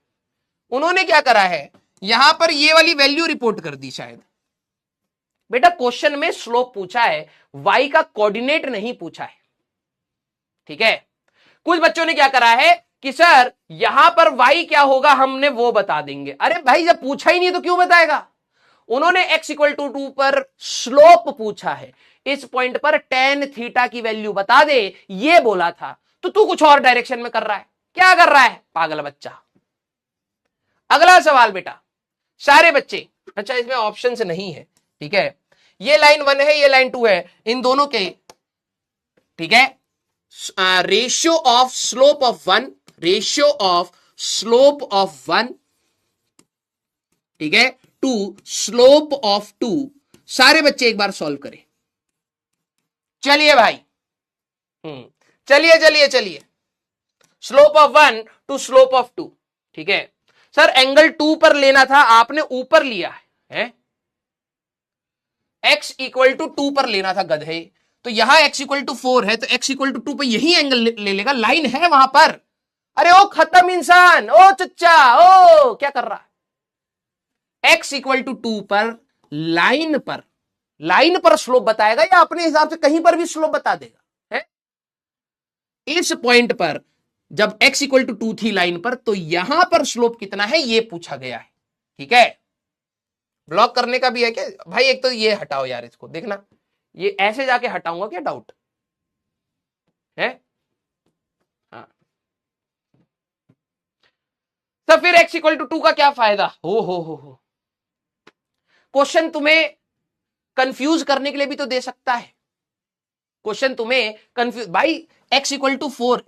S1: उन्होंने क्या करा है, यहां पर ये वाली वैल्यू रिपोर्ट कर दी शायद। बेटा क्वेश्चन में स्लोप पूछा है, वाई का कोऑर्डिनेट नहीं पूछा है। ठीक है, कुछ बच्चों ने क्या करा है कि सर यहां पर y क्या होगा हमने वो बता देंगे। अरे भाई जब पूछा ही नहीं तो क्यों बताएगा। उन्होंने x इक्वल टू 2 पर स्लोप पूछा है, इस पॉइंट पर tan थीटा की वैल्यू बता दे ये बोला था, तो तू कुछ और डायरेक्शन में कर रहा है। क्या कर रहा है पागल बच्चा। अगला सवाल बेटा सारे बच्चे, अच्छा इसमें ऑप्शन नहीं है, ठीक है, ये लाइन 1 है ये लाइन 2 है, इन दोनों के, ठीक है, ratio of slope of 1, ratio of slope of 1, ठीक है, टू स्लोप ऑफ 2, सारे बच्चे एक बार सॉल्व करें। चलिए भाई, चलिए चलिए चलिए, slope of 1 to slope of 2, ठीक है। सर एंगल 2 पर लेना था, आपने ऊपर लिया है, x इक्वल टू 2 पर लेना था गधे, तो यहां x इक्वल टू 4 है तो x इक्वल टू 2 पर यही एंगल ले लेगा, लाइन है वहां पर। अरे ओ खत्म इंसान, ओ चच्चा, ओ क्या कर रहा है। x इक्वल टू 2 पर लाइन पर स्लोप बताएगा या अपने हिसाब से कहीं पर भी स्लोप बता देगा है? इस पॉइंट पर जब x इक्वल टू 2 थी लाइन पर, तो यहां पर स्लोप कितना है ये पूछा गया है। ठीक है, ब्लॉक करने का भी है क्या भाई? एक तो ये हटाओ यार, इसको देखना, ये ऐसे जाके हटाऊंगा क्या, डाउट है? हाँ, तो फिर x इक्वल टू 2 का क्या फायदा? हो क्वेश्चन तुम्हें कंफ्यूज करने के लिए भी तो दे सकता है। क्वेश्चन तुम्हें कंफ्यूज, भाई x इक्वल टू 4,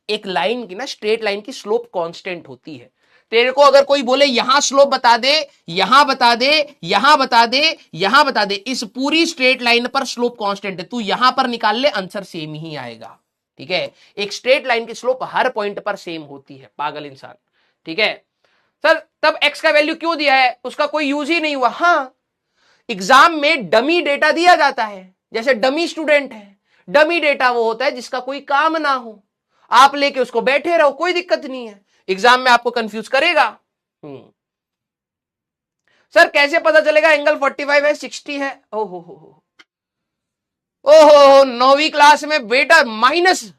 S1: एक लाइन की ना, स्ट्रेट लाइन की स्लोप कांस्टेंट होती है। तेरे को अगर कोई बोले यहां स्लोप बता दे, यहां बता दे, यहां बता दे, यहां बता दे, इस पूरी स्ट्रेट लाइन पर स्लोप कांस्टेंट है, तू यहां पर निकाल ले, आंसर सेम ही आएगा। ठीक है, एक स्ट्रेट लाइन की स्लोप हर पॉइंट पर सेम होती है, पागल इंसान। ठीक है सर, तब x का वैल्यू क्यों दिया है, उसका कोई यूज ही नहीं हुआ। हाँ, एग्जाम में डमी डेटा दिया जाता है, जैसे डमी स्टूडेंट है, डमी डेटा वो होता है जिसका कोई काम ना हो, आप लेके उसको बैठे रहो, कोई दिक्कत नहीं है, एग्जाम में आपको कंफ्यूज करेगा। सर कैसे पता चलेगा एंगल 45 है 60 है? ओहो 9वीं क्लास में बेटा माइनस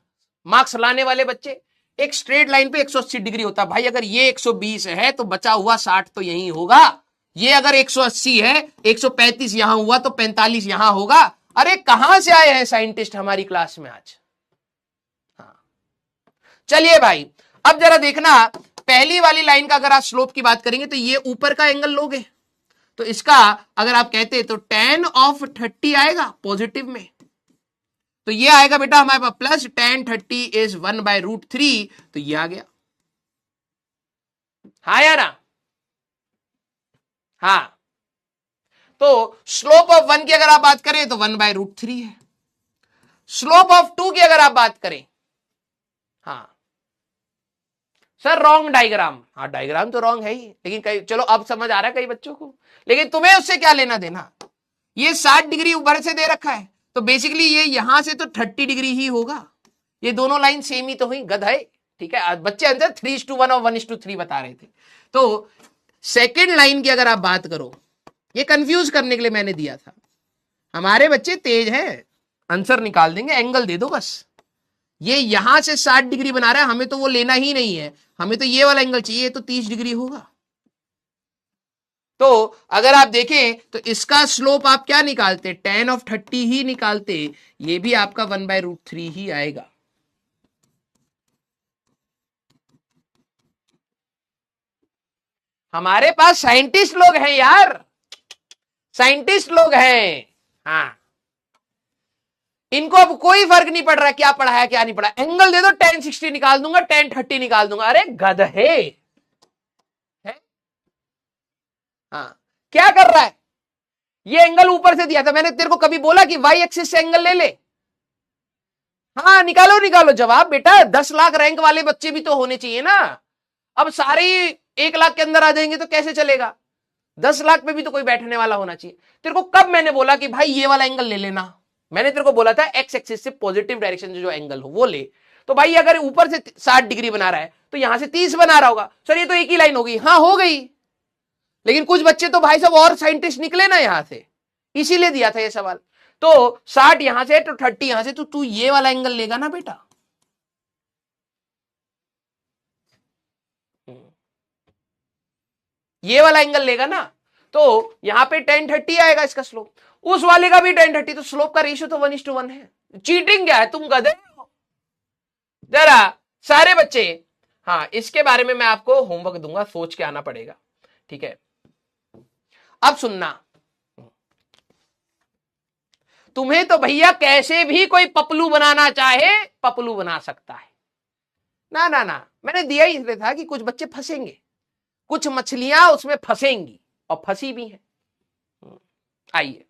S1: मार्क्स लाने वाले बच्चे, एक स्ट्रेट लाइन पे 180 डिग्री होता है भाई, अगर ये 120 है तो बचा हुआ 60 तो यही होगा, ये अगर 180 है 135 यहां हुआ तो 45 यहां होगा। अरे कहां से आए हैं साइंटिस्ट हमारी क्लास में आज। हाँ, चलिए भाई अब जरा देखना, पहली वाली लाइन का अगर आप स्लोप की बात करेंगे तो ये ऊपर का एंगल लोगे, तो इसका अगर आप कहते तो tan ऑफ 30 आएगा पॉजिटिव में, तो ये आएगा बेटा हमारे पास प्लस tan 30 इज 1/√3, तो ये आ गया। हाँ या ना? हाँ, तो स्लोप ऑफ 1 की अगर आप बात करें तो 1/√3 है, स्लोप ऑफ 2 की अगर आप बात करें, हाँ सर रॉन्ग डायग्राम, हाँ डायग्राम तो रॉन्ग है ही, लेकिन कई, चलो अब समझ आ रहा है कई बच्चों को, लेकिन तुम्हें उससे क्या लेना देना। ये 60 डिग्री ऊपर से दे रखा है, तो बेसिकली ये यहां से तो 30 डिग्री ही होगा, ये दोनों लाइन सेम ही तो हुई गधा है। ठीक है, बच्चे अंदर 3:1 और 1:3 बता रहे थे। तो सेकेंड लाइन की अगर आप बात करो, ये कंफ्यूज करने के लिए मैंने दिया था, हमारे बच्चे तेज है, आंसर निकाल देंगे, एंगल दे दो बस। ये यहां से 60 डिग्री बना रहा है, हमें तो वो लेना ही नहीं है, हमें तो ये वाला एंगल चाहिए, तो 30 डिग्री होगा। तो अगर आप देखें तो इसका स्लोप आप क्या निकालते, tan ऑफ 30 ही निकालते, ये भी आपका 1/√3 ही आएगा। हमारे पास साइंटिस्ट लोग हैं यार, साइंटिस्ट लोग हैं। हाँ, इनको अब कोई फर्क नहीं पड़ रहा क्या पढ़ाया क्या नहीं पढ़ा, एंगल दे दो, tan 60 निकाल दूंगा, tan 30 निकाल दूंगा। अरे गधे है? हाँ, क्या कर रहा है, ये एंगल ऊपर से दिया था, मैंने तेरे को कभी बोला कि वाई एक्सिस से एंगल ले ले? हाँ निकालो निकालो जवाब बेटा, 10 लाख रैंक वाले बच्चे भी तो होने चाहिए ना। अब सारे 1 लाख के अंदर आ जाएंगे तो कैसे चलेगा? 10 लाख पे भी तो कोई बैठने वाला होना चाहिए। तेरे को कब मैंने बोला कि भाई ये वाला एंगल ले लेना? मैंने तेरे को बोला था एक्स एक्सिस से पॉजिटिव डायरेक्शन से जो एंगल हो वो ले। तो भाई अगर ऊपर से 60 डिग्री बना रहा है तो यहां से 30 बना रहा होगा। सर ये तो एक ही लाइन होगी। हाँ हो गई, लेकिन कुछ बच्चे तो भाई साहब और साइंटिस्ट निकले ना यहां से, इसीलिए दिया था ये सवाल। तो 60 यहां से तो 30 यहां से, तो तू ये वाला एंगल लेगा ना बेटा। ये वाला एंगल लेगा ना, तो यहां पे tan 30 आएगा इसका स्लोप, उस वाले का भी tan 30, तो स्लोप का रेशियो तो 1:1 है। चीटिंग क्या है, तुम गधे हो जरा सारे बच्चे। हाँ इसके बारे में मैं आपको होमवर्क दूंगा, सोच के आना पड़ेगा, ठीक है। अब सुनना, तुम्हें तो भैया कैसे भी कोई पपलू बनाना चाहे पपलू बना सकता है। ना ना ना, मैंने दिया ही इसलिए था कि कुछ बच्चे फंसेंगे, कुछ मछलियां उसमें फंसेंगी और फंसी भी हैं। आइए,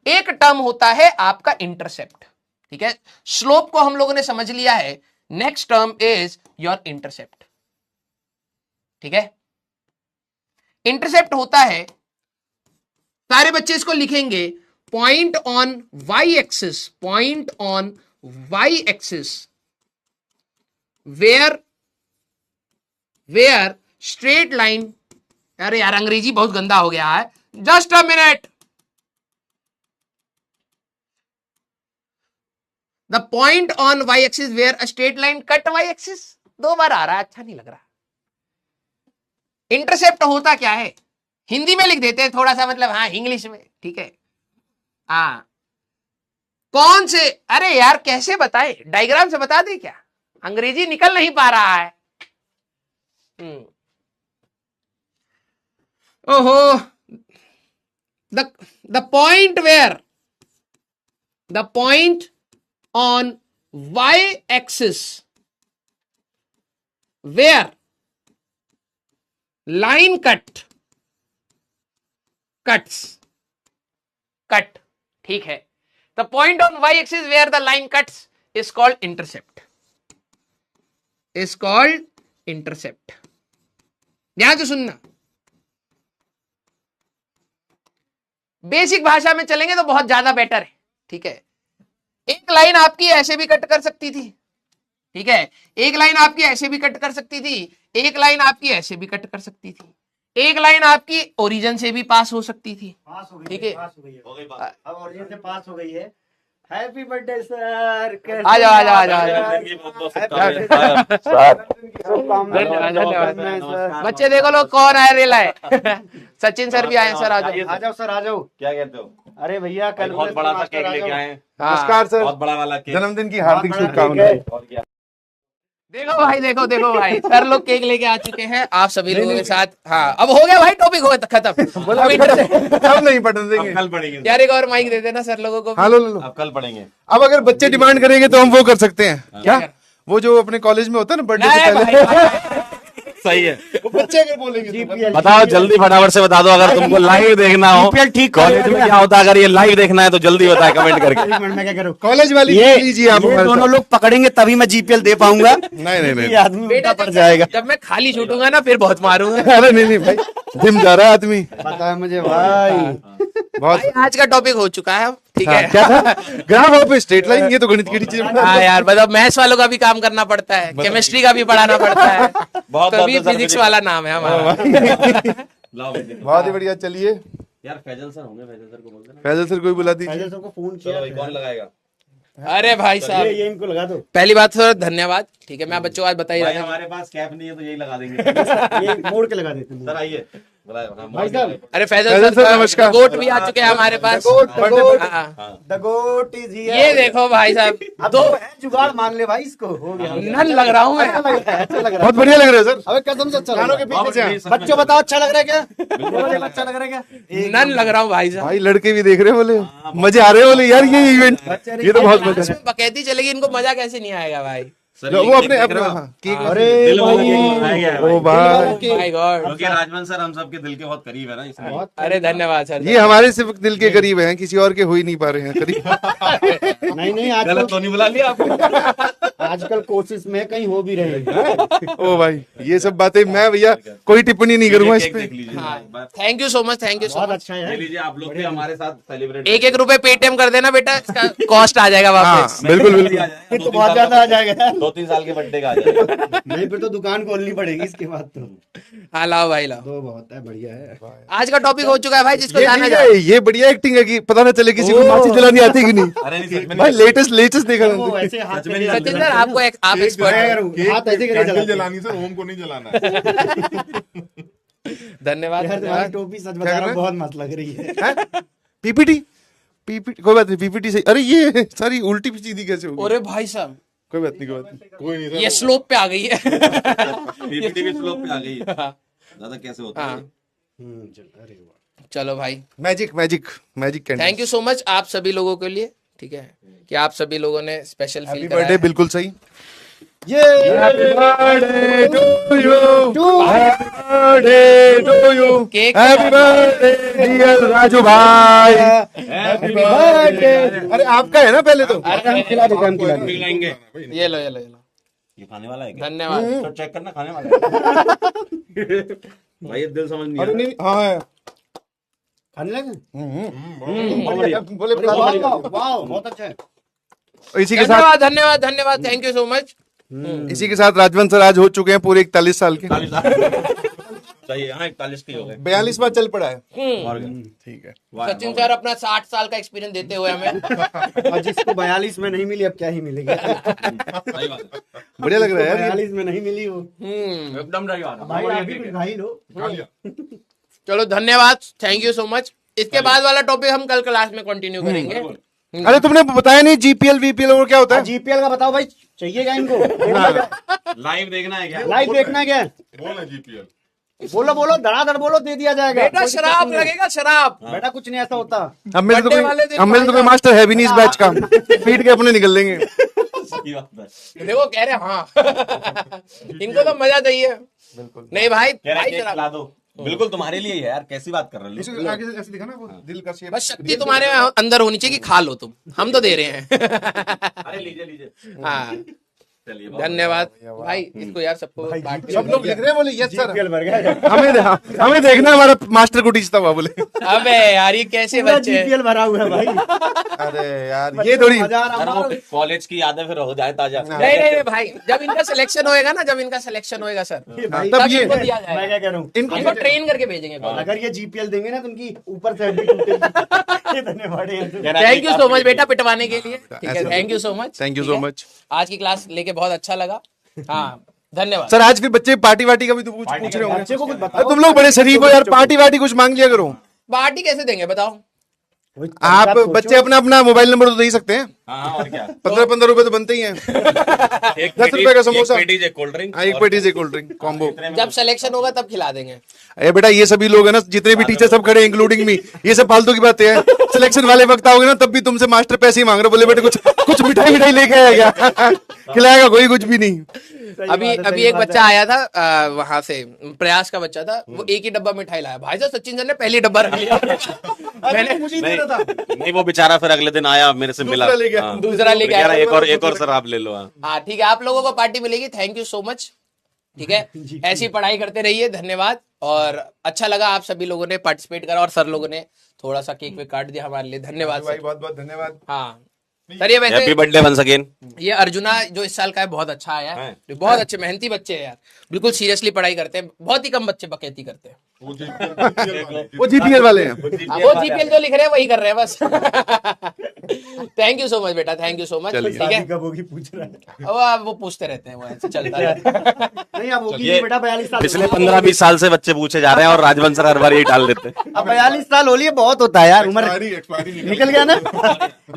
S1: एक टर्म होता है आपका इंटरसेप्ट, ठीक है। स्लोप को हम लोगों ने समझ लिया है, next term is your intercept, ठीक है। इंटरसेप्ट होता है, सारे बच्चे इसको लिखेंगे, point on y axis, point on y axis where straight line. अरे यार अंग्रेजी बहुत गंदा हो गया है, just a minute. The point on y axis where a straight line cut y axis. 2 बार आ रहा है, अच्छा नहीं लग रहा। इंटरसेप्ट होता क्या है, हिंदी में लिख देते हैं थोड़ा सा, मतलब हाँ इंग्लिश में, ठीक है। हाँ कौन से, अरे यार कैसे बताए, डायग्राम से बता दे क्या, अंग्रेजी निकल नहीं पा रहा है। ओहो, the point where, the point on y axis where line cuts, cut, ठीक है। The point on y axis where the line cuts is called intercept, is called intercept. ध्यान से सुनना, बेसिक भाषा में चलेंगे तो बहुत ज्यादा बेटर है, ठीक है। एक लाइन आपकी ऐसे भी कट कर सकती थी, ठीक है, एक लाइन आपकी ऐसे भी कट कर सकती थी, एक लाइन आपकी ऐसे भी कट कर सकती थी, एक लाइन आपकी ओरिजिन से भी पास हो सकती थी, ठीक है।
S2: अब ओरिजिन से पास हो गई है। हैप्पी बर्थडे सर,
S1: आ जाओ आ जाओ आ जाओ। बच्चे देखो लोग कौन आए रेला है। सचिन सर भी आए, सर आ जाओ।
S2: आ जाओ सर, आ जाओ।
S3: क्या कहते हो?
S2: अरे भैया कल
S3: बहुत बड़ा सा केक लेके आए हैं।
S4: नमस्कार सर,
S3: बहुत बड़ा वाला केक।
S4: जन्मदिन की हार्दिक शुभकामनाएं।
S3: और क्या?
S1: देखो भाई, देखो देखो भाई, सर लोग केक लेके आ चुके हैं आप सभी लोगों के साथ। हाँ अब हो गया भाई, टॉपिक हो खत्म।
S4: बोला हम नहीं पढ़ने देंगे।
S3: कल पढ़ेंगे।
S1: यार एक और माइक दे देना सर लोगों को।
S4: हाँ लो लो लो।
S3: अब कल पढ़ेंगे।
S4: अब अगर बच्चे डिमांड करेंगे तो हम वो कर सकते हैं क्या, वो जो अपने कॉलेज में होता है ना बर्थडे से
S1: नहीं
S4: पहले,
S1: भाई,
S3: सही है।
S4: वो बच्चे अगर बोलेंगे तो
S3: बताओ जल्दी फटाफट से बता दो, अगर तुमको लाइव देखना हो
S2: ठीक
S3: कॉलेज में क्या होता है, अगर ये लाइव देखना है तो जल्दी बताए कमेंट करके।
S2: एक मिनट में क्या करूँ,
S4: कॉलेज वाली
S2: ये
S4: लीजिए आप हमारे
S2: दोनों
S4: साथ।
S2: लोग पकड़ेंगे तभी मैं जीपीएल दे पाऊंगा।
S4: नहीं नहीं
S2: ये आदमी
S1: बेटा
S2: उल्टा पड़ जाएगा।
S1: जब मैं खाली छूटूंगा ना फिर बहुत मारूंगा।
S4: अरे नहीं नहीं भाई, जिम जा रहा है आदमी।
S2: पता है मुझे भाई।
S4: बहुत
S1: भाई आज का टॉपिक हो चुका है, ठीक
S4: हाँ,
S1: है।
S4: क्या था ग्राफ ऑफ स्ट्रेट लाइन, ये तो गणित की चीज है।
S1: हाँ यार मतलब मैथ्स वालों का भी काम करना पड़ता है, केमिस्ट्री का भी पढ़ाना पड़ता है,
S3: बहुत
S1: तभी
S3: बहुत
S1: फिजिक्स वाला नाम है हमारा।
S3: लाओ बेटे।
S4: बहुत ही बढ़िया। चलिए
S3: यार फैजल सर होंगे, फैजल सर को बोल देना।
S4: फैजल सर कोई बुला
S2: पहले
S4: दीजिए।
S2: सबको फोन
S3: चलो
S2: किया
S3: भाई, कौन लगाएगा?
S1: अरे भाई साहब,
S2: ये इनको लगा दो।
S1: पहली बात सर धन्यवाद, ठीक है। मैं बच्चों को आज बता ही
S3: भाई
S1: रहा था।
S3: हमारे पास कैप नहीं है तो यही लगा देंगे।
S2: ये मोड़ के लगा देते
S3: सर
S2: हैं।
S3: आइए, बुलाए। हाँ,
S2: भाई साहब,
S1: अरे फैजल
S4: फैजल
S1: सर
S4: सर, नमस्कार।
S1: गोट भी आ चुके हैं हमारे पास। हाँ।
S2: The goat is here.
S1: ये देखो भाई साहब,
S2: अब
S1: दो
S2: तो है जुगाड़, मान ले भाई इसको। हो गया, हो गया।
S1: नन लग रहा हूँ
S2: अच्छा
S1: मैं।
S2: लग रहा है, अच्छा लग रहा
S4: बहुत बढ़िया लग रहा है सर।
S2: है। अबे कसम से अच्छा लग
S4: कानों
S2: रहा
S4: के
S2: है।
S4: पीछे से हैं।
S2: बच्चों बताओ अच्छा लग रहा है क्या? बोलो, अच्छा लग रहा है क्या?
S1: नन लग रहा हूँ भाई साहब।
S4: भाई लड़के भी देख रहे बोले, मजे आ रहे बोले यार, ये इवेंट ये तो बहुत मजा
S1: इसमें बकैती चलेगी, इनको मजा कैसे नहीं आएगा भाई।
S3: सर
S4: वो अपने अपने हाँ, केक
S2: अरे
S3: दिल वाला
S2: भाई,
S3: केक बनाया गया है
S4: ओ
S3: भाई।
S4: भाई
S1: माय गॉड,
S3: क्योंकि राजवन सर हम सबके दिल के बहुत करीब है ना, इसलिए
S1: अरे धन्यवाद सर।
S4: ये हमारे सिर्फ दिल के करीब हैं, किसी और के हो ही नहीं पा रहे हैं करीब।
S2: नहीं
S3: गलत
S2: आजकल
S3: तो नहीं बुला लिया आपने।
S2: आजकल कोशिश में कहीं हो भी रहे हैं।
S4: ओ भाई ये सब बातें मैं भैया कोई टिप्पणी नहीं करूंगा इस
S3: केक
S4: पे।
S3: देख लीजिए
S1: हाँ,
S3: एक बार।
S1: Thank you so much, thank you so
S2: बहुत
S1: मच।
S2: अच्छा
S3: ले
S2: है।
S3: लीजिए आप लोग भी हमारे साथ सेलिब्रेट।
S1: एक एक रुपए पेटीएम कर देना बेटा, इसका कॉस्ट आ जाएगा
S4: हाँ
S1: वापस।
S4: बिल्कुल बिल्कुल।
S2: ये तो बहुत ज्यादा आ जाएगा।
S3: 2-3 साल के बर्थडे का आ जाएगा।
S2: नहीं फिर तो दुकान खोलनी पड़ेगी इसके बाद तो।
S1: हाँ लाओ भाई लाओ।
S2: तो बहुत है, बढ़िया है।
S1: आज का टॉपिक हो चुका है भाई, जिसको
S4: ये
S1: जाना
S4: ठीक
S1: जाए।
S4: है, ये बढ़िया एक्टिंग है कि पता ना चले किसी को माची जलानी आती कि नहीं।
S3: अरे नहीं सच में
S4: भाई
S3: नहीं।
S4: लेटेस्ट लेटेस्ट देखा
S2: वो
S4: ना।
S2: ऐसे हाथ
S3: में नहीं
S2: से
S1: सचिन सर आपको आप एक्सपर्ट हैं।
S2: हाथ ऐसे करे
S5: कैंडल
S2: चलाते हैं।
S5: जलानी सर, ओम को नहीं जलाना है।
S1: धन्यवाद
S2: यार तुम्हारी
S1: धन्यवाद।
S2: टोपी सच बता रहा हूँ बहुत मस्त लग रही है।
S4: पीपीटी पीपीटी कोई बात नहीं, पीपीटी सही। अरे ये सारी उल्टी सीधी कैसे होगी?
S1: अरे भाई साहब
S4: कोई बात नहीं, कोई बात नहीं।
S5: कोई नहीं
S1: ये
S5: सर,
S1: स्लोप पे आ गई है।
S3: पीपीटी भी स्लोप पे आ गई है। ज्यादा कैसे होता
S1: हाँ।
S3: है?
S2: चल, अरे वाह।
S1: चलो भाई,
S4: magic magic magic candle.
S1: Thank you so much आप सभी लोगों के लिए, ठीक है, कि आप सभी लोगों ने स्पेशल
S4: हैप्पी
S1: फील
S4: बर्थडे,
S1: कराया।
S4: बिल्कुल सही।
S2: ये
S4: happy birthday to you, happy birthday to you,
S1: cake
S4: happy birthday dear Raju भाई।
S2: Happy birthday.
S4: अरे आपका है ना पहले तो।
S2: अरे हम खिला देते, हम खिला देते।
S3: खिलाएंगे।
S1: ये लो ये लो ये लो,
S3: ये खाने वाला है क्या?
S1: धन्यवाद।
S3: तो चेक करना खाने वाला है। भाई ये दिल समझ नहीं आ
S4: अरे
S3: रहा।
S4: नहीं, हाँ है।
S2: खाने लगे?
S4: बोले
S2: वाह, वाह, वाह, बहुत अच्छा है।
S4: इसी के साथ
S1: धन्यवाद धन्यवाद धन्यवाद, थैंक यू सो मच।
S4: इसी के साथ राजवंत सर आज हो चुके हैं पूरे 41 साल के।
S3: 41 साल। सही है, हाँ 41 के हो गए।
S4: 42 बार चल पड़ा है।
S3: और क्या?
S4: ठीक है।
S3: वाह,
S1: सचिन सर अपना 60 साल का एक्सपीरियंस देते हुए हमें।
S2: और जिसको 42 में नहीं मिली अब क्या ही मिलेगी।
S3: सही बात है।
S4: बढ़िया लग रहा है यार।
S2: 42 में नहीं मिली वो।
S3: एकदम सही बात है।
S2: भाई आप भी कुछ भाई लो।
S5: खा लिया।
S1: चलो धन्यवाद, थैंक यू सो मच। इसके बाद वाला टॉपिक हम कल क्लास में कंटिन्यू करेंगे।
S4: अरे तुमने बताया नहीं जीपीएल वीपीएल और क्या होता है?
S2: जीपीएल का बताओ भाई, चाहिएगा इनको?
S3: लाइव देखना है क्या?
S2: लाइव देखना है क्या?
S5: बोलना जीपीएल।
S2: बोलो बोलो, धड़ाधड़ बोलो, दे दिया जाएगा।
S1: बेटा
S2: कोई
S1: शराब
S2: दिक्कत नहीं है।
S1: लगेगा, शराब।
S2: बेटा कुछ नहीं ऐसा होता।
S4: हम में तो
S1: बर्थडे वाले दिन
S4: हम में तो कोई मास्टर है भी नहीं इस बैच का। पीट के अपने निकल लेंगे।
S3: सही बात है।
S1: देखो कह रहे हाँ। इनको तो मजा चाहिए। नहीं भाई,
S3: कह रहे
S1: भाई
S3: केक
S1: शराब।
S3: खिला दो। बिल्कुल तुम्हारे लिए ही है यार, कैसी बात कर रहे हो?
S4: इसको आगे से ऐसे दिखा ना, वो दिल का शेप।
S1: बस शक्ति तुम्हारे अंदर होनी चाहिए कि खा लो तुम, हम तो दे रहे हैं।
S3: अरे लीजिए लीजिए।
S1: हाँ
S3: चलिए बहुत
S1: धन्यवाद भाई, इसको यार सबको बांट के
S4: सब लोग लिख रहे हैं, बोले यस सर।
S2: जीपीएल भर गया।
S4: हमें देखना हमारा मास्टर को टीचता हुआ बोले।
S1: अबे यार ये कैसे
S2: पूरा
S1: बच्चे हैं?
S2: जीपीएल भरा हुआ है भाई।
S4: अरे यार ये थोड़ी।
S3: सर वो कॉलेज की यादें फिर हो जाए ताजा।
S1: नहीं नहीं नहीं भाई, जब इनका सिलेक्शन होएगा ना, जब इनका सिलेक्शन होएगा सर,
S2: भाई,
S4: तब ये
S1: इनको दिया
S2: मैं
S1: जाएगा।
S2: क्या कह रहा हूँ,
S1: इनको ट्रेन करके भेजेंगे कॉलेज।
S2: अगर ये जीपीएल देंगे ना तो उनकी ऊपर से हड्डी टूटेगी। इतने बड़े हैं।
S1: थैंक यू सो मच बेटा पिटवाने के लिए, ठीक है, thank you so much.
S4: Thank you so much.
S1: आज की क्लास लेके बहुत अच्छा लगा। हाँ धन्यवाद।
S4: सर आज फिर बच्चे पार्टी वार्टी का भी तो पूछ रहे होंगे।
S2: बच्चे को कुछ
S4: अरे
S2: बताओ।
S4: तुम लोग बड़े शरीफ हो यार, पार्टी वार्टी कुछ मांग लिया करो।
S1: पार्टी कैसे देंगे बताओ?
S4: आप बच्चे अपना अपना मोबाइल नंबर तो दे ही सकते हैं।
S3: हाँ और क्या?
S4: 15-15 रुपए तो बनते ही हैं।
S3: एक
S4: 10 रुपए का समोसा।
S3: एक पेटीज, एक कोल्ड ड्रिंक।
S4: हाँ, एक पेटी से कोल्ड ड्रिंक कॉम्बो।
S1: जब सिलेक्शन होगा तब खिला देंगे।
S4: अरे बेटा ये सभी लोग है ना, जितने भी टीचर सब खड़े इंक्लूडिंग मी, ये सब फालतू की बातें हैं। सिलेक्शन वाले वक्त आओगे ना तब भी तुमसे मास्टर पैसे ही मांग रहे, बोले बेटे कुछ मिठाई लेके आएगा। खिलाएगा कोई कुछ भी नहीं।
S1: अभी एक बच्चा आया था वहां से, प्रयास का बच्चा था, वो एक ही डब्बा मिठाई लाया। भाई साहब सचिन सर ने पहली डब्बा रख लिया। मैंने
S3: नहीं वो बेचारा फिर अगले दिन आया मेरे से मिला।
S4: दूसरा ले गया।
S3: हाँ।
S1: दूसरा लेके
S3: कह रहा,
S1: आया।
S3: एक और सर आप ले लो। हाँ।
S1: हाँ ठीक है, आप लोगों को पार्टी मिलेगी, थैंक यू सो मच। ठीक है, ऐसी पढ़ाई करते रहिए, धन्यवाद। और अच्छा लगा आप सभी लोगों ने पार्टिसिपेट करा और सर लोगों ने थोड़ा सा केक वेक काट दिया हमारे लिए, धन्यवाद
S4: भाई
S1: सर।
S4: बहुत बहुत धन्यवाद।
S1: हाँ सर, ये
S3: हैप्पी
S1: वैसे
S3: बर्थडे वंस अगेन।
S1: ये अर्जुना जो इस साल का है बहुत अच्छा आया है,
S3: है।
S1: बहुत अच्छे मेहनती बच्चे हैं यार, बिल्कुल सीरियसली पढ़ाई करते हैं। बहुत ही कम बच्चे बकैती करते हैं।
S4: वो जीपीएल वाले हैं।
S1: वो जीपीएल जो लिख रहे हैं वही कर रहे हैं बस। थैंक यू सो मच बेटा, थैंक यू सो मच।
S4: चलिए।
S1: ठीक
S2: शादी
S1: है,
S2: कब होगी पूछ रहा है।
S1: अब वो पूछते रहते हैं, वो ऐसे चलता रहता है।
S2: नहीं अब होगी
S3: ये
S2: नहीं बेटा, 42 साल।
S3: पिछले 15-20 साल से बच्चे पूछे जा रहे हैं और राजवंश सर हर बार यही टाल देते हैं।
S2: अब 42 साल हो लिए, बहुत होता है यार, उम्र
S5: एक्सपायरी
S2: निकल गया ना।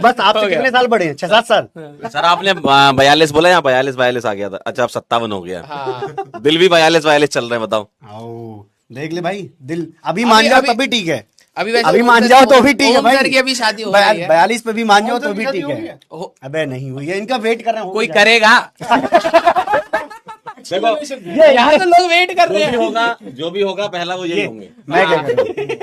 S2: बस आपसे कितने साल बड़े हैं? 6-7 साल।
S3: सर आपने 42 बोला या 42 आ गया था? अच्छा अब 57 हो गया।
S1: हाँ
S3: दिल भी 42 चल रहे हैं, बताओ।
S2: आओ देख ले भाई, दिल अभी मान जाओ
S1: अभी-
S2: तभी ठीक है।
S1: अभी वैसे
S2: अभी
S1: ओम
S2: मान
S1: सर-
S2: जाओ तो भी ठीक है
S1: ओम
S2: भाई।
S1: सर की अभी शादी हो रही है।
S2: 42 पे भी मान जाओ
S5: ओम सर
S2: तो
S5: की
S2: भी
S5: शादी
S2: ठीक
S5: हो
S2: है।
S5: गई है?
S2: अबे नहीं हुई है, इनका वेट कर रहे हैं, हो
S1: कोई
S2: जाए।
S1: करेगा। यहाँ तो लोग वेट कर रहे हैं।
S3: जो भी होगा पहला वो यही होंगे।
S2: मैं क्या करूँ?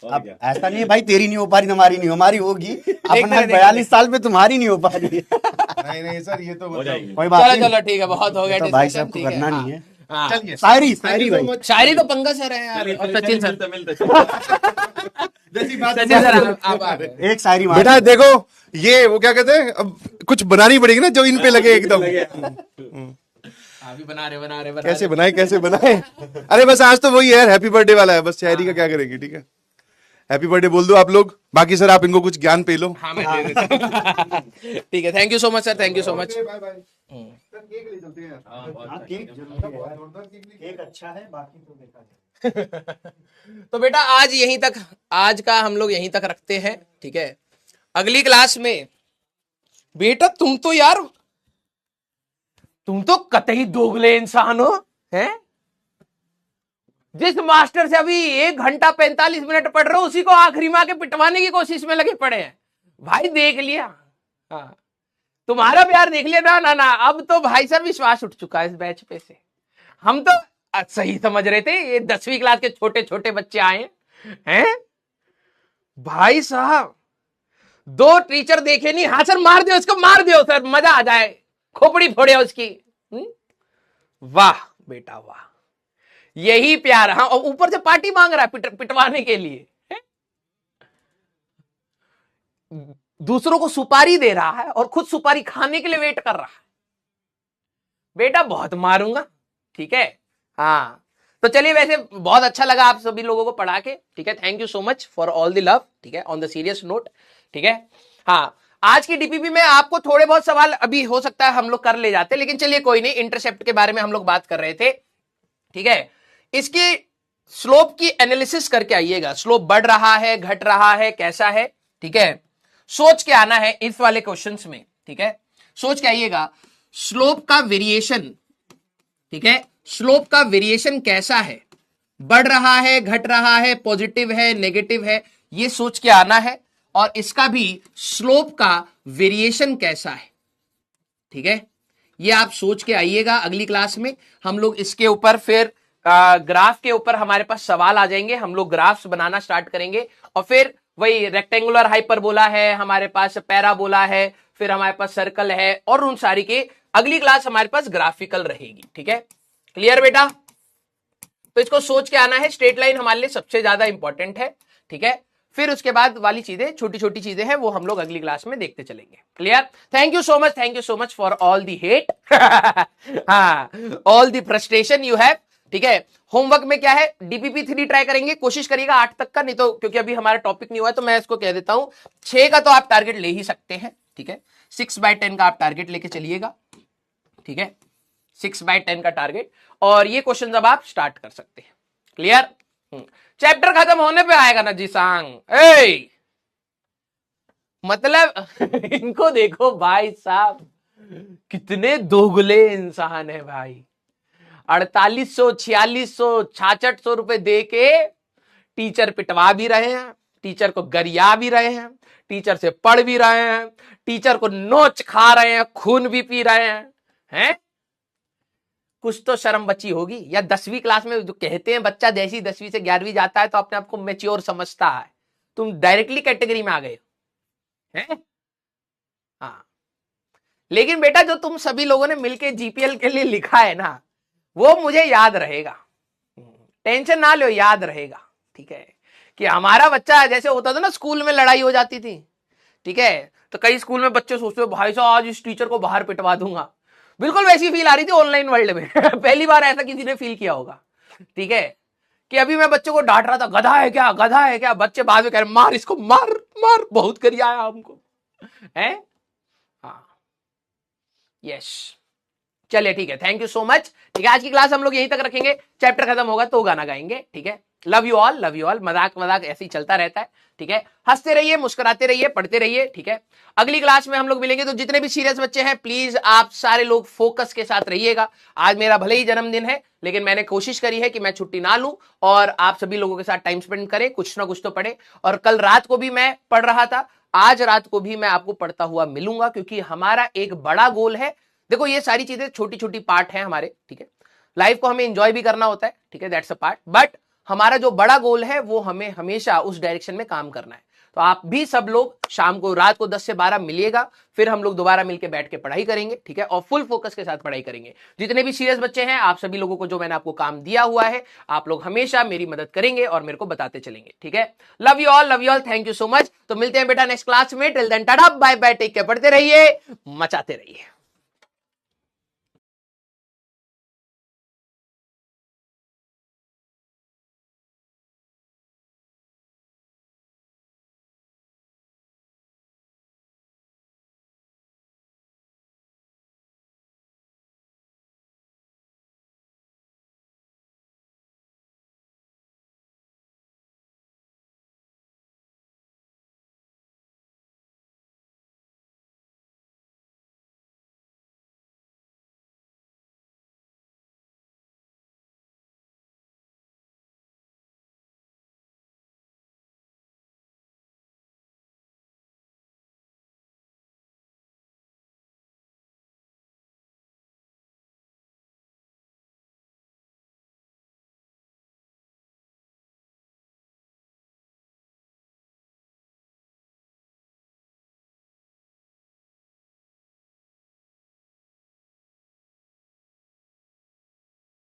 S2: अब ऐसा नहीं है भाई, तेरी नहीं हो पा रही, हमारी नहीं, हमारी होगी। अपना
S1: देख
S2: 42 साल पे तुम्हारी नहीं हो पा रही है।
S5: नहीं नहीं सर, ये तो मतलब
S2: कोई बात
S1: चलो
S2: नहीं।
S1: चलो ठीक है, बहुत हो गया
S2: तो भाई
S1: discussion,
S2: साहब को
S1: ठीक है,
S2: करना
S1: हाँ,
S2: नहीं है।
S1: हाँ।
S5: चलिए
S2: शायरी भाई।
S1: शायरी तो पंकज सर है यार, और सचिन सर।
S5: जैसी बात
S1: सचिन सर आप
S2: एक शायरी मार।
S4: बेटा देखो, ये वो क्या कहते हैं, अब कुछ बनानी पड़ेगी ना जो इन पे लगे एकदम।
S1: अभी बना रहे
S4: कैसे बनाए। अरे बस आज तो वही है, हैप्पी बर्थडे वाला है, बस शायरी का क्या करेंगे, ठीक है। हैप्पी बर्थडे बोल दो आप लोग, बाकी सर आप इनको कुछ ज्ञान पे लो।
S1: हाँ मैं दे देता हूँ। ठीक है, thank you so much sir, thank you so much.
S5: Bye bye sir, cake ले चलते हैं।
S2: हाँ, केक जरूरी है।
S5: जोरदार केक ले-
S2: केक अच्छा है, बाकी तो देखा जाए।
S1: तो बेटा आज का हम लोग यहीं तक रखते हैं, ठीक है। अगली क्लास में बेटा तुम तो कतई दोगले इंसान हो, हैं? जिस मास्टर से अभी 1 घंटा 45 मिनट पढ़ रहे हो, उसी को आखिरी में आके पिटवाने की कोशिश में लगे पड़े हैं। भाई देख लिया, हाँ, तुम्हारा प्यार देख लिया ना। ना अब तो भाई साहब विश्वास उठ चुका है इस बैच पे से। हम तो सही समझ रहे थे ये 10वीं क्लास के छोटे छोटे बच्चे आए हैं। भाई साहब 2 टीचर देखे नहीं, हाँ सर मार दो उसको, मार दो सर, मजा आ जाए, खोपड़ी फोड़े उसकी। वाह बेटा वाह, यही प्यार। हाँ, और ऊपर से पार्टी मांग रहा है पिटवाने के लिए, है? दूसरों को सुपारी दे रहा है और खुद सुपारी खाने के लिए वेट कर रहा है। बेटा बहुत मारूंगा, ठीक है। हाँ तो चलिए, वैसे बहुत अच्छा लगा आप सभी लोगों को पढ़ा के, ठीक है। Thank you so much for all the love, ठीक है, ऑन द सीरियस नोट, ठीक है। हाँ, आज की डीपीपी में आपको थोड़े बहुत सवाल अभी हो सकता है हम लोग कर ले जाते, लेकिन चलिए कोई नहीं। इंटरसेप्ट के बारे में हम लोग बात कर रहे थे, ठीक है। इसकी स्लोप की एनालिसिस करके आइएगा, स्लोप बढ़ रहा है, घट रहा है, कैसा है, ठीक है। सोच के आना है इस वाले क्वेश्चंस में, ठीक है। सोच के आइएगा स्लोप का वेरिएशन, ठीक है, स्लोप का वेरिएशन कैसा है, बढ़ रहा है, घट रहा है, पॉजिटिव है, नेगेटिव है, ये सोच के आना है। और इसका भी स्लोप का वेरिएशन कैसा है, ठीक है, ये आप सोच के आइएगा। अगली क्लास में हम लोग इसके ऊपर फिर ग्राफ के ऊपर हमारे पास सवाल आ जाएंगे, हम लोग ग्राफ्स बनाना स्टार्ट करेंगे। और फिर वही रेक्टेंगुलर हाइपरबोला है हमारे पास, पैराबोला है, फिर हमारे पास सर्कल है, और उन सारी के अगली क्लास हमारे पास ग्राफिकल रहेगी, ठीक है। क्लियर बेटा? तो इसको सोच के आना है। स्ट्रेट लाइन हमारे लिए सबसे ज्यादा इंपॉर्टेंट है, ठीक है। फिर उसके बाद वाली चीजें, छोटी छोटी चीजें हैं, वो हम लोग अगली क्लास में देखते चलेंगे। Clear? Thank you so much for all the hate, हाँ, all the frustration you have, ठीक है। होमवर्क में क्या है, डीपीपी 3 ट्राई करेंगे, कोशिश करिएगा 8 तक का, नहीं तो क्योंकि अभी हमारा टॉपिक नहीं हुआ है तो मैं इसको कह देता हूं 6 का तो आप टारगेट ले ही सकते हैं, ठीक है। 6/10 का आप टारगेट लेके चलिएगा, ठीक है, 6/10 का टारगेट। और ये क्वेश्चन अब आप स्टार्ट कर सकते हैं। क्लियर? चैप्टर खत्म होने पे आएगा ना जी सांग, मतलब इनको देखो भाई साहब, कितने दोगले इंसान है भाई। 4800, 4600, 6600 रुपए दे के टीचर पिटवा भी रहे हैं, टीचर को गरिया भी रहे हैं, टीचर से पढ़ भी रहे हैं, टीचर को नोच खा रहे हैं, खून भी पी रहे हैं। कुछ तो शर्म बची होगी। या 10वीं क्लास में जो कहते हैं बच्चा जैसी 10वीं से 11वीं जाता है तो अपने आप को मैच्योर समझता है, तुम डायरेक्टली कैटेगरी में आ गए हैं। हाँ, लेकिन बेटा जो तुम सभी लोगों ने मिलके जीपीएल के लिए लिखा है ना, वो मुझे याद रहेगा, टेंशन ना लो, याद रहेगा, ठीक है। कि हमारा बच्चा जैसे होता था ना, स्कूल में लड़ाई हो जाती थी, ठीक है, तो कई स्कूल में बच्चे सोचते हो भाई साहब आज इस टीचर को बाहर पिटवा दूंगा। बिल्कुल वैसी फील आ रही थी ऑनलाइन वर्ल्ड में पहली बार ऐसा किसी ने फील किया होगा, ठीक है। कि अभी मैं बच्चों को डांट रहा था, गधा है क्या, गधा है क्या, बच्चे बाद में कह रहे मार इसको, मार मार, बहुत करिया आया हमको, है। हाँ, यस, चलिए ठीक है, थैंक यू सो मच, ठीक है। आज की क्लास हम लोग यहीं तक रखेंगे, चैप्टर खत्म होगा तो गाना गाएंगे, ठीक है। लव यू ऑल, मजाक मजाक ऐसे ही चलता रहता है, ठीक है। हंसते रहिए, मुस्कुराते रहिए, पढ़ते रहिए, ठीक है। अगली क्लास में हम लोग मिलेंगे, तो जितने भी सीरियस बच्चे हैं प्लीज आप सारे लोग फोकस के साथ रहिएगा। आज मेरा भले ही जन्मदिन है, लेकिन मैंने कोशिश करी है कि मैं छुट्टी ना लूं और आप सभी लोगों के साथ टाइम स्पेंड करें, कुछ ना कुछ तो पढ़े। और कल रात को भी मैं पढ़ रहा था, आज रात को भी मैं आपको पढ़ता हुआ मिलूंगा, क्योंकि हमारा एक बड़ा गोल है। देखो ये सारी चीजें छोटी छोटी पार्ट है हमारे, ठीक है। लाइफ को हमें एंजॉय भी करना होता है, ठीक है, दैट्स अ पार्ट, बट हमारा जो बड़ा गोल है वो हमें हमेशा उस डायरेक्शन में काम करना है। तो आप भी सब लोग शाम को रात को 10 से 12 मिलिएगा, फिर हम लोग दोबारा मिलकर बैठ के पढ़ाई करेंगे, ठीक है, और फुल फोकस के साथ पढ़ाई करेंगे। जितने भी सीरियस बच्चे हैं, आप सभी लोगों को जो मैंने आपको काम दिया हुआ है, आप लोग हमेशा मेरी मदद करेंगे और मेरे को बताते चलेंगे, ठीक है। Love you all, thank you so much. तो मिलते हैं बेटा नेक्स्ट क्लास में, till then tata bye bye, take care, पढ़ते रहिए, मचाते रहिए।